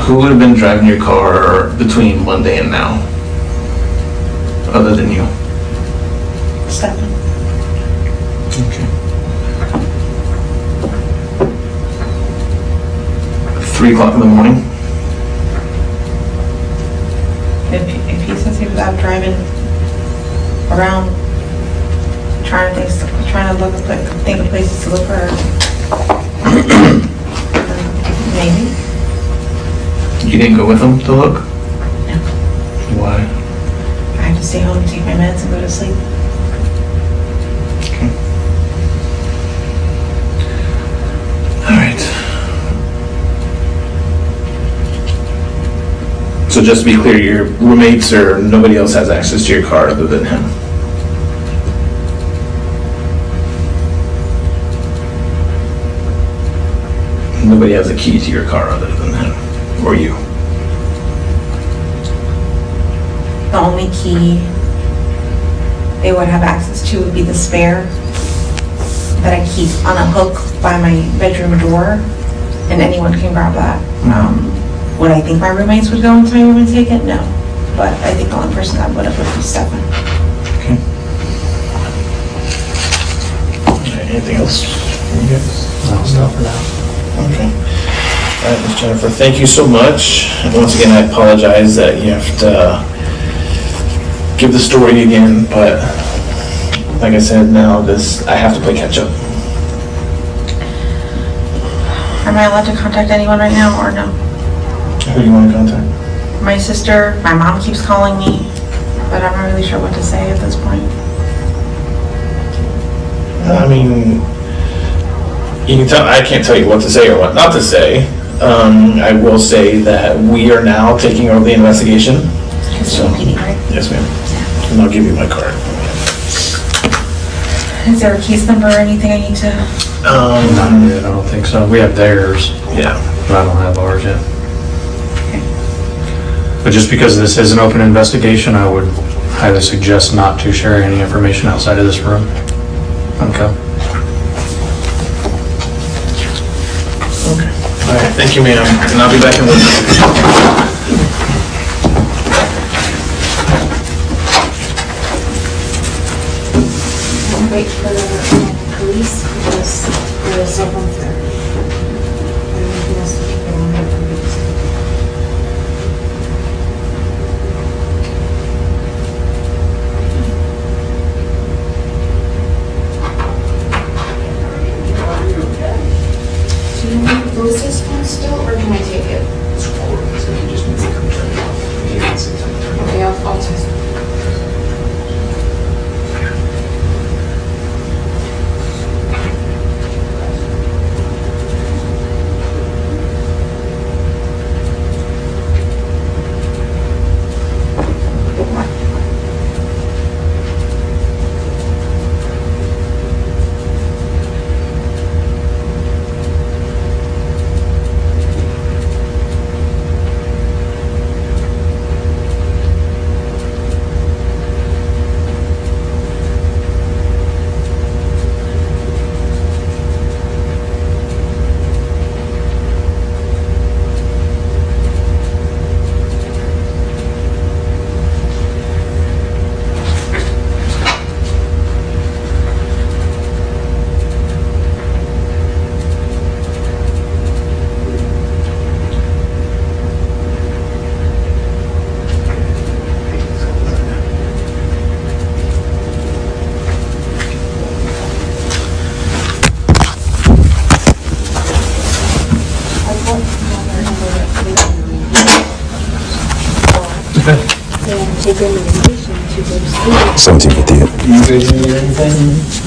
Who would have been driving your car between Monday and now? Other than you? Stephan. Okay. 3 o'clock in the morning? If he says he was out driving around, trying to think of places to look for her. Maybe. You didn't go with him to look? No. Why? I have to stay home and take my meds and go to sleep. Okay. All right. So just to be clear, your roommates or nobody else has access to your car other than him? Nobody has a key to your car other than him or you? The only key they would have access to would be the spare that I keep on a hook by my bedroom door, and anyone can grab that. Would I think my roommates would go into my room and take it? No. But I think the only person that would have would be Stephan. Okay. All right, anything else from you guys? No, stop for now. Okay. All right, Ms. Jennifer, thank you so much. And once again, I apologize that you have to give the story again, but like I said, now I have to play catch up. Am I allowed to contact anyone right now or no? Who do you want to contact? My sister, my mom keeps calling me, but I'm not really sure what to say at this point. I mean, you can tell, I can't tell you what to say or what not to say. I will say that we are now taking over the investigation. So, right? Yes, ma'am. And I'll give you my card. Is there a case number or anything I need to? Not yet, I don't think so. We have theirs, Yeah. but I don't have ours yet. But just because this is an open investigation, I would highly suggest not to share any information outside of this room. Okay. Okay. All right, thank you, ma'am. And I'll be back in one minute. Wait for the police because there's someone there. Do you need those his phone still, or can I take it? It's recording, so he just needs to come turn it off. He needs to come turn it off. Okay, I'll text him. 1758. You guys need anything?